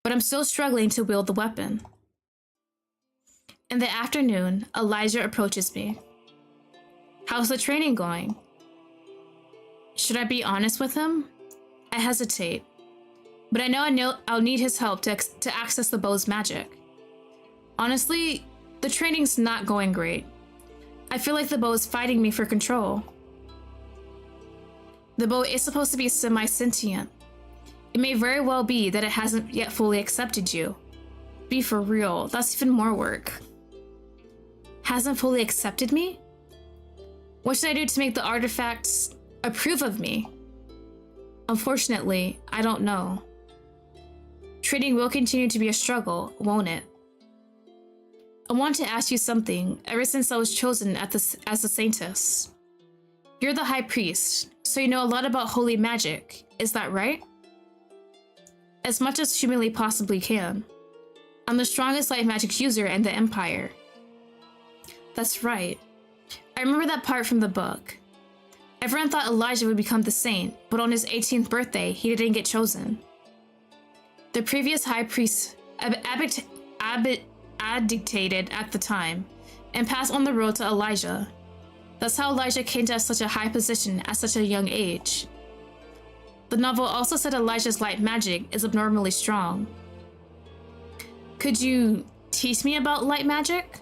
but I'm still struggling to wield the weapon. In the afternoon, Elijah approaches me. How's the training going? Should I be honest with him? I hesitate, but I know I'll need his help to access the bow's magic. Honestly, the training's not going great. I feel like the bow is fighting me for control. The bow is supposed to be semi-sentient. It may very well be that it hasn't yet fully accepted you. Be for real, that's even more work. Hasn't fully accepted me? What should I do to make the artifacts approve of me? Unfortunately, I don't know. Training will continue to be a struggle, won't it? I want to ask you something ever since I was chosen as the Saintess. You're the High Priest, so you know a lot about holy magic, is that right? As much as humanly possibly can. I'm the strongest light magic user in the Empire. That's right. I remember that part from the book. Everyone thought Elijah would become the saint, but on his 18th birthday, he didn't get chosen. The previous High Priest abdicated at the time and passed on the road to Elijah. That's how Elijah came to such a high position at such a young age. The novel also said Elijah's light magic is abnormally strong. Could you teach me about light magic?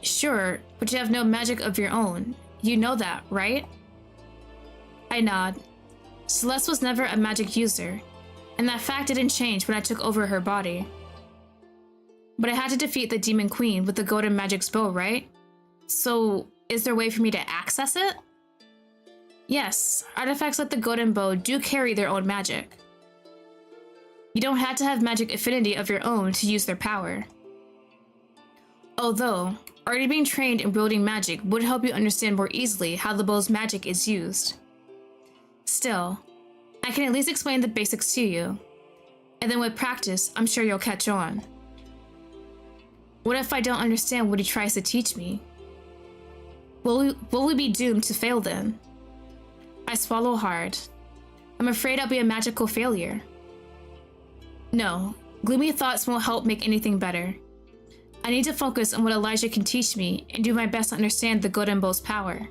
Sure, but you have no magic of your own. You know that, right? I nod. Celeste was never a magic user, and that fact didn't change when I took over her body. But I had to defeat the Demon Queen with the Golden Magic's bow, right? So, is there a way for me to access it? Yes, artifacts like the Golden Bow do carry their own magic. You don't have to have magic affinity of your own to use their power. Although, already being trained in wielding magic would help you understand more easily how the bow's magic is used. Still, I can at least explain the basics to you. And then with practice, I'm sure you'll catch on. What if I don't understand what he tries to teach me? Will we be doomed to fail then? I swallow hard. I'm afraid I'll be a magical failure. No, gloomy thoughts won't help make anything better. I need to focus on what Elijah can teach me and do my best to understand the Golden Bow's power.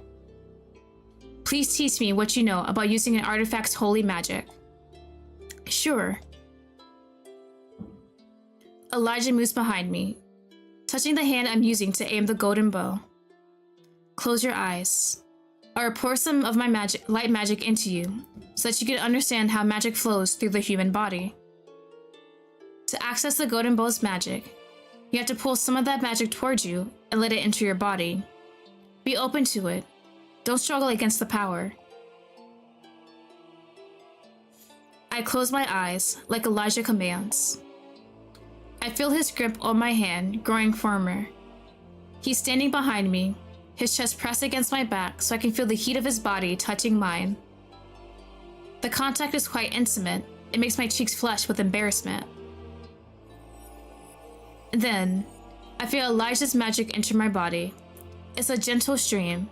Please teach me what you know about using an artifact's holy magic. Sure. Elijah moves behind me, touching the hand I'm using to aim the golden bow. Close your eyes. I'll pour some of my light magic into you so that you can understand how magic flows through the human body. To access the golden bow's magic, you have to pull some of that magic towards you and let it enter your body. Be open to it. Don't struggle against the power. I close my eyes like Elijah commands. I feel his grip on my hand growing firmer. He's standing behind me, his chest pressed against my back so I can feel the heat of his body touching mine. The contact is quite intimate. It makes my cheeks flush with embarrassment. Then, I feel Elijah's magic enter my body. It's a gentle stream,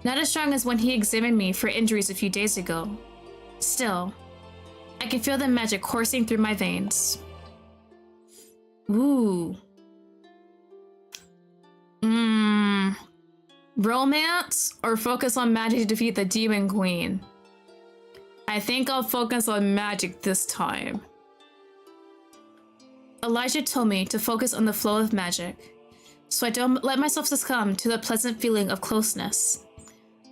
not as strong as when he examined me for injuries a few days ago. Still, I can feel the magic coursing through my veins. Ooh. Romance or focus on magic to defeat the Demon Queen? I think I'll focus on magic this time. Elijah told me to focus on the flow of magic, so I don't let myself succumb to the pleasant feeling of closeness.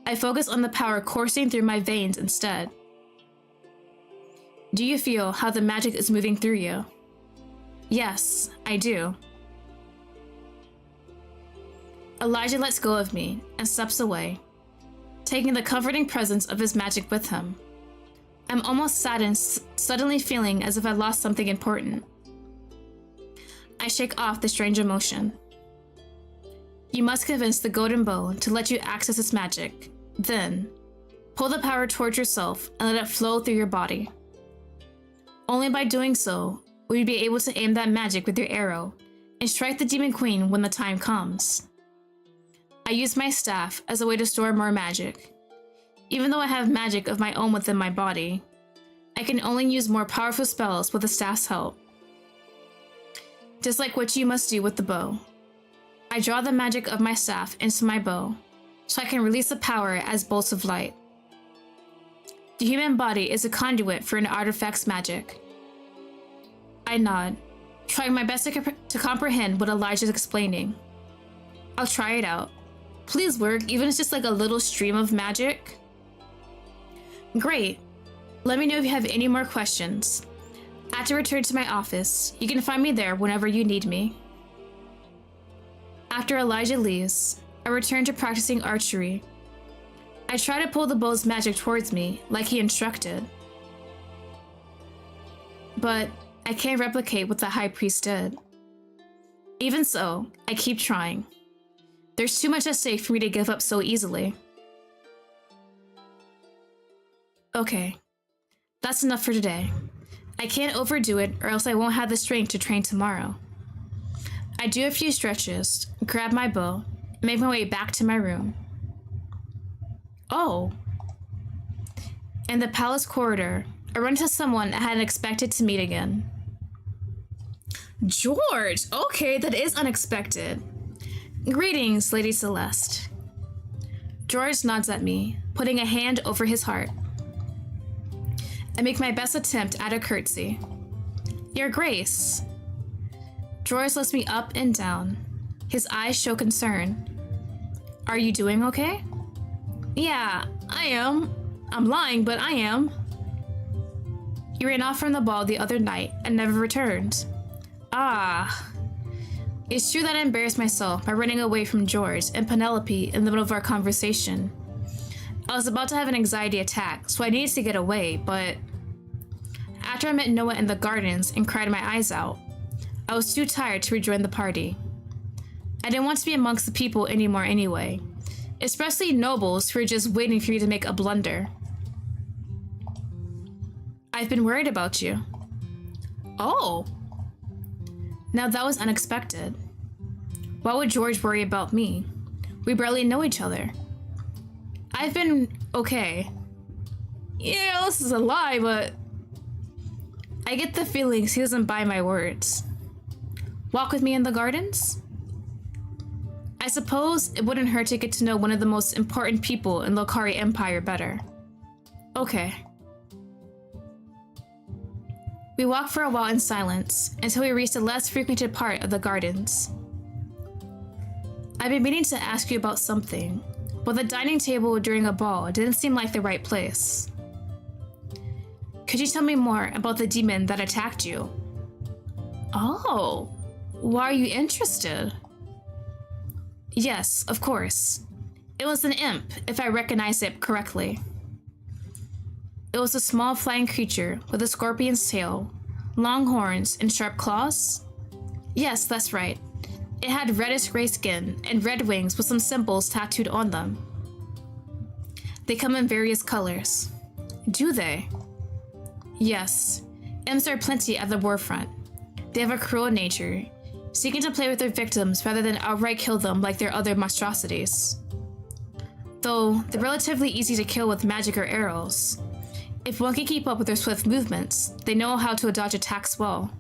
I focus on the power coursing through my veins instead. Do you feel how the magic is moving through you? Yes, I do. Elijah lets go of me and steps away, taking the comforting presence of his magic with him. I'm almost saddened, suddenly feeling as if I lost something important. I shake off the strange emotion. You must convince the Golden Bow to let you access its magic. Then, pull the power towards yourself and let it flow through your body. Only by doing so will you be able to aim that magic with your arrow and strike the Demon Queen when the time comes. I use my staff as a way to store more magic. Even though I have magic of my own within my body, I can only use more powerful spells with the staff's help. Just like what you must do with the bow. I draw the magic of my staff into my bow, so I can release the power as bolts of light. The human body is a conduit for an artifact's magic. I nod, trying my best to comprehend what Elijah's explaining. I'll try it out. Please work, even if it's just like a little stream of magic. Great. Let me know if you have any more questions. After return to my office, you can find me there whenever you need me. After Elijah leaves, I return to practicing archery. I try to pull the bow's magic towards me, like he instructed. But I can't replicate what the High Priest did. Even so, I keep trying. There's too much at stake for me to give up so easily. Okay, that's enough for today. I can't overdo it or else I won't have the strength to train tomorrow. I do a few stretches, grab my bow, and make my way back to my room. Oh. In the palace corridor, I run into someone I hadn't expected to meet again. George! Okay, that is unexpected. Greetings, Lady Celeste. George nods at me, putting a hand over his heart. I make my best attempt at a curtsy. Your Grace. George lifts me up and down. His eyes show concern. Are you doing okay? Yeah, I am. I'm lying, but I am. You ran off from the ball the other night and never returned. Ah. It's true that I embarrassed myself by running away from George and Penelope in the middle of our conversation. I was about to have an anxiety attack, so I needed to get away, but after I met Noah in the gardens and cried my eyes out, I was too tired to rejoin the party. I didn't want to be amongst the people anymore anyway, especially nobles who were just waiting for you to make a blunder. I've been worried about you. Oh. Now that was unexpected. Why would George worry about me? We barely know each other. I've been okay. Yeah, this is a lie, but I get the feelings he doesn't buy my words. Walk with me in the gardens? I suppose it wouldn't hurt to get to know one of the most important people in Lokari Empire better. Okay. We walked for a while in silence until we reached the less frequented part of the gardens. I've been meaning to ask you about something, but the dining table during a ball didn't seem like the right place. Could you tell me more about the demon that attacked you? Oh, why are you interested? Yes, of course. It was an imp, if I recognize it correctly. It was a small flying creature with a scorpion's tail, long horns, and sharp claws? Yes, that's right. It had reddish gray skin and red wings with some symbols tattooed on them. They come in various colors. Do they? Yes. Imps are plenty at the warfront. They have a cruel nature, seeking to play with their victims rather than outright kill them like their other monstrosities. Though, they're relatively easy to kill with magic or arrows. If one can keep up with their swift movements, they know how to dodge attacks well.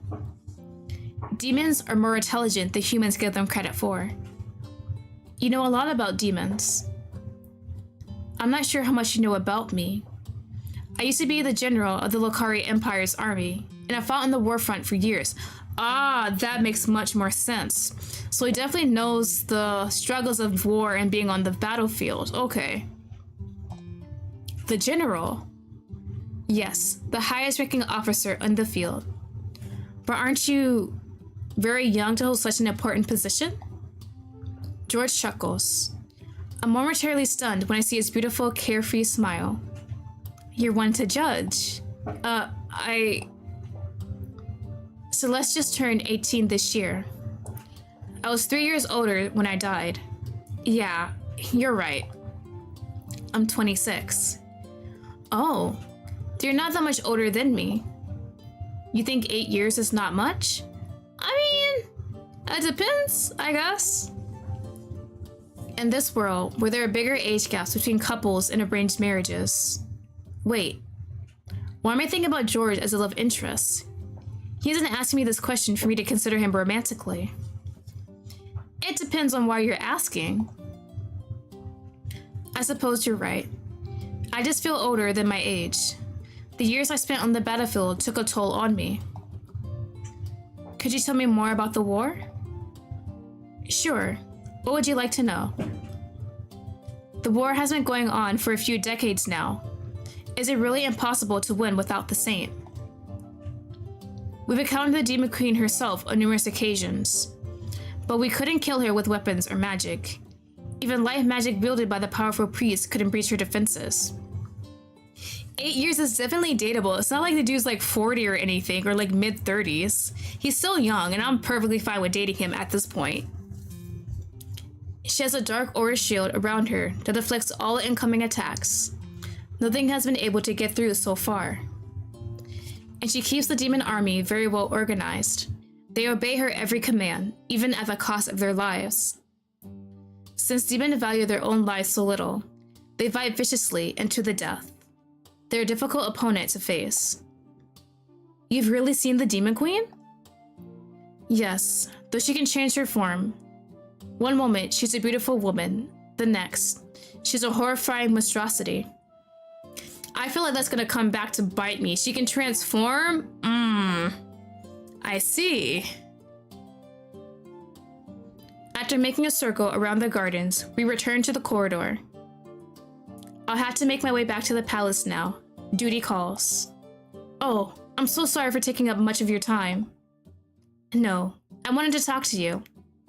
Demons are more intelligent than humans give them credit for. You know a lot about demons. I'm not sure how much you know about me. I used to be the general of the Lokari Empire's army, and I fought on the warfront for years. Ah, that makes much more sense. So he definitely knows the struggles of war and being on the battlefield. Okay. The general? Yes, the highest ranking officer in the field. But aren't you very young to hold such an important position? George chuckles. I'm momentarily stunned when I see his beautiful, carefree smile. You're one to judge. Celeste just turned 18 this year. I was 3 years older when I died. Yeah, you're right. I'm 26. Oh, you're not that much older than me. You think 8 years is not much? I mean, it depends, I guess. In this world, where there are bigger age gaps between couples in arranged marriages. Wait, why am I thinking about George as a love interest? He isn't asking me this question for me to consider him romantically. It depends on why you're asking. I suppose you're right. I just feel older than my age. The years I spent on the battlefield took a toll on me. Could you tell me more about the war? Sure. What would you like to know? The war has been going on for a few decades now. Is it really impossible to win without the Saint? We've encountered the Demon Queen herself on numerous occasions, but we couldn't kill her with weapons or magic. Even light magic wielded by the powerful priest couldn't breach her defenses. 8 years is definitely dateable. It's not like the dude's like 40 or anything, or like mid-30s. He's still young, and I'm perfectly fine with dating him at this point. She has a dark aura shield around her that deflects all incoming attacks. Nothing has been able to get through so far. And she keeps the demon army very well organized. They obey her every command, even at the cost of their lives. Since demons value their own lives so little, they fight viciously and to the death. They're a difficult opponent to face. You've really seen the Demon Queen? Yes, though she can change her form. One moment, she's a beautiful woman. The next, she's a horrifying monstrosity. I feel like that's gonna come back to bite me. She can transform? I see. After making a circle around the gardens, we returned to the corridor. I'll have to make my way back to the palace now. Duty calls. Oh, I'm so sorry for taking up much of your time. No, I wanted to talk to you.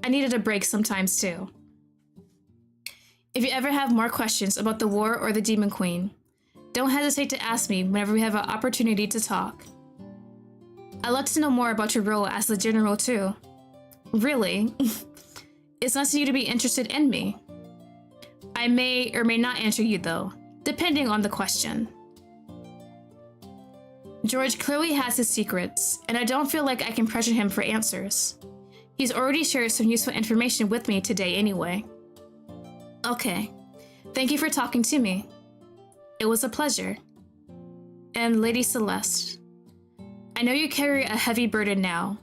I needed a break sometimes too. If you ever have more questions about the war or the Demon Queen, don't hesitate to ask me whenever we have an opportunity to talk. I'd love to know more about your role as the general too. Really? It's nice of you to be interested in me. I may or may not answer you though, depending on the question. George clearly has his secrets, and I don't feel like I can pressure him for answers. He's already shared some useful information with me today anyway. Okay. Thank you for talking to me. It was a pleasure. And Lady Celeste, I know you carry a heavy burden now,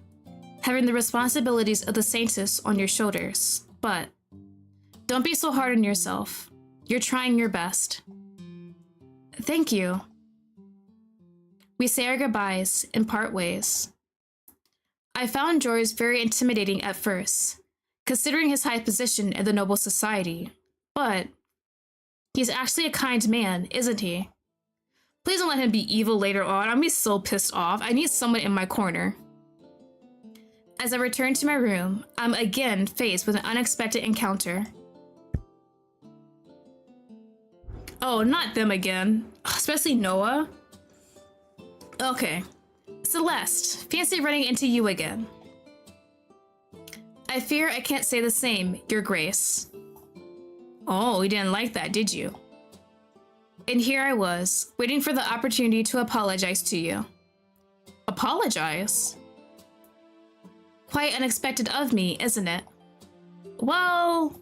having the responsibilities of the Saintess on your shoulders, but don't be so hard on yourself. You're trying your best. Thank you. We say our goodbyes and part ways. I found George very intimidating at first, considering his high position in the noble society, but he's actually a kind man, isn't he? Please don't let him be evil later on. I'll be so pissed off. I need someone in my corner. As I return to my room, I'm again faced with an unexpected encounter. Oh, not them again. Especially Noah. Okay. Celeste, fancy running into you again. I fear I can't say the same, Your Grace. Oh, you didn't like that, did you? And here I was, waiting for the opportunity to apologize to you. Apologize? Quite unexpected of me, isn't it? Well,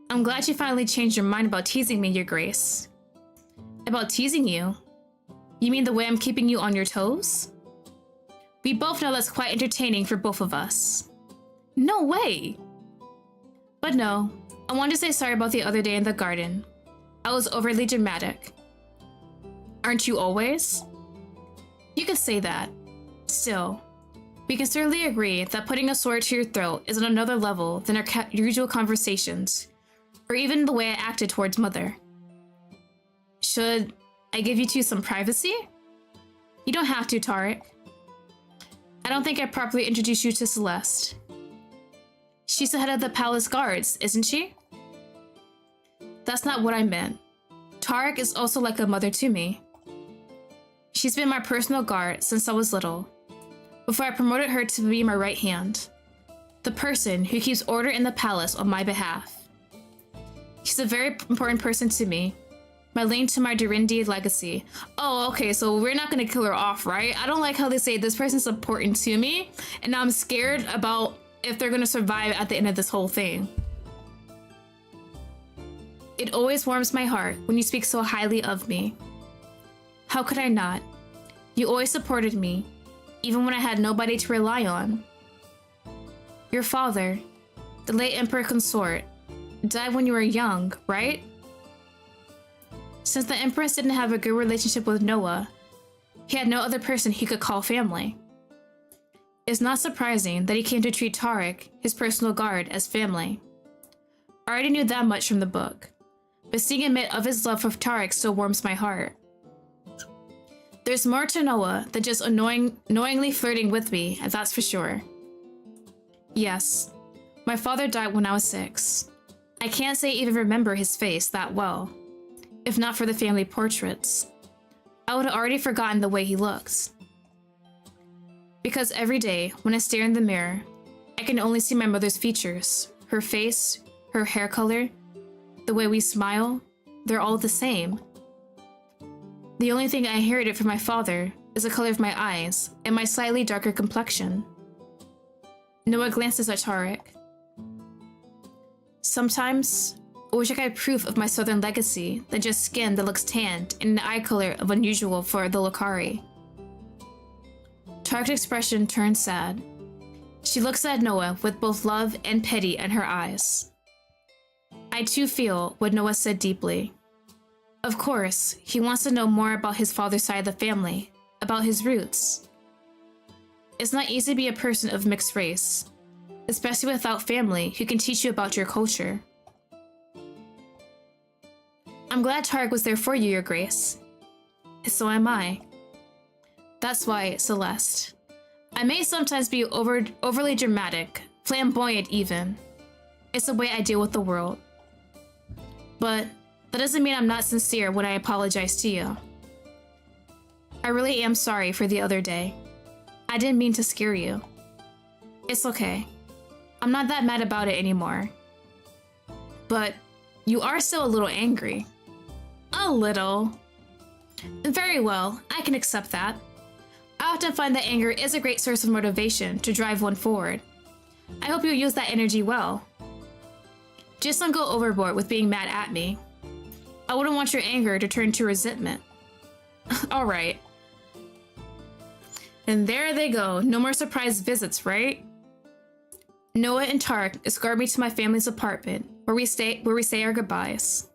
I'm glad you finally changed your mind about teasing me, Your Grace. About teasing you? You mean the way I'm keeping you on your toes? We both know that's quite entertaining for both of us. No way! But no, I wanted to say sorry about the other day in the garden. I was overly dramatic. Aren't you always? You could say that. Still, we can certainly agree that putting a sword to your throat is on another level than our usual conversations, or even the way I acted towards Mother. Should I give you two some privacy? You don't have to, Tarek. I don't think I properly introduced you to Celeste. She's the head of the palace guards, isn't she? That's not what I meant. Tarek is also like a mother to me. She's been my personal guard since I was little, before I promoted her to be my right hand, the person who keeps order in the palace on my behalf. She's a very important person to me, my link to my Durindi legacy. Oh, okay, so we're not gonna kill her off, right? I don't like how they say this person's important to me, and now I'm scared about if they're gonna survive at the end of this whole thing. It always warms my heart when you speak so highly of me. How could I not? You always supported me, even when I had nobody to rely on. Your father, the late Emperor Consort, died when you were young, right? Since the Empress didn't have a good relationship with Noah, he had no other person he could call family. It's not surprising that he came to treat Tarek, his personal guard, as family. I already knew that much from the book, but seeing a bit of his love for Tarek still warms my heart. There's more to Noah than just knowingly flirting with me, that's for sure. Yes, my father died when I was 6. I can't say I even remember his face that well, if not for the family portraits. I would have already forgotten the way he looks. Because every day, when I stare in the mirror, I can only see my mother's features, her face, her hair color, the way we smile, they're all the same. The only thing I inherited from my father is the color of my eyes and my slightly darker complexion. Noah glances at Tarek. Sometimes, I wish I had proof of my southern legacy than just skin that looks tanned and an eye color of unusual for the Lokari. Tarek's expression turns sad. She looks at Noah with both love and pity in her eyes. I too feel what Noah said deeply. Of course, he wants to know more about his father's side of the family, about his roots. It's not easy to be a person of mixed race, especially without family who can teach you about your culture. I'm glad Tarek was there for you, Your Grace. So am I. That's why, Celeste, I may sometimes be overly dramatic, flamboyant even. It's the way I deal with the world. But that doesn't mean I'm not sincere when I apologize to you. I really am sorry for the other day. I didn't mean to scare you. It's okay. I'm not that mad about it anymore. But you are still a little angry. A little. Very well, I can accept that. I often find that anger is a great source of motivation to drive one forward. I hope you'll use that energy well. Just don't go overboard with being mad at me. I wouldn't want your anger to turn to resentment. Alright. And there they go. No more surprise visits, right? Noah and Tarek escort me to my family's apartment, where we say our goodbyes.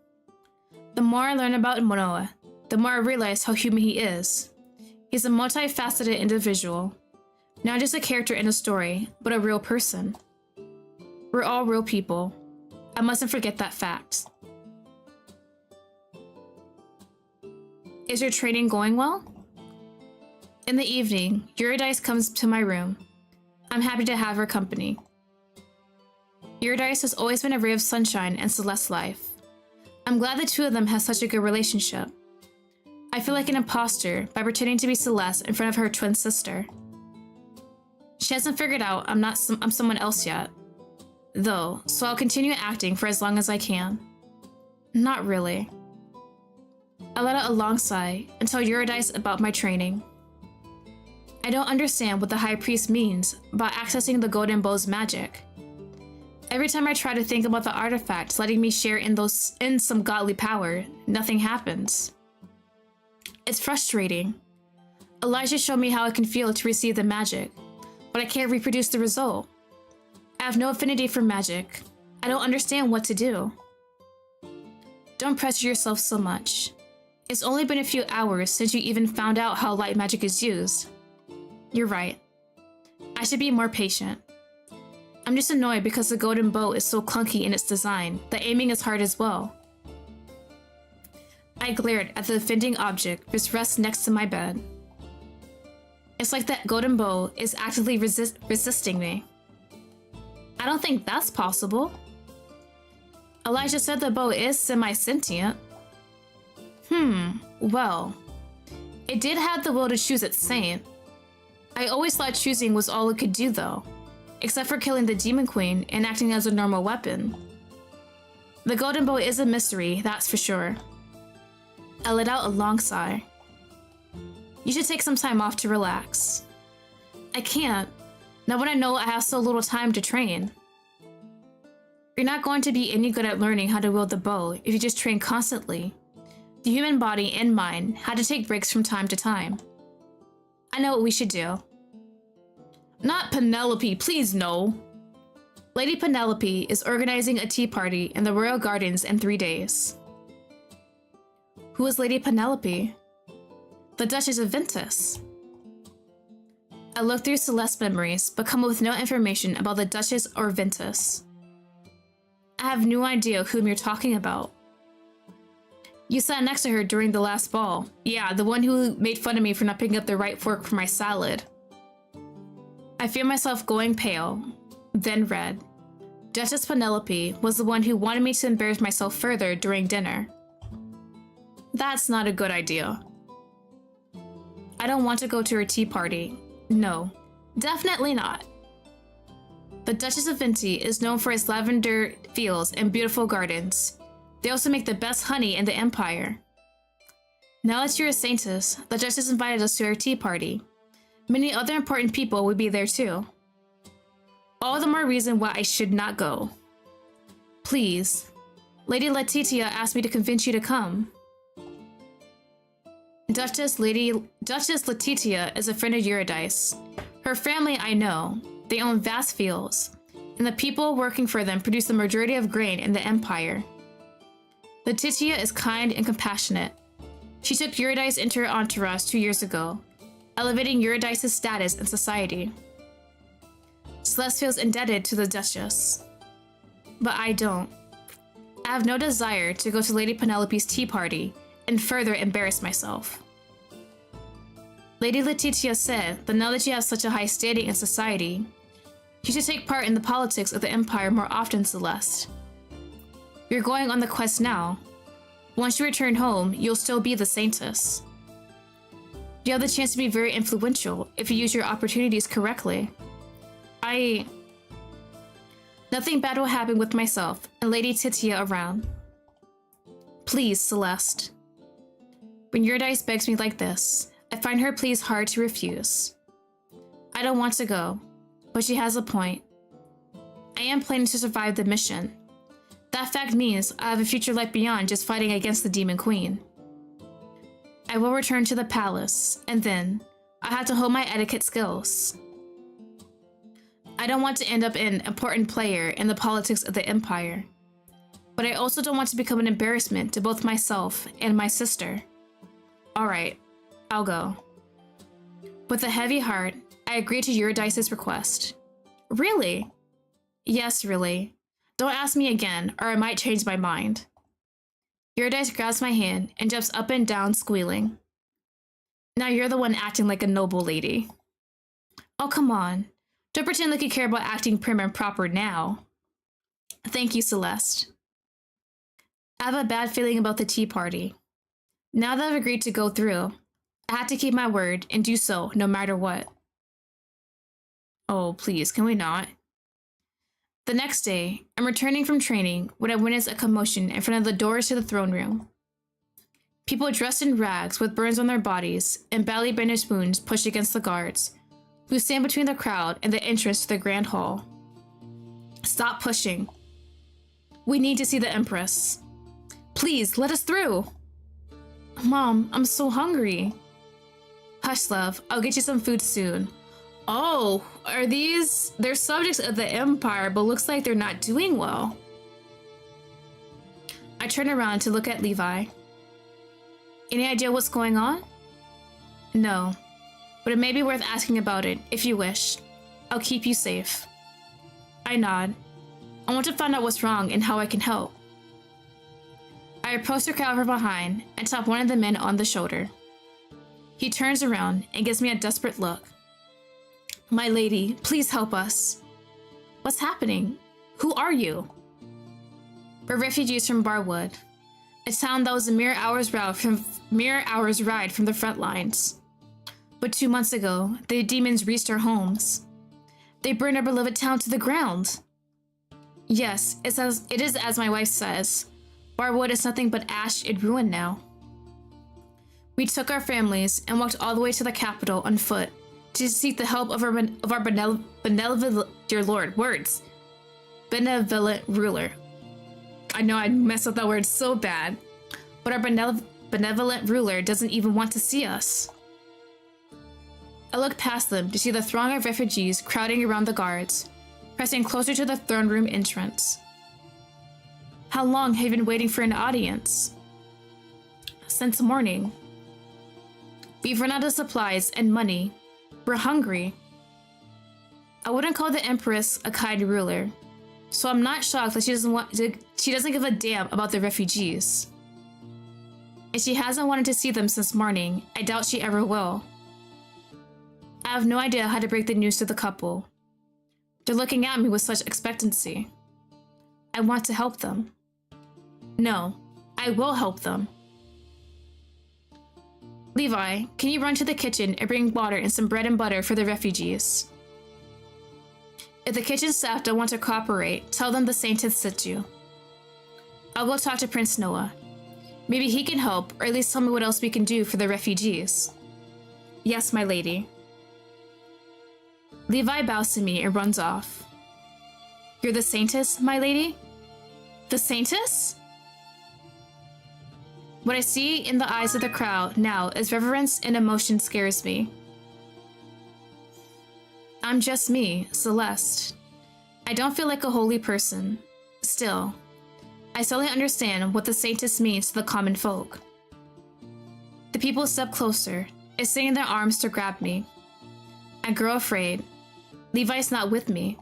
The more I learn about Noah, the more I realize how human he is. He's a multifaceted individual, not just a character in a story, but a real person. We're all real people. I mustn't forget that fact. Is your training going well? In the evening, Eurydice comes to my room. I'm happy to have her company. Eurydice has always been a ray of sunshine in Celeste's life. I'm glad the two of them have such a good relationship. I feel like an imposter by pretending to be Celeste in front of her twin sister. She hasn't figured out I'm someone else yet, though, so I'll continue acting for as long as I can. Not really. I let out a long sigh and tell Eurydice about my training. I don't understand what the High Priest means about accessing the Golden Bow's magic. Every time I try to think about the artifact letting me share in some godly power, nothing happens. It's frustrating. Elijah showed me how it can feel to receive the magic, but I can't reproduce the result. I have no affinity for magic. I don't understand what to do. Don't pressure yourself so much. It's only been a few hours since you even found out how light magic is used. You're right. I should be more patient. I'm just annoyed because the golden bow is so clunky in its design that aiming is hard as well. I glared at the offending object which rests next to my bed. It's like that golden bow is actively resisting me. I don't think that's possible. Elijah said the bow is semi-sentient. Well, it did have the will to choose its saint. I always thought choosing was all it could do though, except for killing the Demon Queen and acting as a normal weapon. The golden bow is a mystery, that's for sure. I let out a long sigh. You should take some time off to relax. I can't, not when I know I have so little time to train. You're not going to be any good at learning how to wield the bow if you just train constantly. The human body and mind had to take breaks from time to time. I know what we should do. Not Penelope, please no. Lady Penelope is organizing a tea party in the Royal Gardens in 3 days. Who is Lady Penelope? The Duchess of Ventus. I looked through Celeste's memories, but come up with no information about the Duchess or Ventus. I have no idea whom you're talking about. You sat next to her during the last ball. Yeah, the one who made fun of me for not picking up the right fork for my salad. I feel myself going pale, then red. Duchess Penelope was the one who wanted me to embarrass myself further during dinner. That's not a good idea. I don't want to go to her tea party. No, definitely not. The Duchess of Venti is known for its lavender fields and beautiful gardens. They also make the best honey in the Empire. Now that you're a Saintess, the Duchess invited us to her tea party. Many other important people will be there too. All the more reason why I should not go. Please, Lady Letitia asked me to convince you to come. Duchess Letitia is a friend of Eurydice. Her family I know. They own vast fields, and the people working for them produce the majority of grain in the Empire. Letitia is kind and compassionate. She took Eurydice into her entourage 2 years ago, elevating Eurydice's status in society. Celeste feels indebted to the Duchess. But I don't. I have no desire to go to Lady Penelope's tea party and further embarrass myself. Lady Letitia said that now that you have such a high standing in society, you should take part in the politics of the Empire more often, Celeste. You're going on the quest now. Once you return home, you'll still be the Saintess. You have the chance to be very influential if you use your opportunities correctly. Nothing bad will happen with myself and Lady Titia around. Please, Celeste. When Eurydice begs me like this, I find her pleas hard to refuse. I don't want to go, but she has a point. I am planning to survive the mission. That fact means I have a future life beyond just fighting against the Demon Queen. I will return to the palace, and then I have to hone my etiquette skills. I don't want to end up an important player in the politics of the Empire, but I also don't want to become an embarrassment to both myself and my sister. Alright, I'll go. With a heavy heart, I agree to Eurydice's request. Really? Yes, really. Don't ask me again, or I might change my mind. Eurydice grabs my hand and jumps up and down, squealing. Now you're the one acting like a noble lady. Oh, come on. Don't pretend like you care about acting prim and proper now. Thank you, Celeste. I have a bad feeling about the tea party. Now that I've agreed to go through, I have to keep my word and do so no matter what. Oh, please, can we not? The next day, I'm returning from training when I witness a commotion in front of the doors to the throne room. People dressed in rags with burns on their bodies and badly bandaged wounds push against the guards, who stand between the crowd and the entrance to the Grand Hall. Stop pushing. We need to see the Empress. Please, let us through. Mom, I'm so hungry. Hush, love. I'll get you some food soon. Oh, are these... They're subjects of the Empire, but looks like they're not doing well. I turn around to look at Levi. Any idea what's going on? No, but it may be worth asking about it, if you wish. I'll keep you safe. I nod. I want to find out what's wrong and how I can help. I approach the crowd from behind and tap one of the men on the shoulder. He turns around and gives me a desperate look. My lady, please help us. What's happening? Who are you? We're refugees from Barwood, a town that was a mere hour's ride from the front lines. But 2 months ago, the demons reached our homes. They burned our beloved town to the ground. Yes, it is as my wife says. Barwood is nothing but ash and ruin now. We took our families and walked all the way to the capital on foot to seek the help of our benevolent, dear Lord, words. Benevolent ruler. I know I messed up that word so bad, but our benevolent ruler doesn't even want to see us. I look past them to see the throng of refugees crowding around the guards, pressing closer to the throne room entrance. How long have you been waiting for an audience? Since morning. We've run out of supplies and money. We're hungry. I wouldn't call the Empress a kind ruler, so I'm not shocked that she doesn't give a damn about the refugees. And she hasn't wanted to see them since morning. I doubt she ever will. I have no idea how to break the news to the couple. They're looking at me with such expectancy. I want to help them. No, I will help them. Levi, can you run to the kitchen and bring water and some bread and butter for the refugees? If the kitchen staff don't want to cooperate, tell them the Saintess sent you. I'll go talk to Prince Noah. Maybe he can help, or at least tell me what else we can do for the refugees. Yes, my lady. Levi bows to me and runs off. You're the Saintess, my lady? The Saintess? What I see in the eyes of the crowd now as reverence and emotion scares me. I'm just me, Celeste. I don't feel like a holy person. Still, I slowly understand what the Saintess means to the common folk. The people step closer, extending their arms to grab me. I grow afraid. Levi's not with me.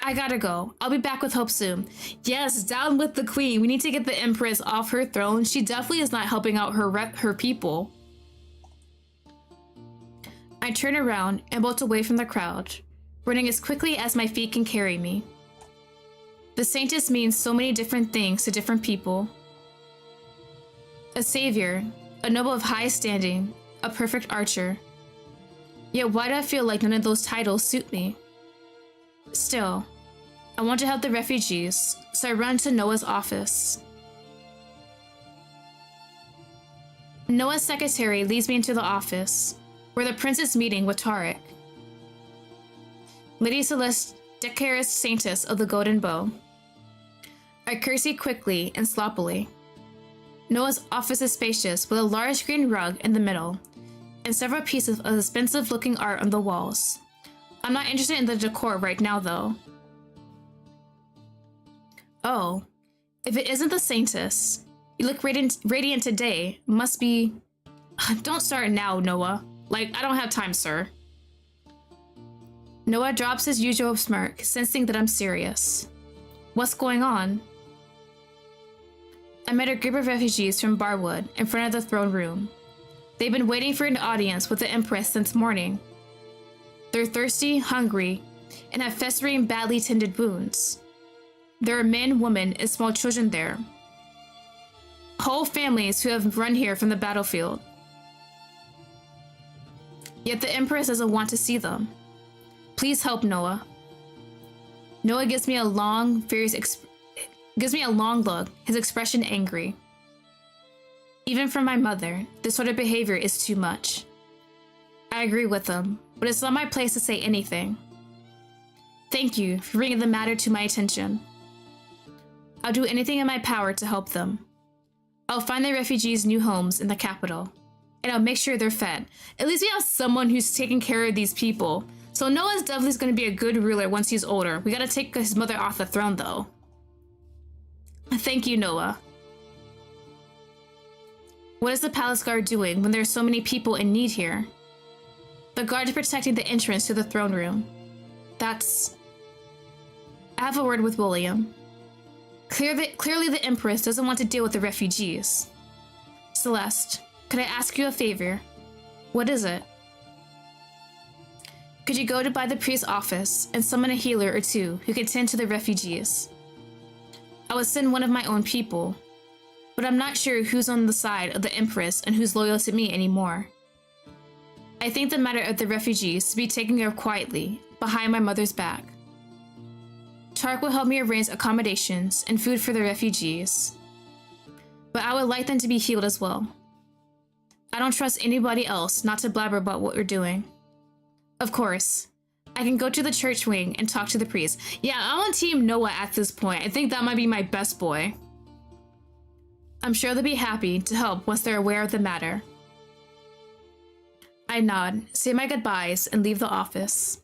I gotta go. I'll be back with hope soon. Yes, down with the queen. We need to get the Empress off her throne. She definitely is not helping out her people. I turn around and bolt away from the crowd, running as quickly as my feet can carry me. The Saintess means so many different things to different people. A savior, a noble of high standing, a perfect archer. Yet why do I feel like none of those titles suit me? Still, I want to help the refugees, so I run to Noah's office. Noah's secretary leads me into the office, where the prince is meeting with Tarek. Lady Celeste Decaris Saintess of the Golden Bow. I curtsy quickly and sloppily. Noah's office is spacious, with a large green rug in the middle, and several pieces of expensive-looking art on the walls. I'm not interested in the decor right now, though. Oh, if it isn't the Saintess, you look radiant today. Must be... Don't start now, Noah. Like, I don't have time, sir. Noah drops his usual smirk, sensing that I'm serious. What's going on? I met a group of refugees from Barwood in front of the throne room. They've been waiting for an audience with the Empress since morning. They're thirsty, hungry, and have festering, badly tended wounds. There are men, women, and small children there. Whole families who have run here from the battlefield. Yet the Empress doesn't want to see them. Please help Noah. Noah gives me a long, look, his expression angry. Even for my mother, this sort of behavior is too much. I agree with him, but it's not my place to say anything. Thank you for bringing the matter to my attention. I'll do anything in my power to help them. I'll find the refugees new homes in the capital, and I'll make sure they're fed. At least we have someone who's taking care of these people. So Noah's definitely going to be a good ruler once he's older. We gotta take his mother off the throne, though. Thank you, Noah. What is the palace guard doing when there are so many people in need here? The guard is protecting the entrance to the throne room. I have a word with William. Clearly the Empress doesn't want to deal with the refugees. Celeste, could I ask you a favor? What is it? Could you go by the priest's office and summon a healer or two who can tend to the refugees? I would send one of my own people, but I'm not sure who's on the side of the Empress and who's loyal to me anymore. I think the matter of the refugees to be taken care of quietly, behind my mother's back. Tark will help me arrange accommodations and food for the refugees, but I would like them to be healed as well. I don't trust anybody else not to blabber about what we're doing. Of course, I can go to the church wing and talk to the priest. Yeah, I'm on Team Noah at this point. I think that might be my best boy. I'm sure they'll be happy to help once they're aware of the matter. I nod, say my goodbyes, and leave the office.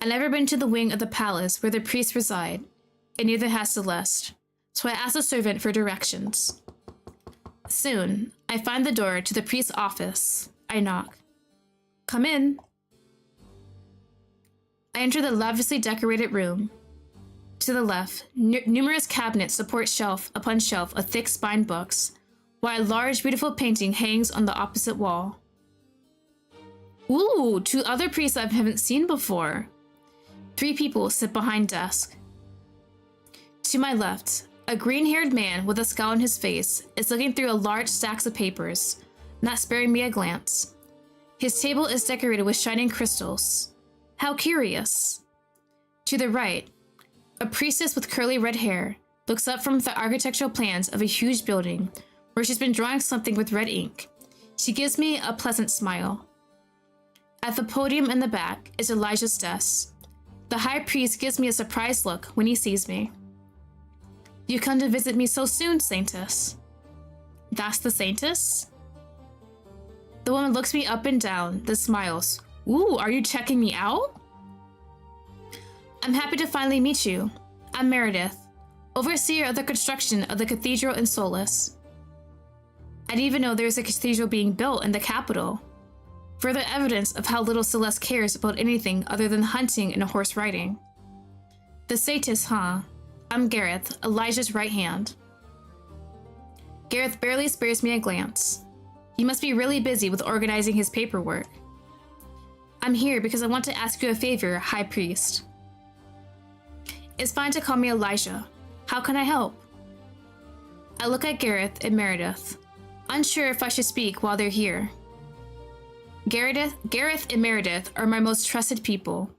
I've never been to the wing of the palace where the priests reside, and neither has Celeste, so I ask the servant for directions. Soon, I find the door to the priest's office. I knock. Come in. I enter the lavishly decorated room. To the left, numerous cabinets support shelf upon shelf of thick-spined books, while a large, beautiful painting hangs on the opposite wall. Ooh, two other priests I haven't seen before. 3 people sit behind desk. To my left, a green-haired man with a scowl on his face is looking through a large stacks of papers, not sparing me a glance. His table is decorated with shining crystals. How curious. To the right, a priestess with curly red hair looks up from the architectural plans of a huge building where she's been drawing something with red ink. She gives me a pleasant smile. At the podium in the back is Elijah's desk. The high priest gives me a surprised look when he sees me. You come to visit me so soon, Saintess. That's the Saintess? The woman looks me up and down, then smiles. Ooh, are you checking me out? I'm happy to finally meet you. I'm Meredith, overseer of the construction of the cathedral in Solus. I didn't even know there was a cathedral being built in the capital. Further evidence of how little Celeste cares about anything other than hunting and horse riding. The Saintess, huh? I'm Gareth, Elijah's right hand. Gareth barely spares me a glance. He must be really busy with organizing his paperwork. I'm here because I want to ask you a favor, High Priest. It's fine to call me Elijah. How can I help? I look at Gareth and Meredith, unsure if I should speak while they're here. Gareth and Meredith are my most trusted people.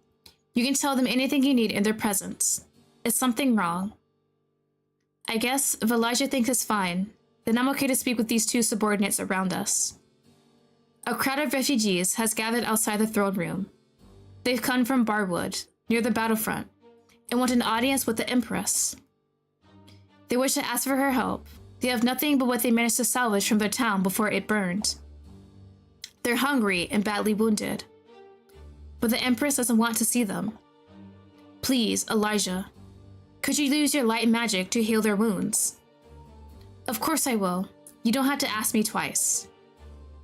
You can tell them anything you need in their presence. Is something wrong? I guess if Elijah thinks it's fine, then I'm okay to speak with these two subordinates around us. A crowd of refugees has gathered outside the throne room. They've come from Barwood, near the battlefront, and want an audience with the Empress. They wish to ask for her help. They have nothing but what they managed to salvage from their town before it burned. They're hungry and badly wounded. But the Empress doesn't want to see them. Please, Elijah, could you use your light magic to heal their wounds? Of course I will. You don't have to ask me twice.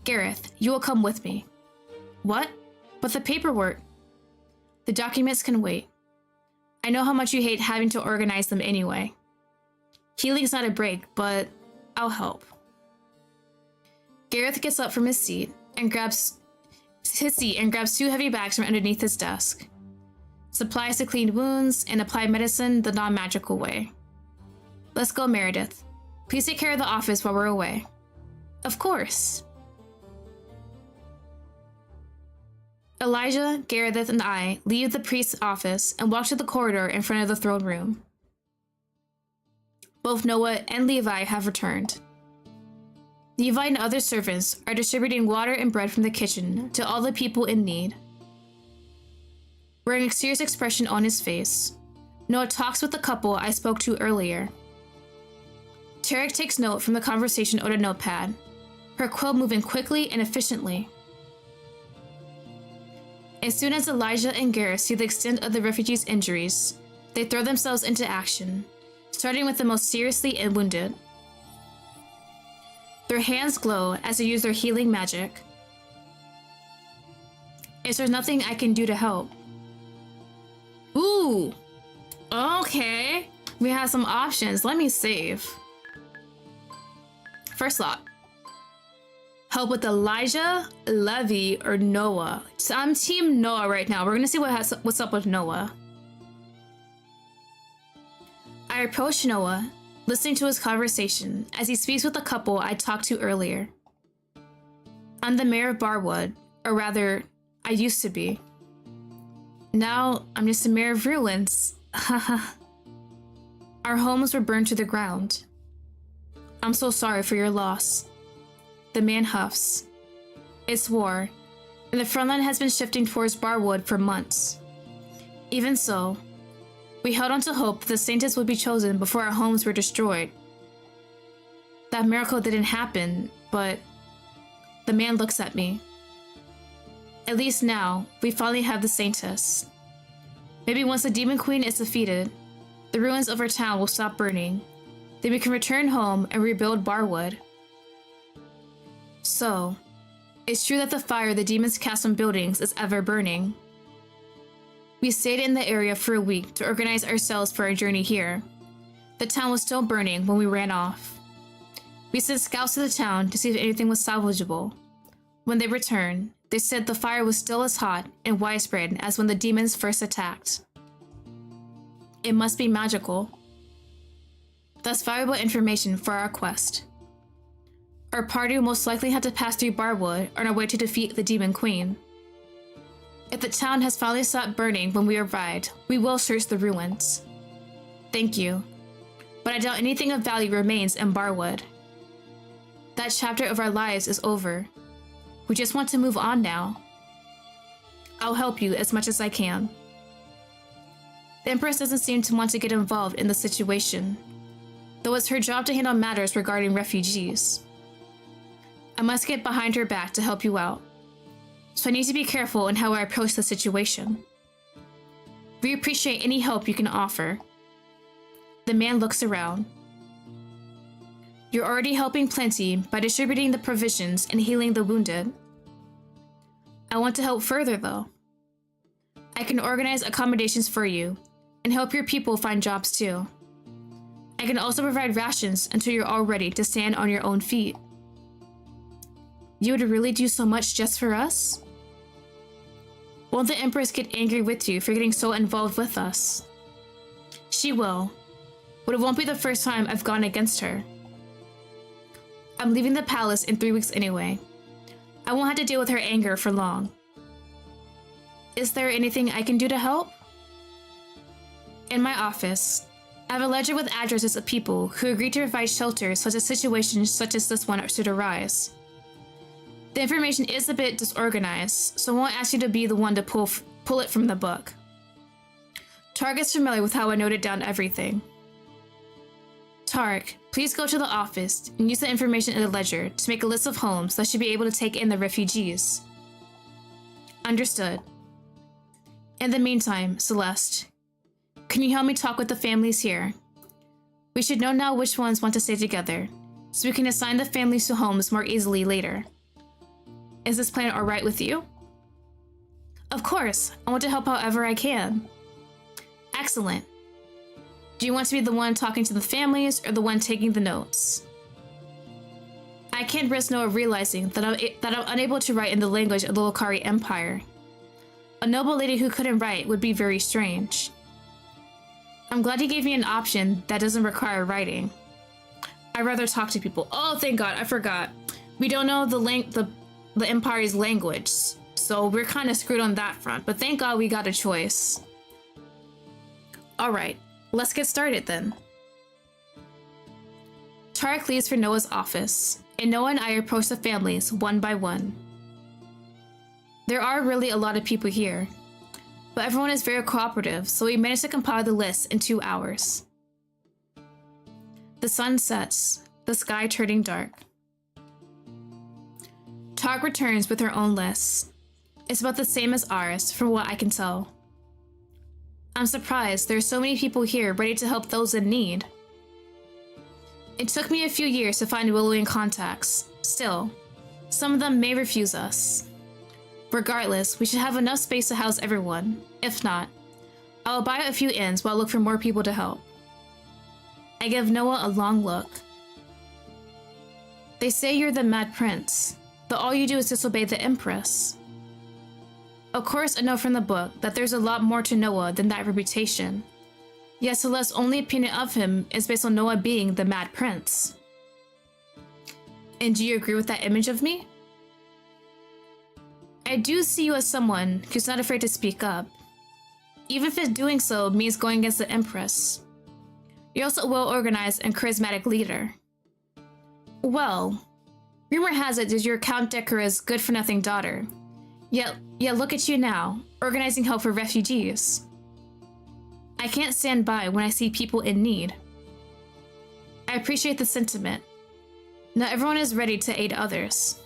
Gareth, you will come with me. What? But the paperwork. The documents can wait. I know how much you hate having to organize them anyway. Healing's not a break, but I'll help. Gareth gets up from his seat and grabs two heavy bags from underneath his desk. Supplies to clean wounds and apply medicine the non-magical way. Let's go, Meredith. Please take care of the office while we're away. Of course. Elijah, Gareth, and I leave the priest's office and walk to the corridor in front of the throne room. Both Noah and Levi have returned. Levi and other servants are distributing water and bread from the kitchen to all the people in need. Wearing a serious expression on his face, Noah talks with the couple I spoke to earlier. Tarek takes note from the conversation on a notepad, her quill moving quickly and efficiently. As soon as Elijah and Gareth see the extent of the refugees' injuries, they throw themselves into action, starting with the most seriously wounded. Their hands glow as they use their healing magic. Is there nothing I can do to help? Ooh, okay. We have some options. Let me save. First lot. Help with Elijah, Levi, or Noah. So I'm team Noah right now. We're gonna see what's up with Noah. I approach Noah, listening to his conversation as he speaks with the couple I talked to earlier. I'm the mayor of Barwood, or rather, I used to be. Now, I'm just a mayor of ruins. Haha. Our homes were burned to the ground. I'm so sorry for your loss. The man huffs. It's war, and the front line has been shifting towards Barwood for months. Even so, we held on to hope that the Saintess would be chosen before our homes were destroyed. That miracle didn't happen, but the man looks at me. At least now, we finally have the Saintess. Maybe once the Demon Queen is defeated, the ruins of our town will stop burning. Then we can return home and rebuild Barwood. So, it's true that the fire the demons cast on buildings is ever burning. We stayed in the area for a week to organize ourselves for our journey here. The town was still burning when we ran off. We sent scouts to the town to see if anything was salvageable. When they returned, they said the fire was still as hot and widespread as when the demons first attacked. It must be magical. That's valuable information for our quest. Our party will most likely have to pass through Barwood on our way to defeat the Demon Queen. If the town has finally stopped burning when we arrived, we will search the ruins. Thank you, but I doubt anything of value remains in Barwood. That chapter of our lives is over. We just want to move on now. I'll help you as much as I can. The Empress doesn't seem to want to get involved in the situation, though it's her job to handle matters regarding refugees. I must get behind her back to help you out, so I need to be careful in how I approach the situation. We appreciate any help you can offer. The man looks around. You're already helping plenty by distributing the provisions and healing the wounded. I want to help further, though. I can organize accommodations for you and help your people find jobs too. I can also provide rations until you're all ready to stand on your own feet. You would really do so much just for us? Won't the Empress get angry with you for getting so involved with us? She will, but it won't be the first time I've gone against her. I'm leaving the palace in 3 weeks anyway. I won't have to deal with her anger for long. Is there anything I can do to help? In my office, I have a ledger with addresses of people who agreed to provide shelter such as situations such as this one should arise. The information is a bit disorganized, so I won't ask you to be the one to pull it from the book. Tarek is familiar with how I noted down everything. Tarek, please go to the office and use the information in the ledger to make a list of homes that should be able to take in the refugees. Understood. In the meantime, Celeste, can you help me talk with the families here? We should know now which ones want to stay together, so we can assign the families to homes more easily later. Is this plan alright with you? Of course, I want to help however I can. Excellent. Do you want to be the one talking to the families or the one taking the notes? I can't risk Noah realizing that I'm unable to write in the language of the Lokari Empire. A noble lady who couldn't write would be very strange. I'm glad you gave me an option that doesn't require writing. I'd rather talk to people. Oh, thank God, I forgot. We don't know the Empire's language, so we're kind of screwed on that front, but thank God we got a choice. Alright, let's get started then. Tarek leaves for Noah's office, and Noah and I approach the families one by one. There are really a lot of people here, but everyone is very cooperative, so we managed to compile the list in 2 hours. The sun sets, the sky turning dark. Tarek returns with her own list. It's about the same as ours, from what I can tell. I'm surprised there are so many people here ready to help those in need. It took me a few years to find willing contacts. Still, some of them may refuse us. Regardless, we should have enough space to house everyone. If not, I will buy a few inns while I look for more people to help. I give Noah a long look. They say you're the Mad Prince, but all you do is disobey the Empress. Of course, I know from the book that there's a lot more to Noah than that reputation. Yet Celeste's only opinion of him is based on Noah being the Mad Prince. And do you agree with that image of me? I do see you as someone who's not afraid to speak up, even if doing so means going against the Empress. You're also a well-organized and charismatic leader. Well, rumor has it that you're Count Decara's good-for-nothing daughter. Yet look at you now, organizing help for refugees. I can't stand by when I see people in need. I appreciate the sentiment. Not everyone is ready to aid others.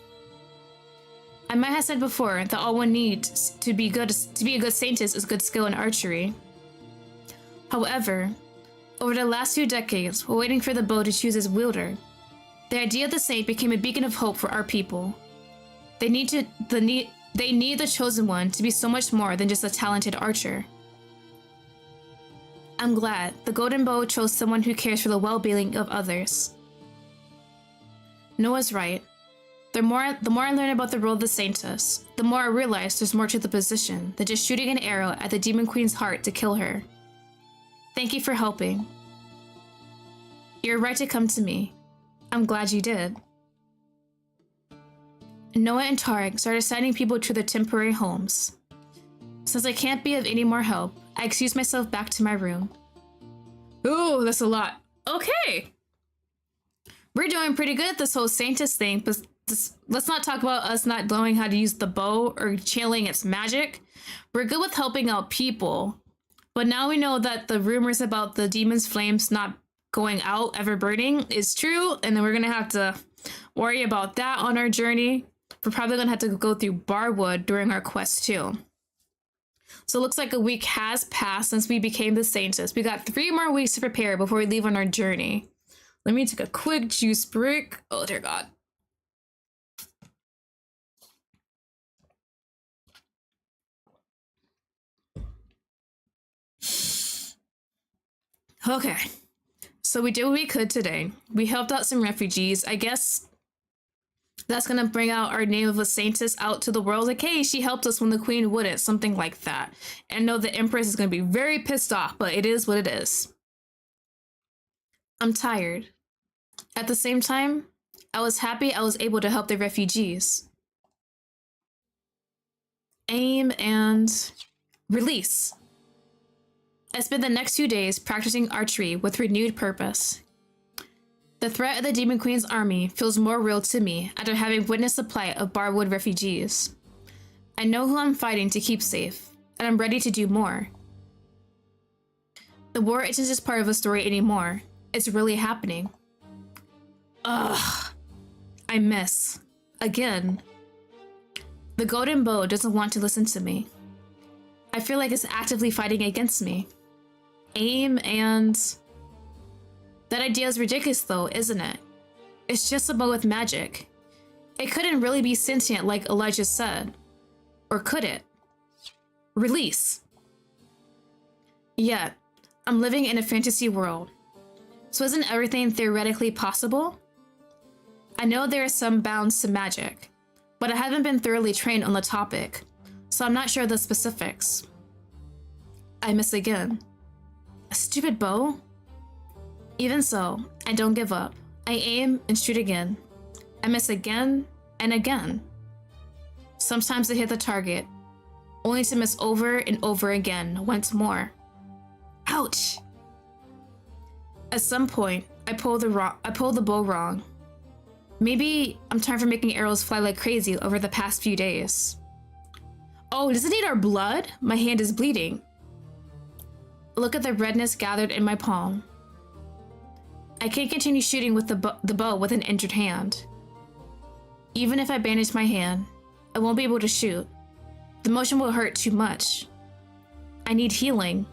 I might have said before that all one needs to be a good Saintess is good skill in archery. However, over the last few decades, while waiting for the bow to choose its wielder, the idea of the Saint became a beacon of hope for our people. They need the chosen one to be so much more than just a talented archer. I'm glad the Golden Bow chose someone who cares for the well-being of others. Noah's right. The more I learn about the role of the Saintess, the more I realize there's more to the position than just shooting an arrow at the Demon Queen's heart to kill her. Thank you for helping. You're right to come to me. I'm glad you did. Noah and Tarek started assigning people to their temporary homes. Since I can't be of any more help, I excuse myself back to my room. Ooh, that's a lot. Okay. We're doing pretty good at this whole Saintess thing, but let's not talk about us not knowing how to use the bow or channeling its magic. We're good with helping out people, but now we know that the rumors about the demon's flames not going out, ever burning, is true, and then we're gonna have to worry about that on our journey. We're probably gonna have to go through Barwood during our quest too. So it looks like a week has passed since we became the Saintess. We got 3 more weeks to prepare before we leave on our journey. Let me take a quick juice break. Oh dear God. Okay, so we did what we could today. We helped out some refugees. I guess that's gonna bring out our name of a Saintess out to the world. Like, hey, she helped us when the Queen wouldn't, something like that. And no, the Empress is gonna be very pissed off, but it is what it is. I'm tired. At the same time, I was happy I was able to help the refugees. Aim and release. I spent the next few days practicing archery with renewed purpose. The threat of the Demon Queen's army feels more real to me after having witnessed the plight of Barwood refugees. I know who I'm fighting to keep safe, and I'm ready to do more. The war isn't just part of a story anymore. It's really happening. Ugh. I miss. Again. The Golden Bow doesn't want to listen to me. I feel like it's actively fighting against me. Aim and... That idea is ridiculous though, isn't it? It's just a bow with magic. It couldn't really be sentient like Elijah said. Or could it? Release. Yet, I'm living in a fantasy world. So isn't everything theoretically possible? I know there are some bounds to magic, but I haven't been thoroughly trained on the topic, so I'm not sure of the specifics. I miss again. A stupid bow? Even so, I don't give up. I aim and shoot again. I miss again and again. Sometimes I hit the target, only to miss over and over again once more. Ouch! At some point, I pulled the bow wrong. Maybe I'm tired for making arrows fly like crazy over the past few days. Oh, does it need our blood? My hand is bleeding. Look at the redness gathered in my palm. I can't continue shooting with the bow with an injured hand. Even if I bandage my hand, I won't be able to shoot. The motion will hurt too much. I need healing.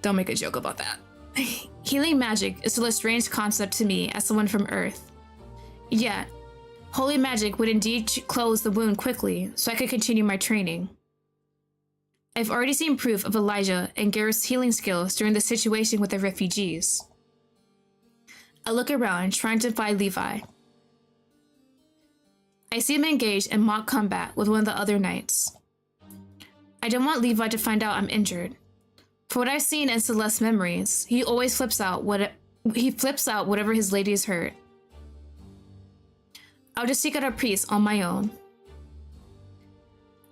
Don't make a joke about that. Healing magic is still a strange concept to me as someone from Earth. Yet, holy magic would indeed close the wound quickly so I could continue my training. I've already seen proof of Elijah and Gareth's healing skills during the situation with the refugees. I look around, trying to find Levi. I see him engaged in mock combat with one of the other knights. I don't want Levi to find out I'm injured. For what I've seen in Celeste's memories, he always flips out whatever his lady is hurt. I'll just seek out a priest on my own.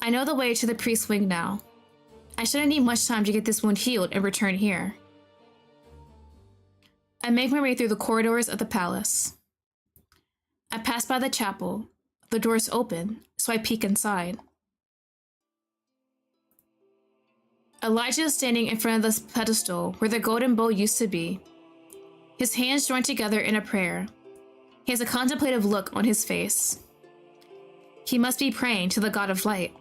I know the way to the priest's wing now. I shouldn't need much time to get this wound healed and return here. I make my way through the corridors of the palace. I pass by the chapel. The door's open, so I peek inside. Elijah is standing in front of the pedestal where the golden bow used to be. His hands joined together in a prayer. He has a contemplative look on his face. He must be praying to the god of light.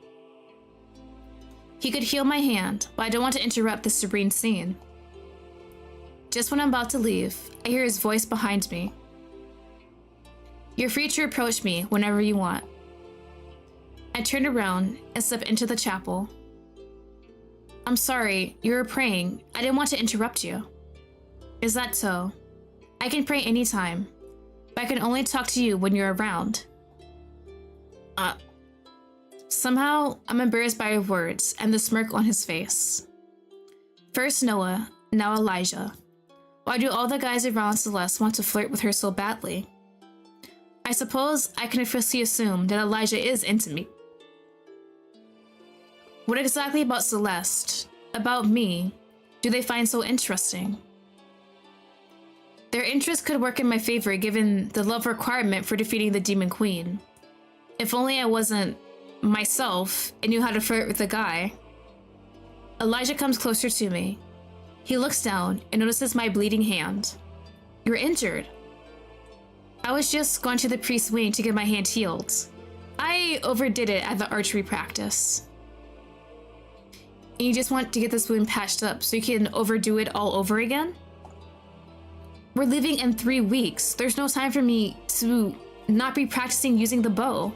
He could heal my hand, but I don't want to interrupt this serene scene. Just when I'm about to leave, I hear his voice behind me. You're free to approach me whenever you want. I turn around and step into the chapel. I'm sorry, you were praying. I didn't want to interrupt you. Is that so? I can pray anytime, but I can only talk to you when you're around. Somehow, I'm embarrassed by your words and the smirk on his face. First Noah, now Elijah. Why do all the guys around Celeste want to flirt with her so badly? I suppose I can officially assume that Elijah is into me. What exactly about Celeste, about me, do they find so interesting? Their interest could work in my favor given the love requirement for defeating the Demon Queen. If only I wasn't myself and knew how to flirt with a guy. Elijah comes closer to me. He looks down and notices my bleeding hand. You're injured. I was just going to the priest's wing to get my hand healed. I overdid it at the archery practice. And you just want to get this wound patched up so you can overdo it all over again? We're leaving in 3 weeks. There's no time for me to not be practicing using the bow.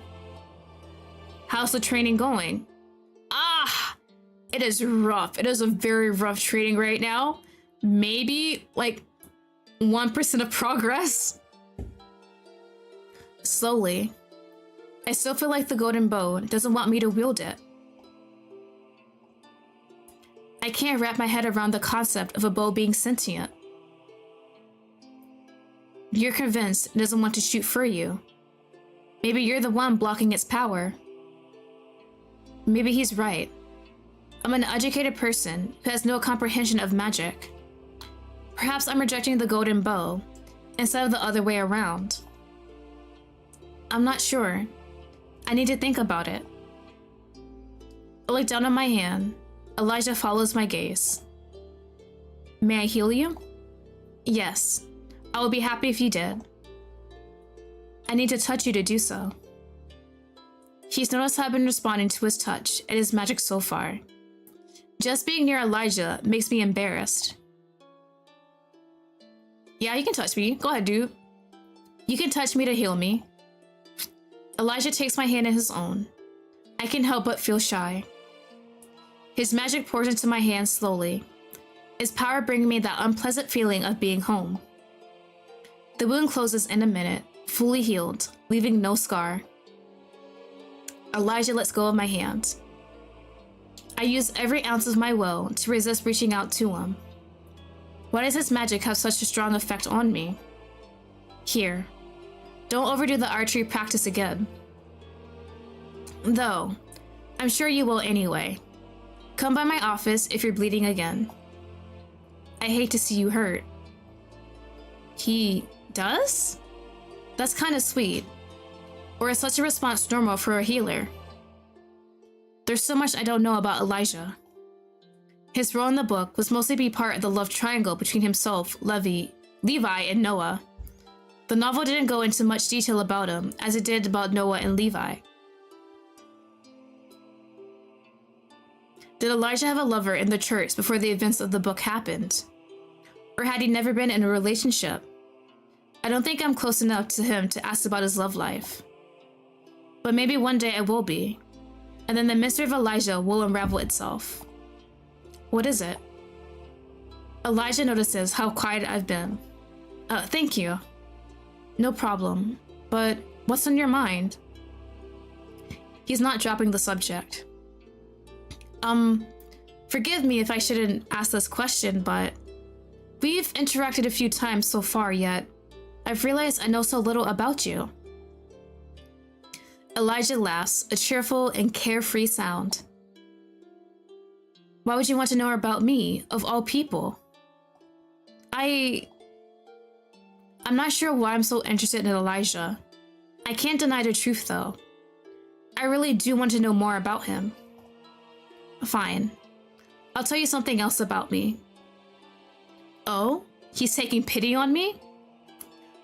How's the training going? It is rough. It is a very rough training right now. Maybe like 1% of progress. Slowly. I still feel like the golden bow doesn't want me to wield it. I can't wrap my head around the concept of a bow being sentient. You're convinced it doesn't want to shoot for you. Maybe you're the one blocking its power. Maybe he's right. I'm an educated person who has no comprehension of magic. Perhaps I'm rejecting the golden bow instead of the other way around. I'm not sure. I need to think about it. I look down on my hand. Elijah follows my gaze. May I heal you? Yes. I would be happy if you did. I need to touch you to do so. He's noticed how I've been responding to his touch and his magic so far. Just being near Elijah makes me embarrassed. Yeah, you can touch me. Go ahead, dude. You can touch me to heal me. Elijah takes my hand in his own. I can't help but feel shy. His magic pours into my hand slowly, his power bringing me that unpleasant feeling of being home. The wound closes in a minute, fully healed, leaving no scar. Elijah lets go of my hand. I use every ounce of my will to resist reaching out to him. Why does his magic have such a strong effect on me? Here, don't overdo the archery practice again. Though, I'm sure you will anyway. Come by my office if you're bleeding again. I hate to see you hurt. He does? That's kind of sweet. Or is such a response normal for a healer? There's so much I don't know about Elijah. His role in the book was mostly be part of the love triangle between himself, Levi, and Noah. The novel didn't go into much detail about him, as it did about Noah and Levi. Did Elijah have a lover in the church before the events of the book happened? Or had he never been in a relationship? I don't think I'm close enough to him to ask about his love life. But maybe one day I will be, and then the mystery of Elijah will unravel itself. What is it? Elijah notices how quiet I've been. Thank you. No problem, but what's on your mind? He's not dropping the subject. Forgive me if I shouldn't ask this question, but we've interacted a few times so far, yet I've realized I know so little about you. Elijah laughs, a cheerful and carefree sound. Why would you want to know about me, of all people? I'm not sure why I'm so interested in Elijah. I can't deny the truth, though. I really do want to know more about him. Fine. I'll tell you something else about me. Oh? He's taking pity on me?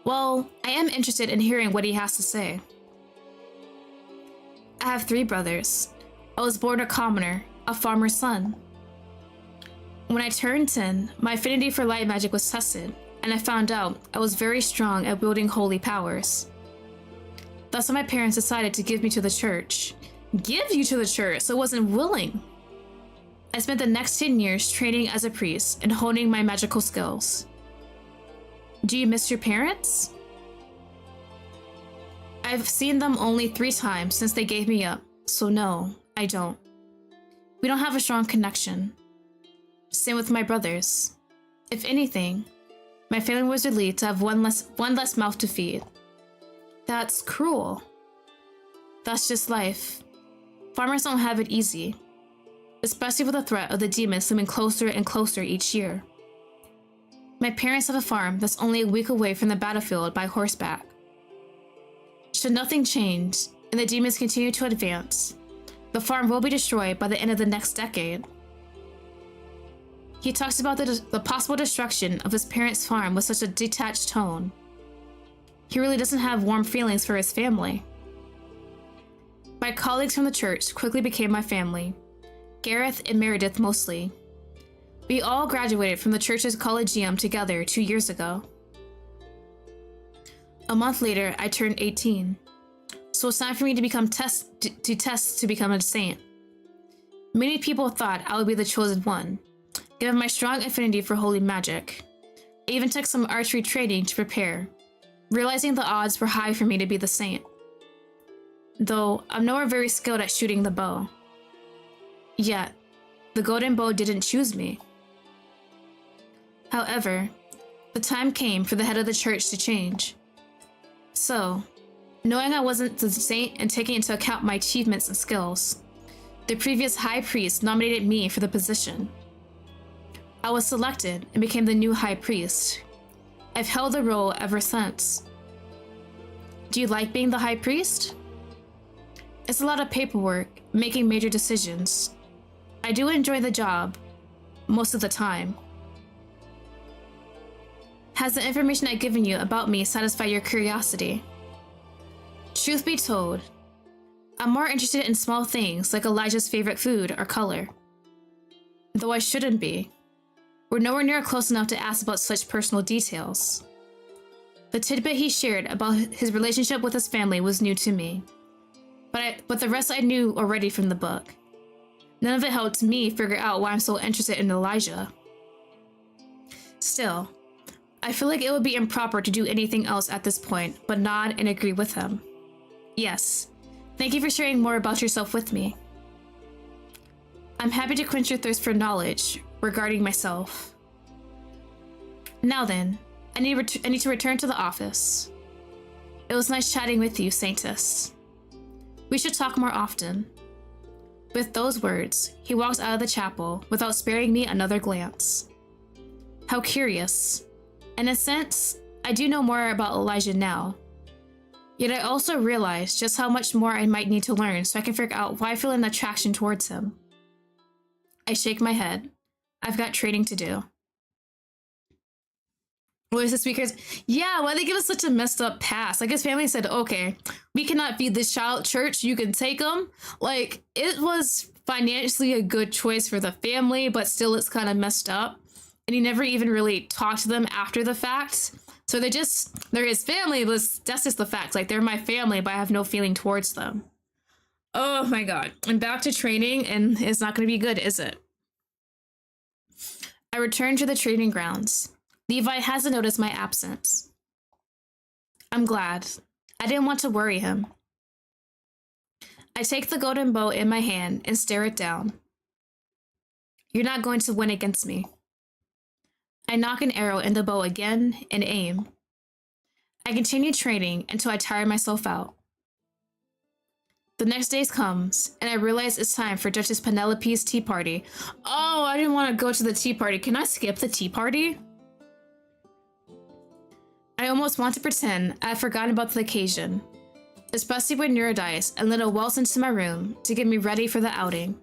Well, I am interested in hearing what he has to say. I have 3 brothers. I was born a commoner, a farmer's son. When I turned 10, my affinity for light magic was tested, and I found out I was very strong at wielding holy powers. That's why my parents decided to give me to the church. Give you to the church, so I wasn't willing. I spent the next 10 years training as a priest and honing my magical skills. Do you miss your parents? I've seen them only 3 times since they gave me up, so no, I don't. We don't have a strong connection. Same with my brothers. If anything, my family was relieved to have one less mouth to feed. That's cruel. That's just life. Farmers don't have it easy, especially with the threat of the demons looming closer and closer each year. My parents have a farm that's only a week away from the battlefield by horseback. Should nothing change, and the demons continue to advance, the farm will be destroyed by the end of the next decade. He talks about the possible destruction of his parents' farm with such a detached tone. He really doesn't have warm feelings for his family. My colleagues from the church quickly became my family. Gareth and Meredith mostly. We all graduated from the church's collegium together 2 years ago. A month later, I turned 18. So it's time for me to test to become a saint. Many people thought I would be the chosen one, given my strong affinity for holy magic. I even took some archery training to prepare, realizing the odds were high for me to be the saint. Though I'm nowhere very skilled at shooting the bow. Yet, the golden bow didn't choose me. However, the time came for the head of the church to change. So, knowing I wasn't the saint and taking into account my achievements and skills, the previous high priest nominated me for the position. I was selected and became the new high priest. I've held the role ever since. Do you like being the high priest? It's a lot of paperwork, making major decisions. I do enjoy the job, most of the time. Has the information I've given you about me satisfied your curiosity? Truth be told, I'm more interested in small things like Elijah's favorite food or color. Though I shouldn't be. We're nowhere near close enough to ask about such personal details. The tidbit he shared about his relationship with his family was new to me. But the rest I knew already from the book. None of it helped me figure out why I'm so interested in Elijah. Still, I feel like it would be improper to do anything else at this point but nod and agree with him. Yes, thank you for sharing more about yourself with me. I'm happy to quench your thirst for knowledge regarding myself. Now then, I need to return to the office. It was nice chatting with you, Saintess. We should talk more often. With those words, he walks out of the chapel without sparing me another glance. How curious. In a sense, I do know more about Elijah now. Yet I also realize just how much more I might need to learn so I can figure out why I feel an attraction towards him. I shake my head. I've got training to do. What is the speakers? Yeah, why they give us such a messed up pass? Like his family said, okay, we cannot feed this child church. You can take them. Like it was financially a good choice for the family, but still it's kind of messed up. And he never even really talked to them after the fact. So they're his family, but that's just the fact. Like they're my family, but I have no feeling towards them. Oh my God. I'm back to training and it's not going to be good, is it? I return to the training grounds. Levi hasn't noticed my absence. I'm glad. I didn't want to worry him. I take the golden bow in my hand and stare it down. You're not going to win against me. I knock an arrow in the bow again and aim. I continue training until I tire myself out. The next day comes, and I realize it's time for Duchess Penelope's tea party. Oh, I didn't want to go to the tea party. Can I skip the tea party? I almost want to pretend I've forgotten about the occasion, especially when Neurodice and Little waltz into my room to get me ready for the outing.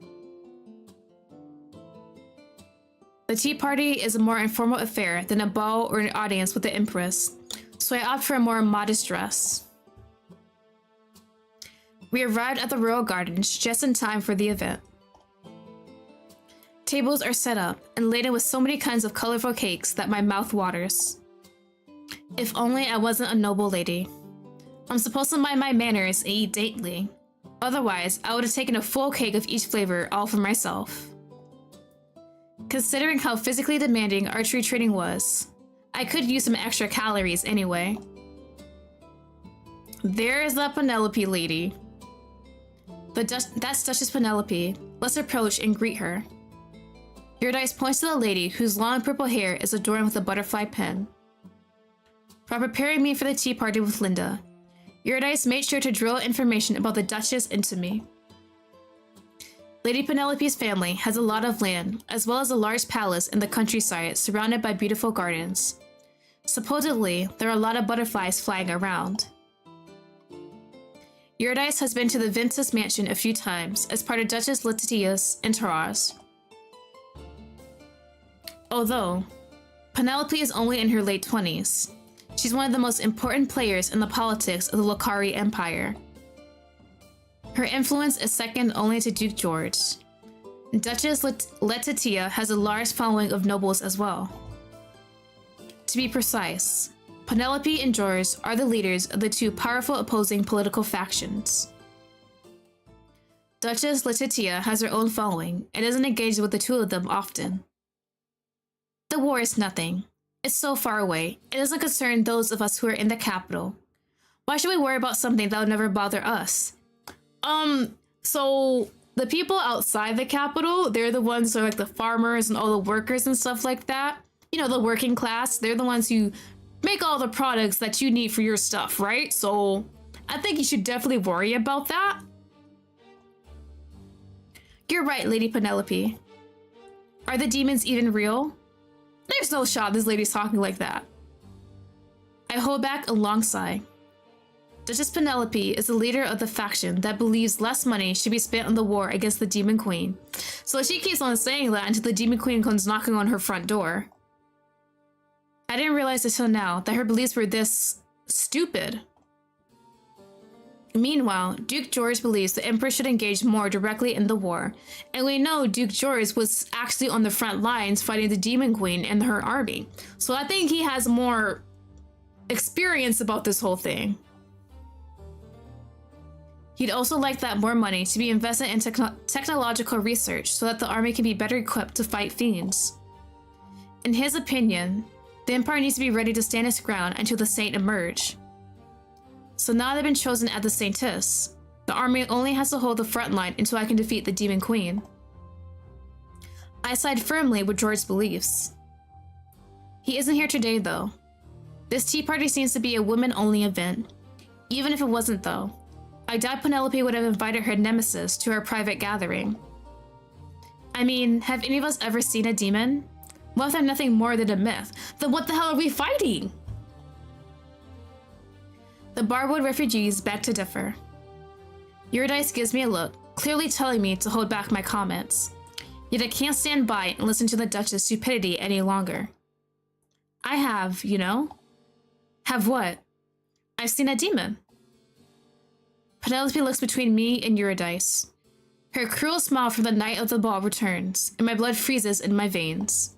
The tea party is a more informal affair than a ball or an audience with the Empress, so I opt for a more modest dress. We arrived at the Royal Gardens just in time for the event. Tables are set up and laden with so many kinds of colorful cakes that my mouth waters. If only I wasn't a noble lady. I'm supposed to mind my manners and eat daintily. Otherwise, I would have taken a full cake of each flavor all for myself. Considering how physically demanding archery training was, I could use some extra calories anyway. There's the Penelope lady. That's Duchess Penelope. Let's approach and greet her. Eurydice points to the lady whose long purple hair is adorned with a butterfly pin. While preparing me for the tea party with Linda, Eurydice made sure to drill information about the Duchess into me. Lady Penelope's family has a lot of land, as well as a large palace in the countryside surrounded by beautiful gardens. Supposedly, there are a lot of butterflies flying around. Eurydice has been to the Ventus mansion a few times as part of Duchess Letitia's entourage. Although, Penelope is only in her late 20s, she's one of the most important players in the politics of the Lokari Empire. Her influence is second only to Duke George. Duchess Letitia has a large following of nobles as well. To be precise, Penelope and George are the leaders of the two powerful opposing political factions. Duchess Letitia has her own following and isn't engaged with the two of them often. The war is nothing. It's so far away, it doesn't concern those of us who are in the capital. Why should we worry about something that will never bother us? So the people outside the capital, they're the ones who are like the farmers and all the workers and stuff like that. You know, the working class, they're the ones who make all the products that you need for your stuff, right? So I think you should definitely worry about that. You're right, Lady Penelope. Are the demons even real? There's no shot this lady's talking like that. I hold back a long sigh. Duchess Penelope is the leader of the faction that believes less money should be spent on the war against the Demon Queen. So she keeps on saying that until the Demon Queen comes knocking on her front door. I didn't realize until now that her beliefs were this stupid. Meanwhile, Duke George believes the Emperor should engage more directly in the war, and we know Duke George was actually on the front lines fighting the Demon Queen and her army, so I think he has more experience about this whole thing. He'd also like that more money to be invested in technological research so that the army can be better equipped to fight fiends. In his opinion, the Empire needs to be ready to stand its ground until the Saint emerge. So now they've been chosen as the Saintess, the army only has to hold the front line until I can defeat the Demon Queen. I side firmly with George's beliefs. He isn't here today though. This tea party seems to be a women-only event. Even if it wasn't though, I doubt Penelope would have invited her nemesis to our private gathering. I mean, have any of us ever seen a demon? Well, if they're nothing more than a myth, then what the hell are we fighting? The Barwood refugees beg to differ. Eurydice gives me a look, clearly telling me to hold back my comments. Yet I can't stand by and listen to the Duchess' stupidity any longer. I have, you know? Have what? I've seen a demon. Penelope looks between me and Eurydice. Her cruel smile from the night of the ball returns, and my blood freezes in my veins.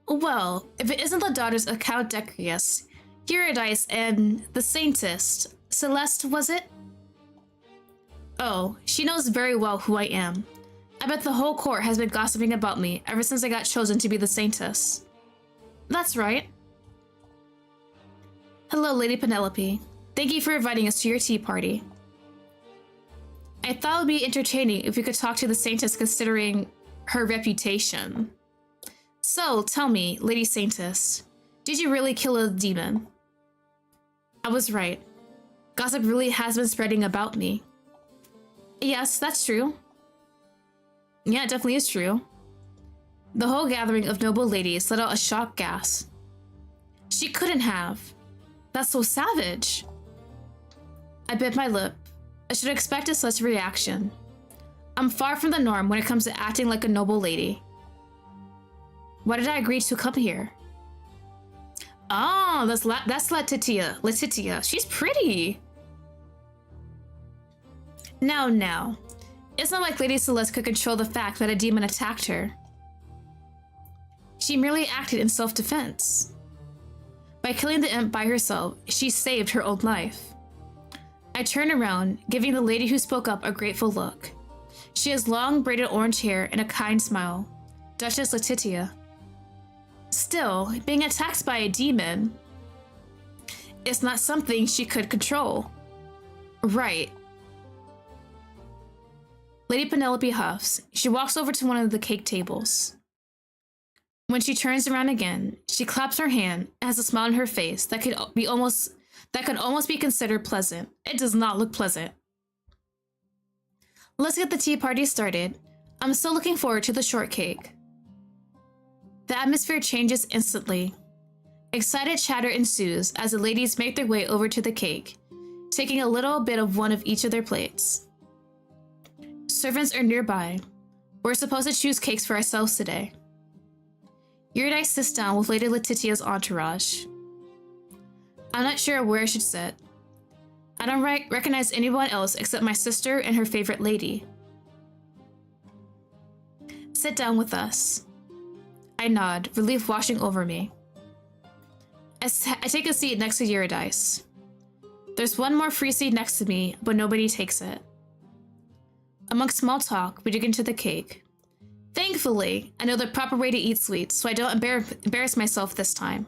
Well, if it isn't the daughters of Count Decrius, Eurydice and the Saintess, Celeste, was it? Oh, she knows very well who I am. I bet the whole court has been gossiping about me ever since I got chosen to be the Saintess. That's right. Hello, Lady Penelope. Thank you for inviting us to your tea party. I thought it would be entertaining if we could talk to the Saintess considering her reputation. So, tell me, Lady Saintess, did you really kill a demon? I was right. Gossip really has been spreading about me. Yes, that's true. Yeah, it definitely is true. The whole gathering of noble ladies let out a shocked gasp. She couldn't have. That's so savage. I bit my lip. I should have expected such a reaction. I'm far from the norm when it comes to acting like a noble lady. Why did I agree to come here? Oh, that's Letitia. She's pretty. Now. It's not like Lady Celeste could control the fact that a demon attacked her. She merely acted in self-defense. By killing the imp by herself, she saved her own life. I turn around, giving the lady who spoke up a grateful look. She has long braided orange hair and a kind smile. Duchess Letitia. Still, being attacked by a demon is not something she could control. Right. Lady Penelope huffs. She walks over to one of the cake tables. When she turns around again, she claps her hand and has a smile on her face that could almost be considered pleasant. It does not look pleasant. Let's get the tea party started. I'm still looking forward to the shortcake. The atmosphere changes instantly. Excited chatter ensues as the ladies make their way over to the cake, taking a little bit of one of each of their plates. Servants are nearby. We're supposed to choose cakes for ourselves today. Eurydice sits down with Lady Letitia's entourage. I'm not sure where I should sit. I don't recognize anyone else except my sister and her favorite lady. Sit down with us. I nod, relief washing over me. I take a seat next to Eurydice. There's one more free seat next to me, but nobody takes it. Amongst small talk, we dig into the cake. Thankfully, I know the proper way to eat sweets, so I don't embarrass myself this time.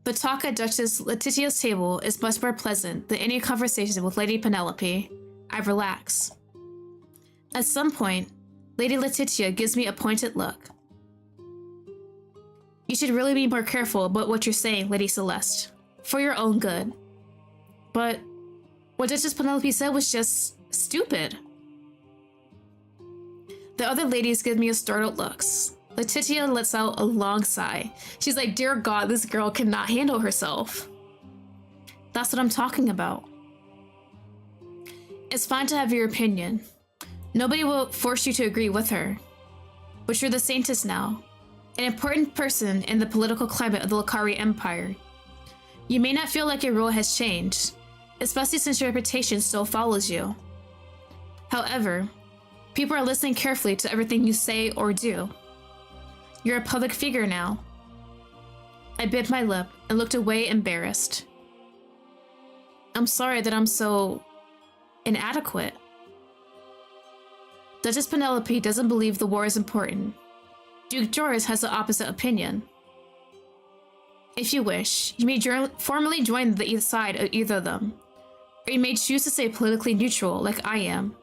The talk at Duchess Letitia's table is much more pleasant than any conversation with Lady Penelope. I relax. At some point, Lady Letitia gives me a pointed look. You should really be more careful about what you're saying, Lady Celeste, for your own good. But what Duchess Penelope said was just Stupid. The other ladies give me a startled looks. Letitia lets out a long sigh. She's like, dear God, this girl cannot handle herself. That's what I'm talking about. It's fine to have your opinion. Nobody will force you to agree with her. But you're the Saintess now, an important person in the political climate of the Lakari Empire. You may not feel like your role has changed, especially since your reputation still follows you. However, people are listening carefully to everything you say or do. You're a public figure now. I bit my lip and looked away embarrassed. I'm sorry that I'm so inadequate. Duchess Penelope doesn't believe the war is important. Duke Joris has the opposite opinion. If you wish, you may formally join the side of either of them, or you may choose to stay politically neutral like I am.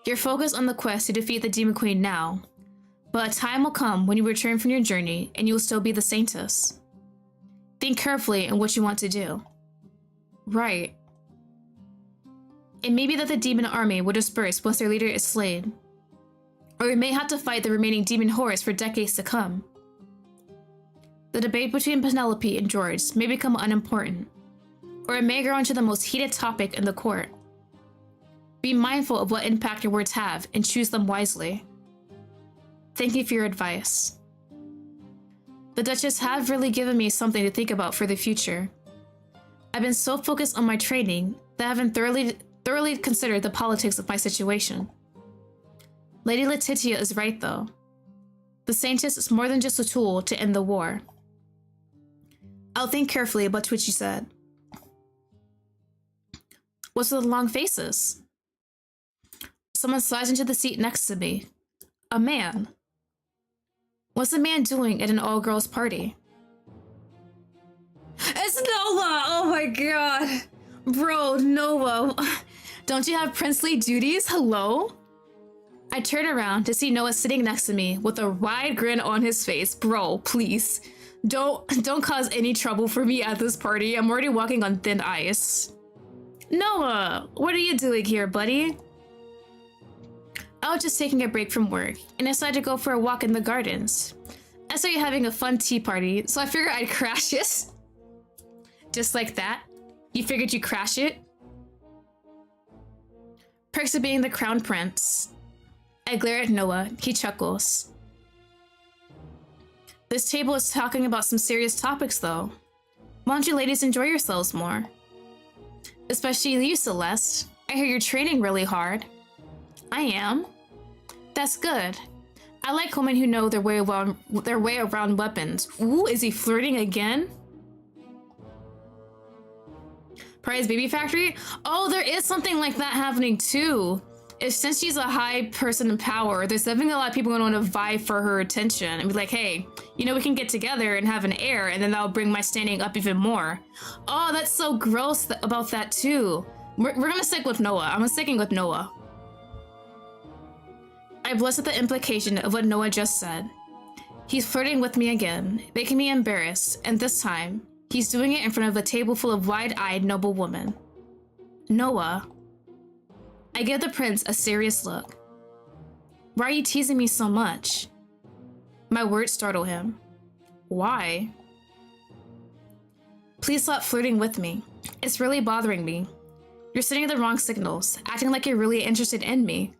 You're focused on the quest to defeat the Demon Queen now, but a time will come when you return from your journey and you will still be the Saintess. Think carefully on what you want to do. Right. It may be that the demon army will disperse once their leader is slain, or we may have to fight the remaining demon hordes for decades to come. The debate between Penelope and George may become unimportant, or it may grow into the most heated topic in the court. Be mindful of what impact your words have and choose them wisely. Thank you for your advice. The Duchess have really given me something to think about for the future. I've been so focused on my training that I haven't thoroughly considered the politics of my situation. Lady Letitia is right, though. The Saintess is more than just a tool to end the war. I'll think carefully about what you said. What's with the long faces? Someone slides into the seat next to me. A man. What's a man doing at an all-girls party? It's Noah! Oh my god! Bro, Noah. Don't you have princely duties? Hello? I turn around to see Noah sitting next to me with a wide grin on his face. Bro, please. Don't cause any trouble for me at this party. I'm already walking on thin ice. Noah, what are you doing here, buddy? I was just taking a break from work and decided to go for a walk in the gardens. I saw you having a fun tea party, so I figured I'd crash it. Just like that? You figured you'd crash it? Perks of being the crown prince. I glare at Noah. He chuckles. This table is talking about some serious topics, though. Why don't you ladies enjoy yourselves more? Especially you, Celeste. I hear you're training really hard. I am. That's good. I like women who know their way around weapons. Ooh, is he flirting again? Prize Baby Factory? Oh, there is something like that happening too. Since she's a high person in power, there's definitely a lot of people going to want to vie for her attention and be like, hey, you know, we can get together and have an heir, and then that'll bring my standing up even more. Oh, that's so gross about that too. We're gonna stick with Noah. I'm sticking with Noah. I blush at the implication of what Noah just said. He's flirting with me again, making me embarrassed, and this time, he's doing it in front of a table full of wide-eyed noble women. Noah. I give the prince a serious look. Why are you teasing me so much? My words startle him. Why? Please stop flirting with me. It's really bothering me. You're sending the wrong signals, acting like you're really interested in me.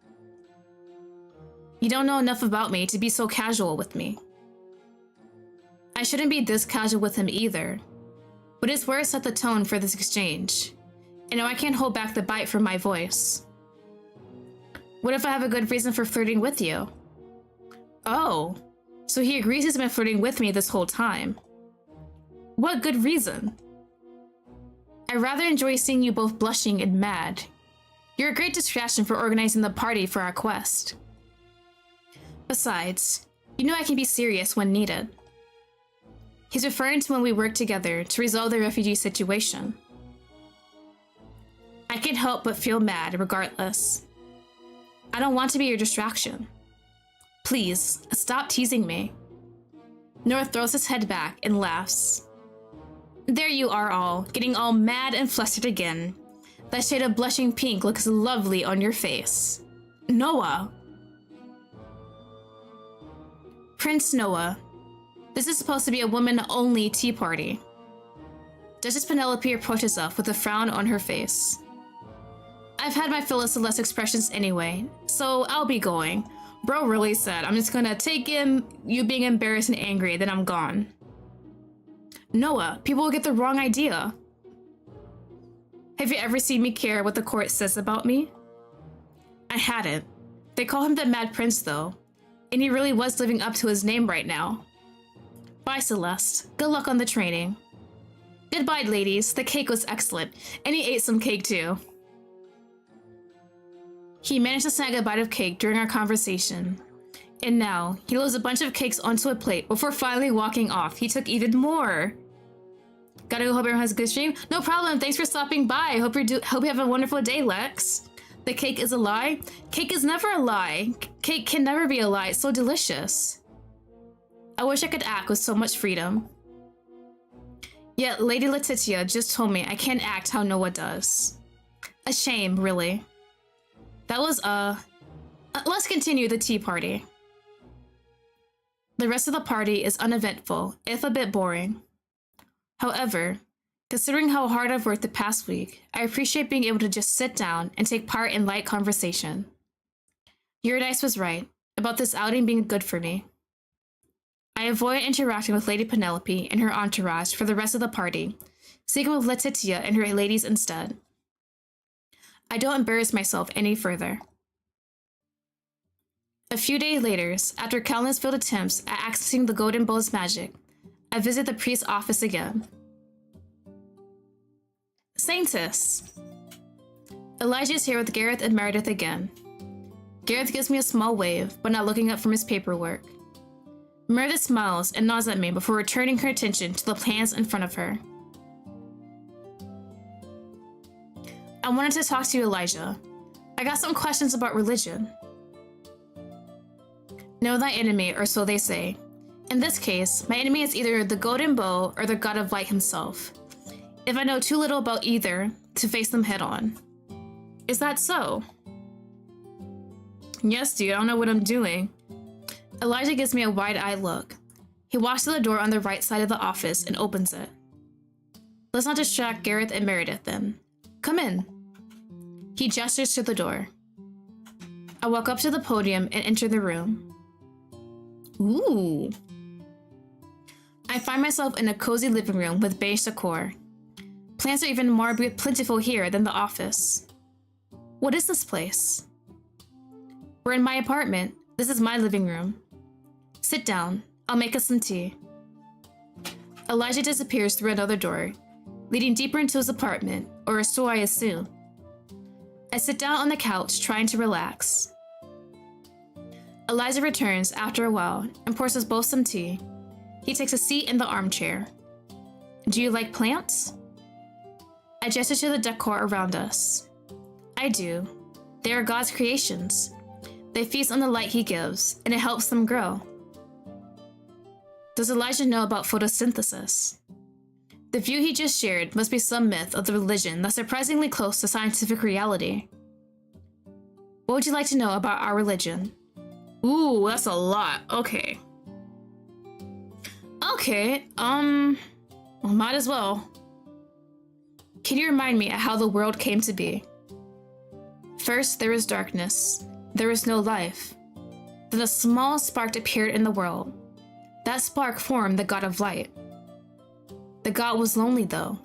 You don't know enough about me to be so casual with me. I shouldn't be this casual with him either, but it's where I set the tone for this exchange. And now I can't hold back the bite from my voice. What if I have a good reason for flirting with you? Oh, so he agrees he's been flirting with me this whole time. What good reason? I rather enjoy seeing you both blushing and mad. You're a great distraction for organizing the party for our quest. Besides, you know I can be serious when needed. He's referring to when we worked together to resolve the refugee situation. I can't help but feel mad regardless. I don't want to be your distraction. Please, stop teasing me. Noah throws his head back and laughs. There you are all, getting all mad and flustered again. That shade of blushing pink looks lovely on your face. Noah. Prince Noah. This is supposed to be a women-only tea party. Duchess Penelope approaches us with a frown on her face. I've had my fill of Celeste expressions anyway, so I'll be going. Bro really said, I'm just gonna take in you being embarrassed and angry, then I'm gone. Noah, people will get the wrong idea. Have you ever seen me care what the court says about me? I hadn't. They call him the Mad Prince though, and he really was living up to his name right now. Bye, Celeste. Good luck on the training. Goodbye, ladies. The cake was excellent, and he ate some cake too. He managed to snag a bite of cake during our conversation. And now, he loads a bunch of cakes onto a plate before finally walking off. He took even more. Gotta go, hope everyone has a good stream. No problem, thanks for stopping by. Hope you have a wonderful day, Lex. The cake is a lie? Cake is never a lie. Cake can never be a lie, it's so delicious. I wish I could act with so much freedom. Yet Lady Letitia just told me I can't act how Noah does. A shame, really. That was, let's continue the tea party. The rest of the party is uneventful, if a bit boring. However, considering how hard I've worked the past week, I appreciate being able to just sit down and take part in light conversation. Eurydice was right about this outing being good for me. I avoid interacting with Lady Penelope and her entourage for the rest of the party, speaking with Letitia and her ladies instead. I don't embarrass myself any further. A few days later, after countless failed attempts at accessing the Golden Bow's magic, I visit the priest's office again. Saintess! Elijah is here with Gareth and Meredith again. Gareth gives me a small wave, but not looking up from his paperwork. Meredith smiles and nods at me before returning her attention to the plans in front of her. I wanted to talk to you, Elijah. I got some questions about religion. Know thy enemy, or so they say. In this case, my enemy is either the Golden Bow or the God of Light himself. If I know too little about either, to face them head on. Is that so? Yes, dude, I don't know what I'm doing. Elijah gives me a wide-eyed look. He walks to the door on the right side of the office and opens it. Let's not distract Gareth and Meredith then. Come in. He gestures to the door. I walk up to the podium and enter the room. Ooh. I find myself in a cozy living room with beige decor. Plants are even more plentiful here than the office. What is this place? We're in my apartment. This is my living room. Sit down. I'll make us some tea. Elijah disappears through another door, leading deeper into his apartment, or so I assume. I sit down on the couch, trying to relax. Elijah returns after a while and pours us both some tea. He takes a seat in the armchair. Do you like plants? I gesture to the decor around us. I do. They are God's creations. They feast on the light he gives, and it helps them grow. Does Elijah know about photosynthesis? The view he just shared must be some myth of the religion that's surprisingly close to scientific reality. What would you like to know about our religion? Ooh, that's a lot. Okay. Okay, well, might as well. Can you remind me of how the world came to be? First, there was darkness. There was no life. Then a small spark appeared in the world. That spark formed the God of Light. The God was lonely though,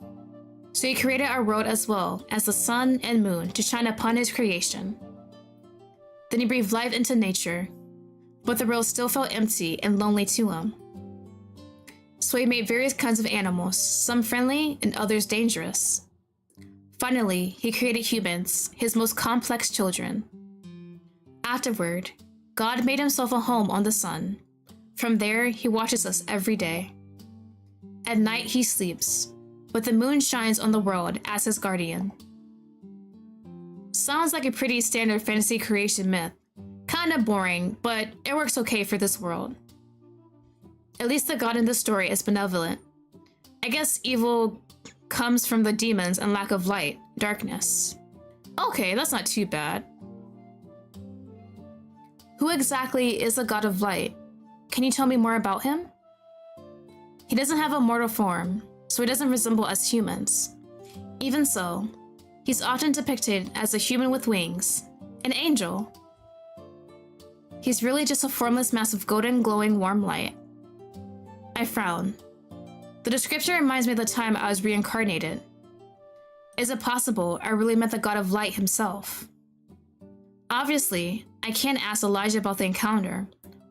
so he created our world as well as the sun and moon to shine upon his creation. Then he breathed life into nature, but the world still felt empty and lonely to him. So he made various kinds of animals, some friendly and others dangerous. Finally, he created humans, his most complex children. Afterward, God made himself a home on the sun. From there, he watches us every day. At night, he sleeps, but the moon shines on the world as his guardian. Sounds like a pretty standard fantasy creation myth. Kinda boring, but it works okay for this world. At least the God in this story is benevolent. I guess evil comes from the demons and lack of light, darkness. Okay, that's not too bad. Who exactly is the god of light? Can you tell me more about him? He doesn't have a mortal form, so he doesn't resemble us humans. Even so, he's often depicted as a human with wings, an angel. He's really just a formless mass of golden, glowing, warm light. I frown. The description reminds me of the time I was reincarnated. Is it possible I really met the god of light himself? Obviously, I can't ask Elijah about the encounter,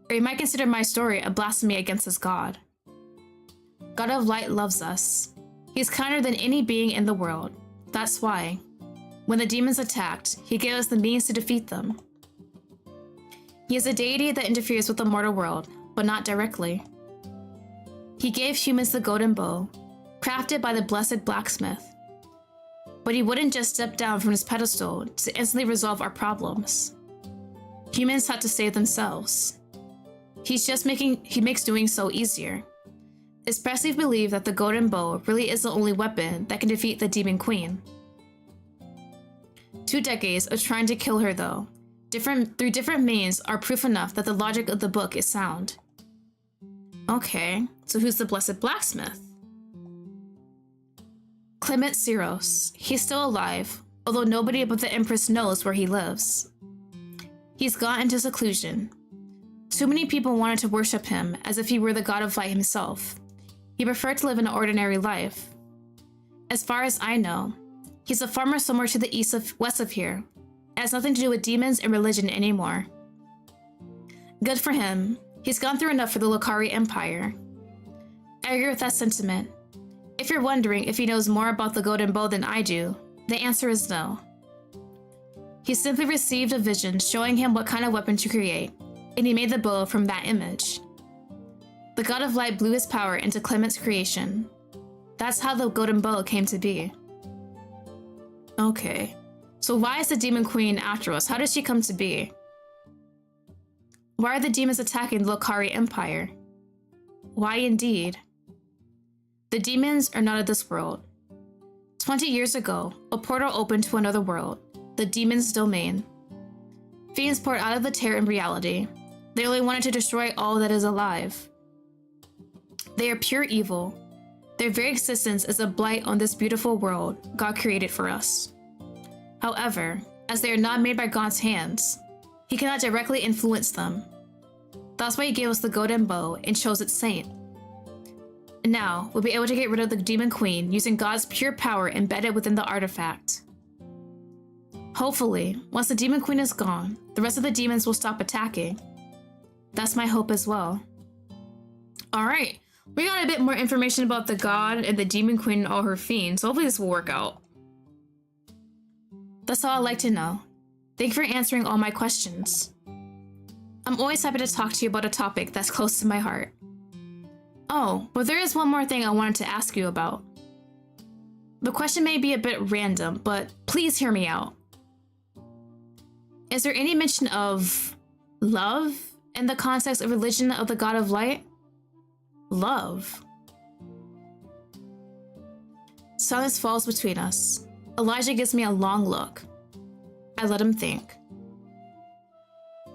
or he might consider my story a blasphemy against his god. God of light loves us. He's kinder than any being in the world. That's why, when the demons attacked, he gave us the means to defeat them. He is a deity that interferes with the mortal world, but not directly. He gave humans the golden bow, crafted by the blessed blacksmith. But he wouldn't just step down from his pedestal to instantly resolve our problems. Humans had to save themselves. He makes doing so easier. Especially if we believe that the golden bow really is the only weapon that can defeat the demon queen. 2 decades of trying to kill her, though, through different means, are proof enough that the logic of the book is sound. Okay, so who's the blessed blacksmith? Clement Syros. He's still alive, although nobody but the Empress knows where he lives. He's gone into seclusion. Too many people wanted to worship him as if he were the god of light himself. He preferred to live an ordinary life. As far as I know, he's a farmer somewhere to the west of here. It has nothing to do with demons and religion anymore. Good for him. He's gone through enough for the Lottie Empire. I agree with that sentiment. If you're wondering if he knows more about the golden bow than I do, the answer is no. He simply received a vision showing him what kind of weapon to create, and he made the bow from that image. The god of light blew his power into Clement's creation. That's how the golden bow came to be. Okay, so why is the demon queen after us? How did she come to be? Why are the demons attacking the Lottie Empire? Why indeed? The demons are not of this world. 20 years ago, a portal opened to another world, the demon's domain. Fiends poured out of the tear in reality. They only wanted to destroy all that is alive. They are pure evil. Their very existence is a blight on this beautiful world God created for us. However, as they are not made by God's hands, he cannot directly influence them. That's why he gave us the golden bow and chose its saint. And now, we'll be able to get rid of the demon queen using God's pure power embedded within the artifact. Hopefully, once the demon queen is gone, the rest of the demons will stop attacking. That's my hope as well. Alright, we got a bit more information about the god and the demon queen and all her fiends, so hopefully this will work out. That's all I'd like to know. Thank you for answering all my questions. I'm always happy to talk to you about a topic that's close to my heart. Oh, but there is one more thing I wanted to ask you about. The question may be a bit random, but please hear me out. Is there any mention of love in the context of religion of the god of light? Love. Silence falls between us. Elijah gives me a long look. I let him think.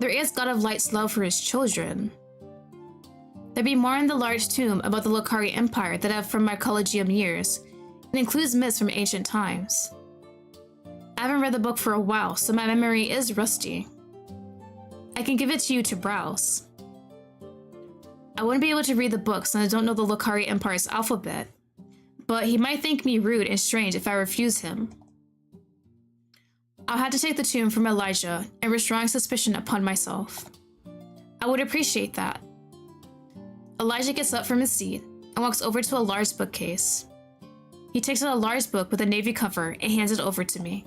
There is God of Light's love for his children. There'd be more in the large tomb about the Lottie Empire that I have from my collegium years, and includes myths from ancient times. I haven't read the book for a while, so my memory is rusty. I can give it to you to browse. I wouldn't be able to read the book since I don't know the Lottie Empire's alphabet, but he might think me rude and strange if I refuse him. I'll have to take the tomb from Elijah and risk drawing suspicion upon myself. I would appreciate that. Elijah gets up from his seat and walks over to a large bookcase. He takes out a large book with a navy cover and hands it over to me.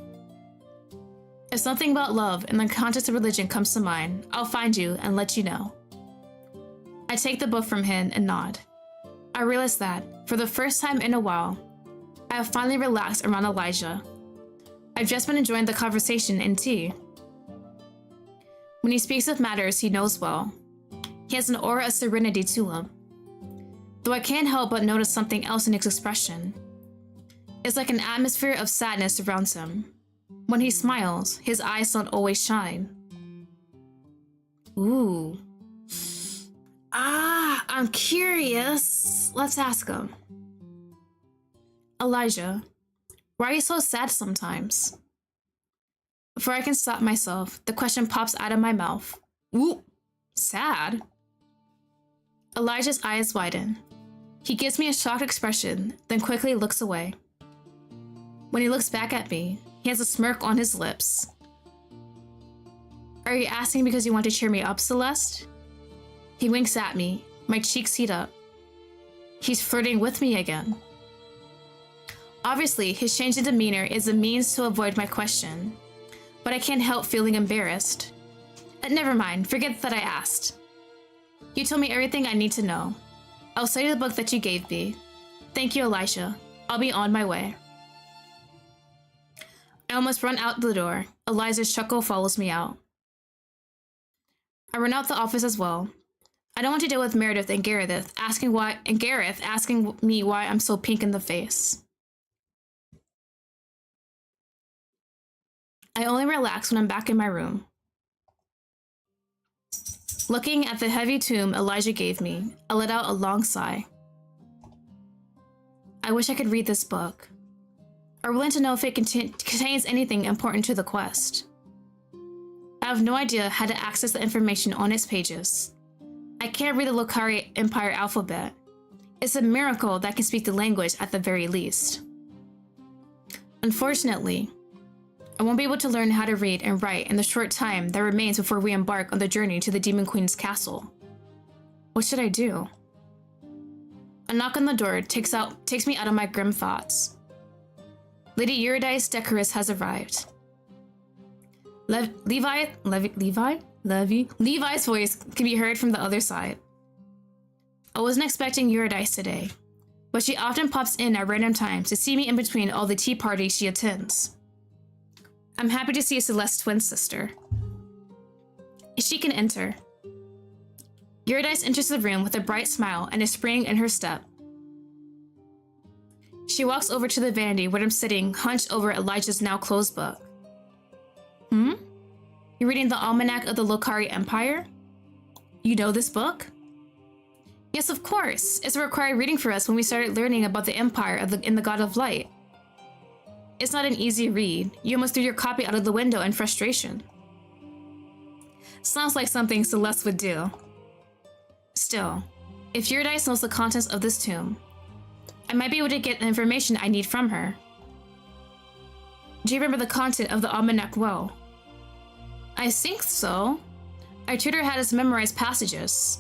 If something about love in the context of religion comes to mind, I'll find you and let you know. I take the book from him and nod. I realize that, for the first time in a while, I have finally relaxed around Elijah. I've just been enjoying the conversation and tea. When he speaks of matters he knows well, he has an aura of serenity to him. Though I can't help but notice something else in his expression. It's like an atmosphere of sadness surrounds him. When he smiles, his eyes don't always shine. Ooh. I'm curious. Let's ask him. Elijah, why are you so sad sometimes? Before I can stop myself, the question pops out of my mouth. Ooh, sad? Elijah's eyes widen. He gives me a shocked expression, then quickly looks away. When he looks back at me, he has a smirk on his lips. Are you asking because you want to cheer me up, Celeste? He winks at me, my cheeks heat up. He's flirting with me again. Obviously, his change in demeanor is a means to avoid my question, but I can't help feeling embarrassed. Never mind, forget that I asked. You told me everything I need to know. I'll study the book that you gave me. Thank you, Elijah. I'll be on my way. I almost run out the door. Elijah's chuckle follows me out. I run out the office as well. I don't want to deal with Meredith and Gareth asking me why I'm so pink in the face. I only relax when I'm back in my room. Looking at the heavy tome Elijah gave me, I let out a long sigh. I wish I could read this book. I'm willing to know if it contains anything important to the quest. I have no idea how to access the information on its pages. I can't read the Lokari Empire alphabet. It's a miracle that I can speak the language at the very least. Unfortunately, I won't be able to learn how to read and write in the short time that remains before we embark on the journey to the Demon Queen's castle. What should I do? A knock on the door takes me out of my grim thoughts. Lady Eurydice Decorous has arrived. Levi's voice can be heard from the other side. I wasn't expecting Eurydice today, but she often pops in at random times to see me in between all the tea parties she attends. I'm happy to see Celeste's twin sister. She can enter. Eurydice enters the room with a bright smile and a spring in her step. She walks over to the vanity where I'm sitting, hunched over Elijah's now closed book. You're reading the Almanac of the Lokari Empire? You know this book? Yes, of course. It's a required reading for us when we started learning about the Empire in the God of Light. It's not an easy read. You almost threw your copy out of the window in frustration. Sounds like something Celeste would do. Still, if Eurydice knows the contents of this tomb, I might be able to get the information I need from her. Do you remember the content of the Almanac well? I think so. Our tutor had us memorize passages.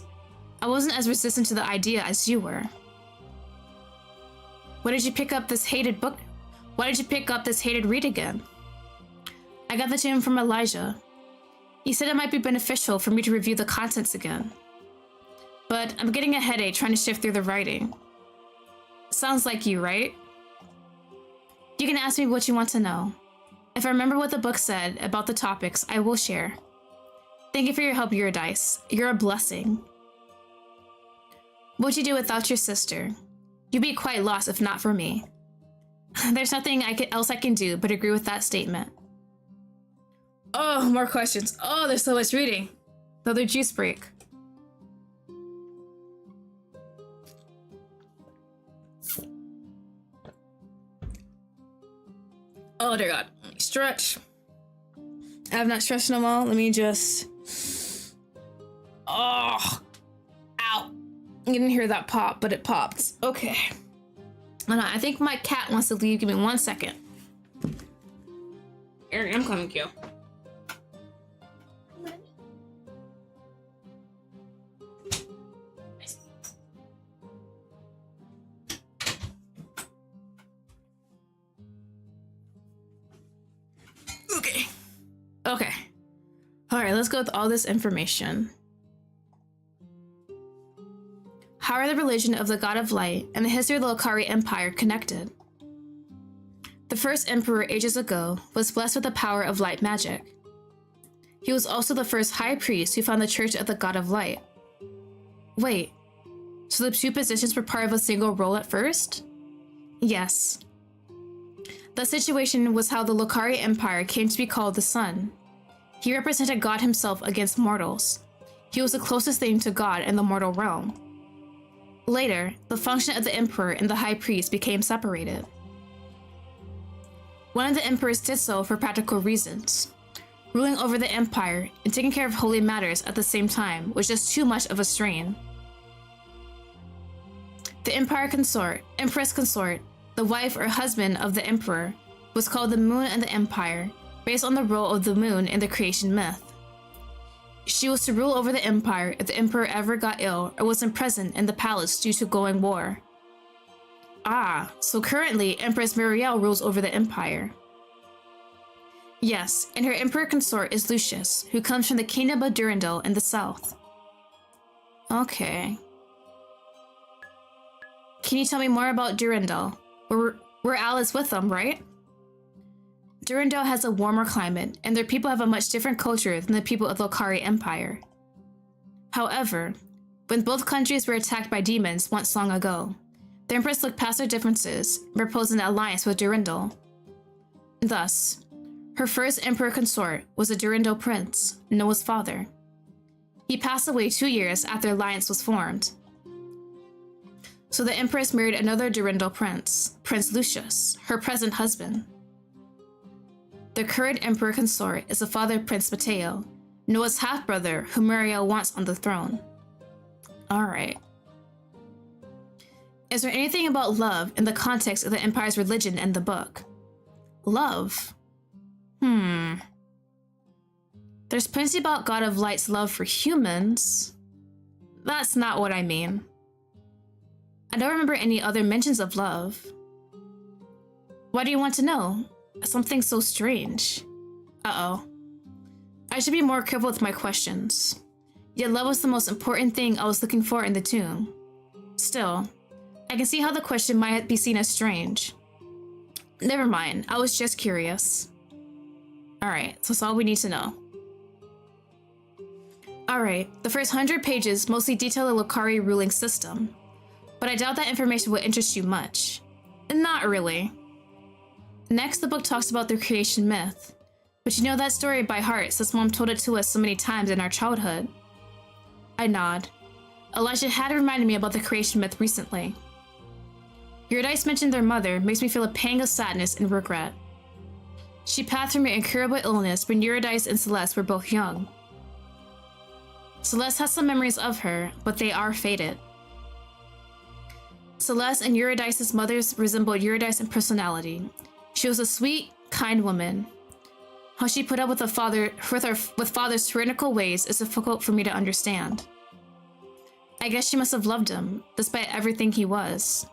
I wasn't as resistant to the idea as you were. Why did you pick up this hated read again? I got the tome from Elijah. He said it might be beneficial for me to review the contents again. But I'm getting a headache trying to shift through the writing. Sounds like you, right? You can ask me what you want to know. If I remember what the book said about the topics, I will share. Thank you for your help, Eurydice. You're a blessing. What'd you do without your sister? You'd be quite lost if not for me. There's nothing else I can do but agree with that statement. Oh, more questions. Oh, there's so much reading. Another juice break. Oh dear God. Let me stretch. I have not stretched them all. Let me just. Oh. Ow. You didn't hear that pop, but it popped. Okay. Hold on. I think my cat wants to leave. Give me 1 second. Here, I'm coming, Q. Okay. All right, let's go with all this information. How are the religion of the God of Light and the history of the Lokari Empire connected? The first emperor ages ago was blessed with the power of light magic. He was also the first high priest who found the Church of the God of Light. Wait, so the two positions were part of a single role at first? Yes. The situation was how the Lokari Empire came to be called the Sun. He represented God himself against mortals. He was the closest thing to God in the mortal realm. Later, the function of the Emperor and the High Priest became separated. One of the emperors did so for practical reasons. Ruling over the empire and taking care of holy matters at the same time was just too much of a strain. The Empress Consort, the wife or husband of the emperor, was called the Moon of the Empire, based on the role of the moon in the creation myth. She was to rule over the empire if the emperor ever got ill or wasn't present in the palace due to going war. Ah, so currently Empress Muriel rules over the empire. Yes, and her emperor consort is Lucius, who comes from the kingdom of Durandal in the south. Okay. Can you tell me more about Durandal? We're allies with them, right? Durandal has a warmer climate, and their people have a much different culture than the people of the Lokari Empire. However, when both countries were attacked by demons once long ago, the Empress looked past their differences and proposed an alliance with Durandal. Thus, her first emperor consort was a Durandal prince, Noah's father. He passed away 2 years after the alliance was formed. So the Empress married another Durandal prince, Prince Lucius, her present husband. The current emperor consort is the father of Prince Mateo, Noah's half-brother who Muriel wants on the throne. Alright. Is there anything about love in the context of the Empire's religion in the book? Love? There's plenty about God of Light's love for humans. That's not what I mean. I don't remember any other mentions of love. Why do you want to know? Something so strange. Uh-oh. I should be more careful with my questions. Yet love was the most important thing I was looking for in the tomb. Still, I can see how the question might be seen as strange. Never mind, I was just curious. Alright, so that's all we need to know. Alright, the first 100 pages mostly detail the Lokari ruling system, but I doubt that information will interest you much. Not really. Next, the book talks about the creation myth, but you know that story by heart since Mom told it to us so many times in our childhood. I nod. Elijah had reminded me about the creation myth recently. Eurydice mentioned their mother makes me feel a pang of sadness and regret. She passed from an incurable illness when Eurydice and Celeste were both young. Celeste has some memories of her, but they are faded. Celeste and Eurydice's mothers resembled Eurydice in personality. She was a sweet, kind woman. How she put up with father's tyrannical ways is difficult for me to understand. I guess she must have loved him, despite everything he was.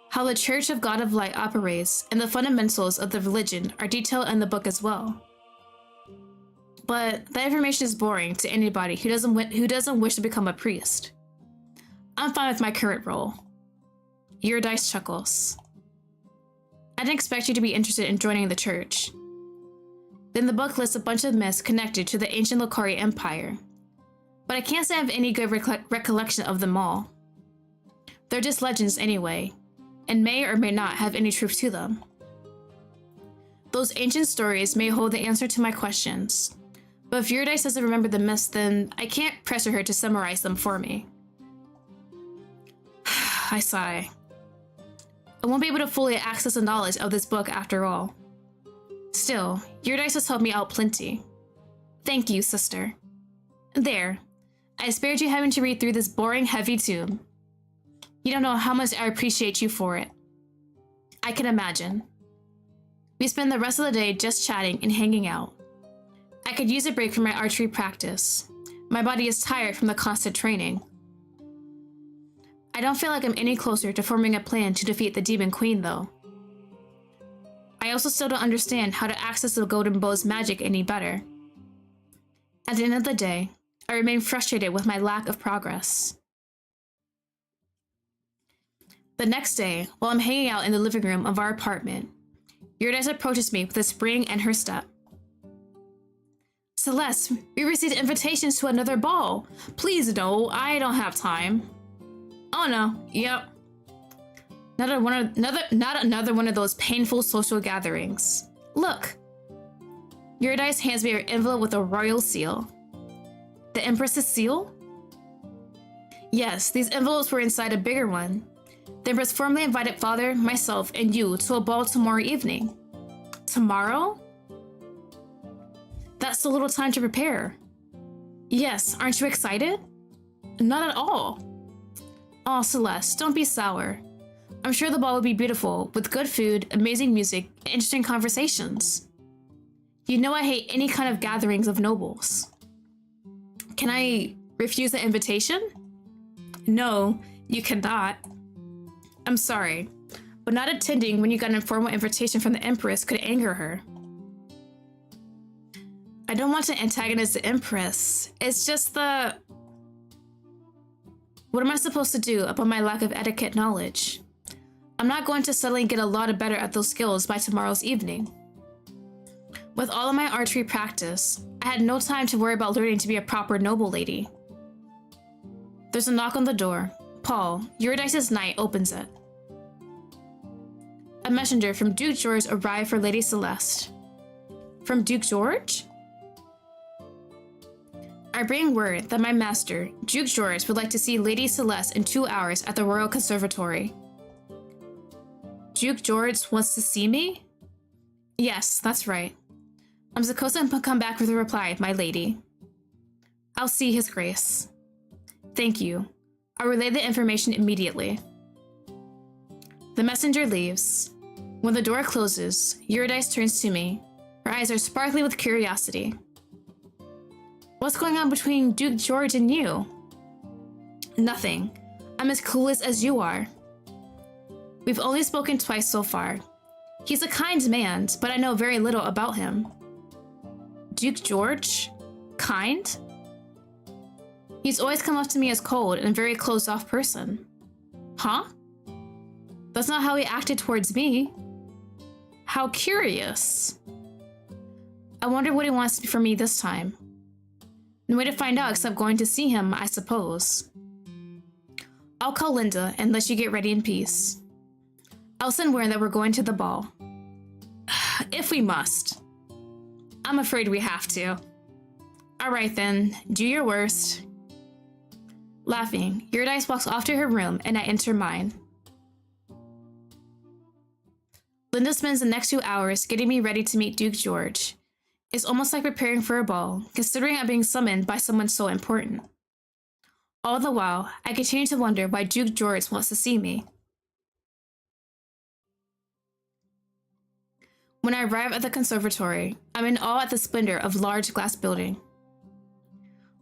How the Church of God of Light operates and the fundamentals of the religion are detailed in the book as well. But that information is boring to anybody who doesn't wish to become a priest. I'm fine with my current role. Eurydice chuckles. I didn't expect you to be interested in joining the church. Then the book lists a bunch of myths connected to the ancient Lokari Empire, but I can't say I have any good recollection of them all. They're just legends anyway, and may or may not have any truth to them. Those ancient stories may hold the answer to my questions, but if Eurydice doesn't remember the myths, then I can't pressure her to summarize them for me. I sigh. I won't be able to fully access the knowledge of this book after all. Still, Eurydice has helped me out plenty. Thank you, sister. There, I spared you having to read through this boring, heavy tome. You don't know how much I appreciate you for it. I can imagine. We spend the rest of the day just chatting and hanging out. I could use a break from my archery practice. My body is tired from the constant training. I don't feel like I'm any closer to forming a plan to defeat the Demon Queen, though. I also still don't understand how to access the Golden Bow's magic any better. At the end of the day, I remain frustrated with my lack of progress. The next day, while I'm hanging out in the living room of our apartment, Eurydice approaches me with a spring in her step. Celeste, we received invitations to another ball. Please no, I don't have time. Oh no, yep. Not another one of those painful social gatherings. Look. Eurydice hands me her envelope with a royal seal. The Empress's seal? Yes, these envelopes were inside a bigger one. The Empress formally invited Father, myself, and you to a ball tomorrow evening. Tomorrow? That's so little time to prepare. Yes, aren't you excited? Not at all. Oh, Celeste, don't be sour. I'm sure the ball will be beautiful, with good food, amazing music, and interesting conversations. You know I hate any kind of gatherings of nobles. Can I refuse the invitation? No, you cannot. I'm sorry, but not attending when you got an informal invitation from the Empress could anger her. I don't want to antagonize the Empress. It's just the... What am I supposed to do upon my lack of etiquette knowledge? I'm not going to suddenly get a lot better at those skills by tomorrow's evening. With all of my archery practice, I had no time to worry about learning to be a proper noble lady. There's a knock on the door. Paul, Eurydice's knight, opens it. A messenger from Duke George arrived for Lady Celeste. From Duke George? I bring word that my master, Duke George, would like to see Lady Celeste in 2 hours at the Royal Conservatory. Duke George wants to see me? Yes, that's right. I'm supposed to come back with a reply, my lady. I'll see His Grace. Thank you. I'll relay the information immediately. The messenger leaves. When the door closes, Eurydice turns to me. Her eyes are sparkling with curiosity. What's going on between Duke George and you? Nothing. I'm as clueless as you are. We've only spoken twice so far. He's a kind man, but I know very little about him. Duke George? Kind? He's always come off to me as cold and a very closed-off person. Huh? That's not how he acted towards me. How curious. I wonder what he wants from me this time. No way to find out except going to see him, I suppose. I'll call Linda and let you get ready in peace. I'll send word that we're going to the ball. If we must. I'm afraid we have to. All right then, do your worst. Laughing, Eurydice walks off to her room and I enter mine. Linda spends the next 2 hours getting me ready to meet Duke George. It's almost like preparing for a ball, considering I'm being summoned by someone so important. All the while, I continue to wonder why Duke George wants to see me. When I arrive at the conservatory, I'm in awe at the splendor of large glass building.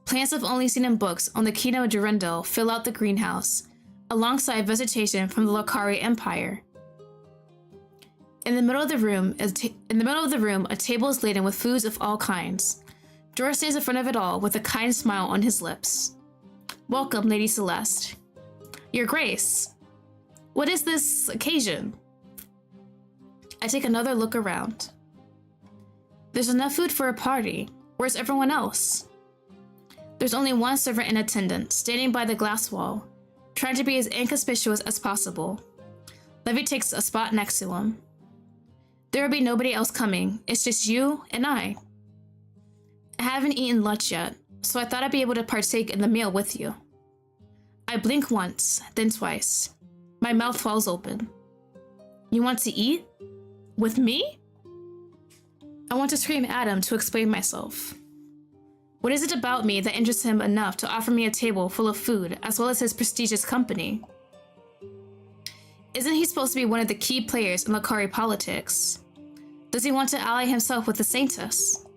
Plants I've only seen in books on the Kino Durendal fill out the greenhouse, alongside vegetation from the Lokari Empire. In the middle of the room, a table is laden with foods of all kinds. George stands in front of it all with a kind smile on his lips. Welcome, Lady Celeste. Your Grace. What is this occasion? I take another look around. There's enough food for a party. Where's everyone else? There's only one servant in attendance, standing by the glass wall, trying to be as inconspicuous as possible. Levy takes a spot next to him. There will be nobody else coming. It's just you and I. I haven't eaten lunch yet, so I thought I'd be able to partake in the meal with you. I blink once, then twice. My mouth falls open. You want to eat? With me? I want to scream at him to explain myself. What is it about me that interests him enough to offer me a table full of food as well as his prestigious company? Isn't he supposed to be one of the key players in Lokari politics? Does he want to ally himself with the Saintess?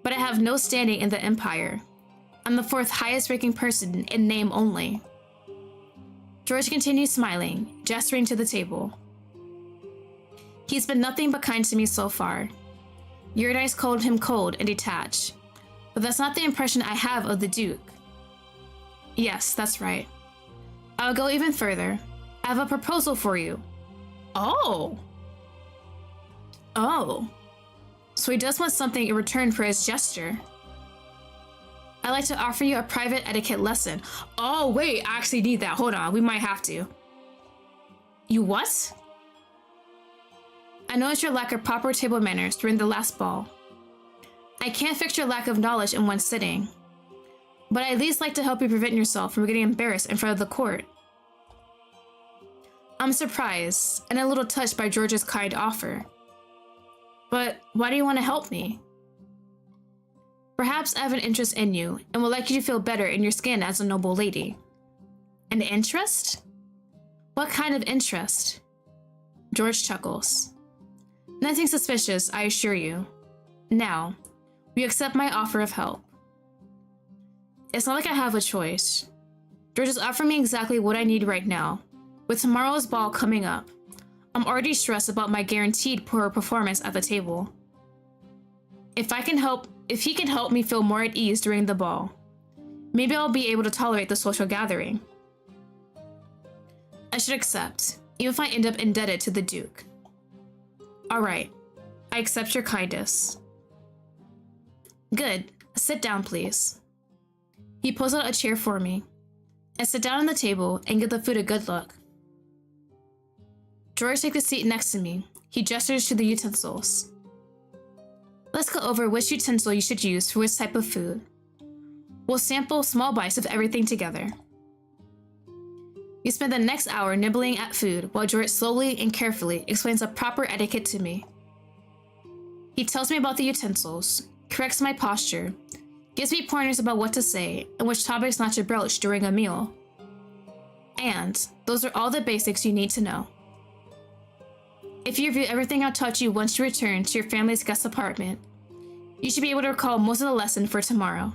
But I have no standing in the Empire. I'm the 4th highest ranking person in name only. George continues smiling, gesturing to the table. He's been nothing but kind to me so far. Eurydice called him cold and detached, but that's not the impression I have of the Duke. Yes, that's right. I'll go even further. I have a proposal for you. Oh. So he does want something in return for his gesture. I'd like to offer you a private etiquette lesson. Oh, wait, I actually need that. Hold on, we might have to. You what? I noticed your lack of proper table manners during the last ball. I can't fix your lack of knowledge in one sitting, but I at least like to help you prevent yourself from getting embarrassed in front of the court. I'm surprised and a little touched by George's kind offer. But why do you want to help me? Perhaps I have an interest in you and would like you to feel better in your skin as a noble lady. An interest? What kind of interest? George chuckles. Nothing suspicious, I assure you. Now, will you accept my offer of help? It's not like I have a choice. George is offering me exactly what I need right now. With tomorrow's ball coming up, I'm already stressed about my guaranteed poor performance at the table. If he can help me feel more at ease during the ball, maybe I'll be able to tolerate the social gathering. I should accept, even if I end up indebted to the Duke. Alright, I accept your kindness. Good, sit down please. He pulls out a chair for me. I sit down on the table and give the food a good look. George takes a seat next to me. He gestures to the utensils. Let's go over which utensil you should use for which type of food. We'll sample small bites of everything together. We spend the next hour nibbling at food while George slowly and carefully explains the proper etiquette to me. He tells me about the utensils, corrects my posture, gives me pointers about what to say and which topics not to broach during a meal. And those are all the basics you need to know. If you review everything I'll taught you once you return to your family's guest apartment, you should be able to recall most of the lesson for tomorrow.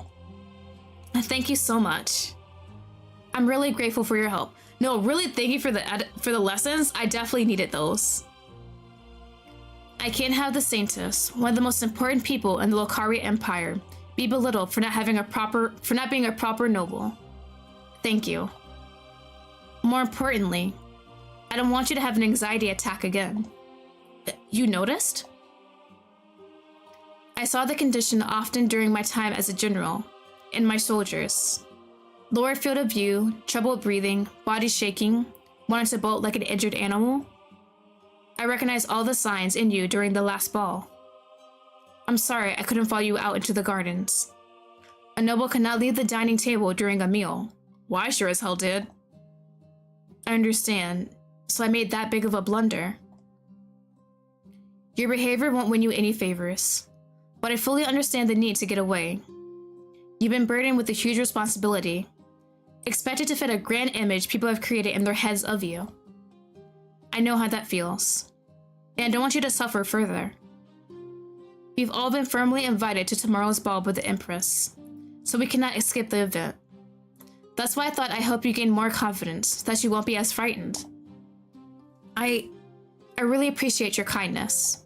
Thank you so much. I'm really grateful for your help. No, really thank you for the lessons. I definitely needed those. I can't have the Saintess, one of the most important people in the Locaria Empire, be belittled for not being a proper noble. Thank you. More importantly, I don't want you to have an anxiety attack again. You noticed? I saw the condition often during my time as a general, in my soldiers. Lower field of view, trouble breathing, body shaking, wanting to bolt like an injured animal. I recognized all the signs in you during the last ball. I'm sorry I couldn't follow you out into the gardens. A noble cannot leave the dining table during a meal. Well, I sure as hell did. I understand, so I made that big of a blunder. Your behavior won't win you any favors, but I fully understand the need to get away. You've been burdened with a huge responsibility, expected to fit a grand image people have created in their heads of you. I know how that feels, and I don't want you to suffer further. We've all been firmly invited to tomorrow's ball with the Empress, so we cannot escape the event. That's why I thought I'd help you gain more confidence so that you won't be as frightened. I really appreciate your kindness.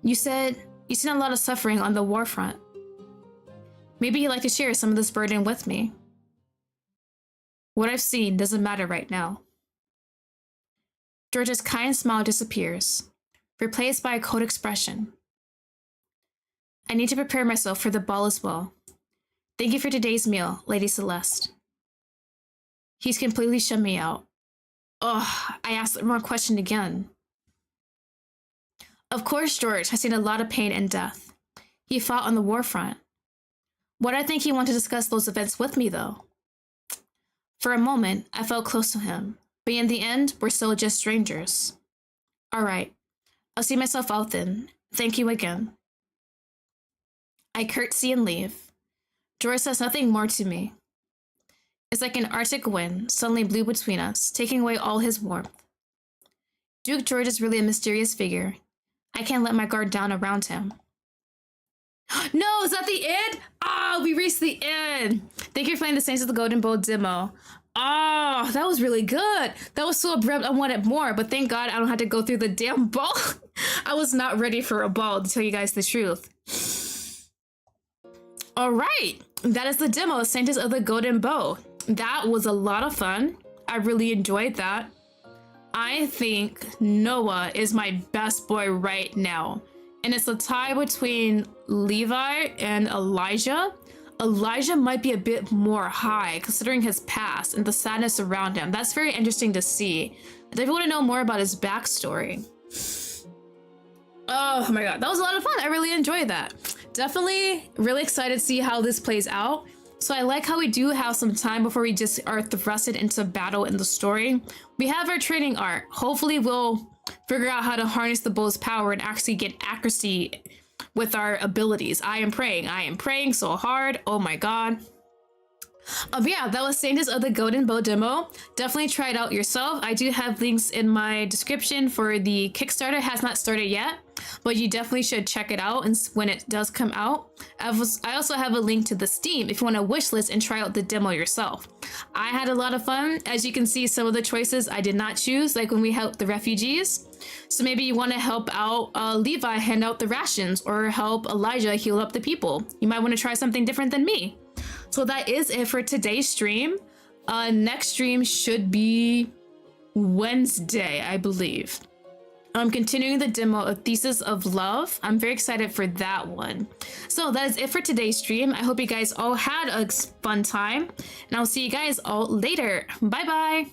You said you've seen a lot of suffering on the war front. Maybe you'd like to share some of this burden with me. What I've seen doesn't matter right now. George's kind smile disappears, replaced by a cold expression. I need to prepare myself for the ball as well. Thank you for today's meal, Lady Celeste. He's completely shut me out. Ugh, I asked the wrong question again. Of course, George has seen a lot of pain and death. He fought on the war front. Why do I think he wanted to discuss those events with me, though? For a moment, I felt close to him, but in the end, we're still just strangers. All right, I'll see myself out then. Thank you again. I curtsy and leave. George says nothing more to me. It's like an Arctic wind suddenly blew between us, taking away all his warmth. Duke George is really a mysterious figure. I can't let my guard down around him. No, is that the end? Ah, we reached the end. Thank you for playing the Saints of the Golden Bowl demo. Oh, that was really good. That was so abrupt. I wanted more, but thank God I don't have to go through the damn ball. I was not ready for a ball, to tell you guys the truth. All right, that is the demo of Saintess of the Golden Bow. That was a lot of fun. I really enjoyed that. I think Noah is my best boy right now. And it's a tie between Levi and Elijah. Elijah might be a bit more high considering his past and the sadness around him. That's very interesting to see. If you want to know more about his backstory. Oh my god, that was a lot of fun. I really enjoyed that. Definitely really excited to see how this plays out. So I like how we do have some time before we just are thrusted into battle in the story. We have our training arc. Hopefully we'll figure out how to harness the bow's power and actually get accuracy with our abilities. I am praying so hard. Oh my god. Yeah, that was Saintess of the Golden Bow demo. Definitely try it out yourself. I do have links in my description for the Kickstarter. It has not started yet, but you definitely should check it out and when it does come out. I also have a link to the Steam if you want to wishlist and try out the demo yourself. I had a lot of fun. As you can see, some of the choices I did not choose, like when we helped the refugees. So maybe you want to help out Levi hand out the rations or help Elijah heal up the people. You might want to try something different than me. So that is it for today's stream. Next stream should be Wednesday, I believe. I'm continuing the demo of Thesis of Love. I'm very excited for that one. So that is it for today's stream. I hope you guys all had a fun time, and I'll see you guys all later. Bye bye.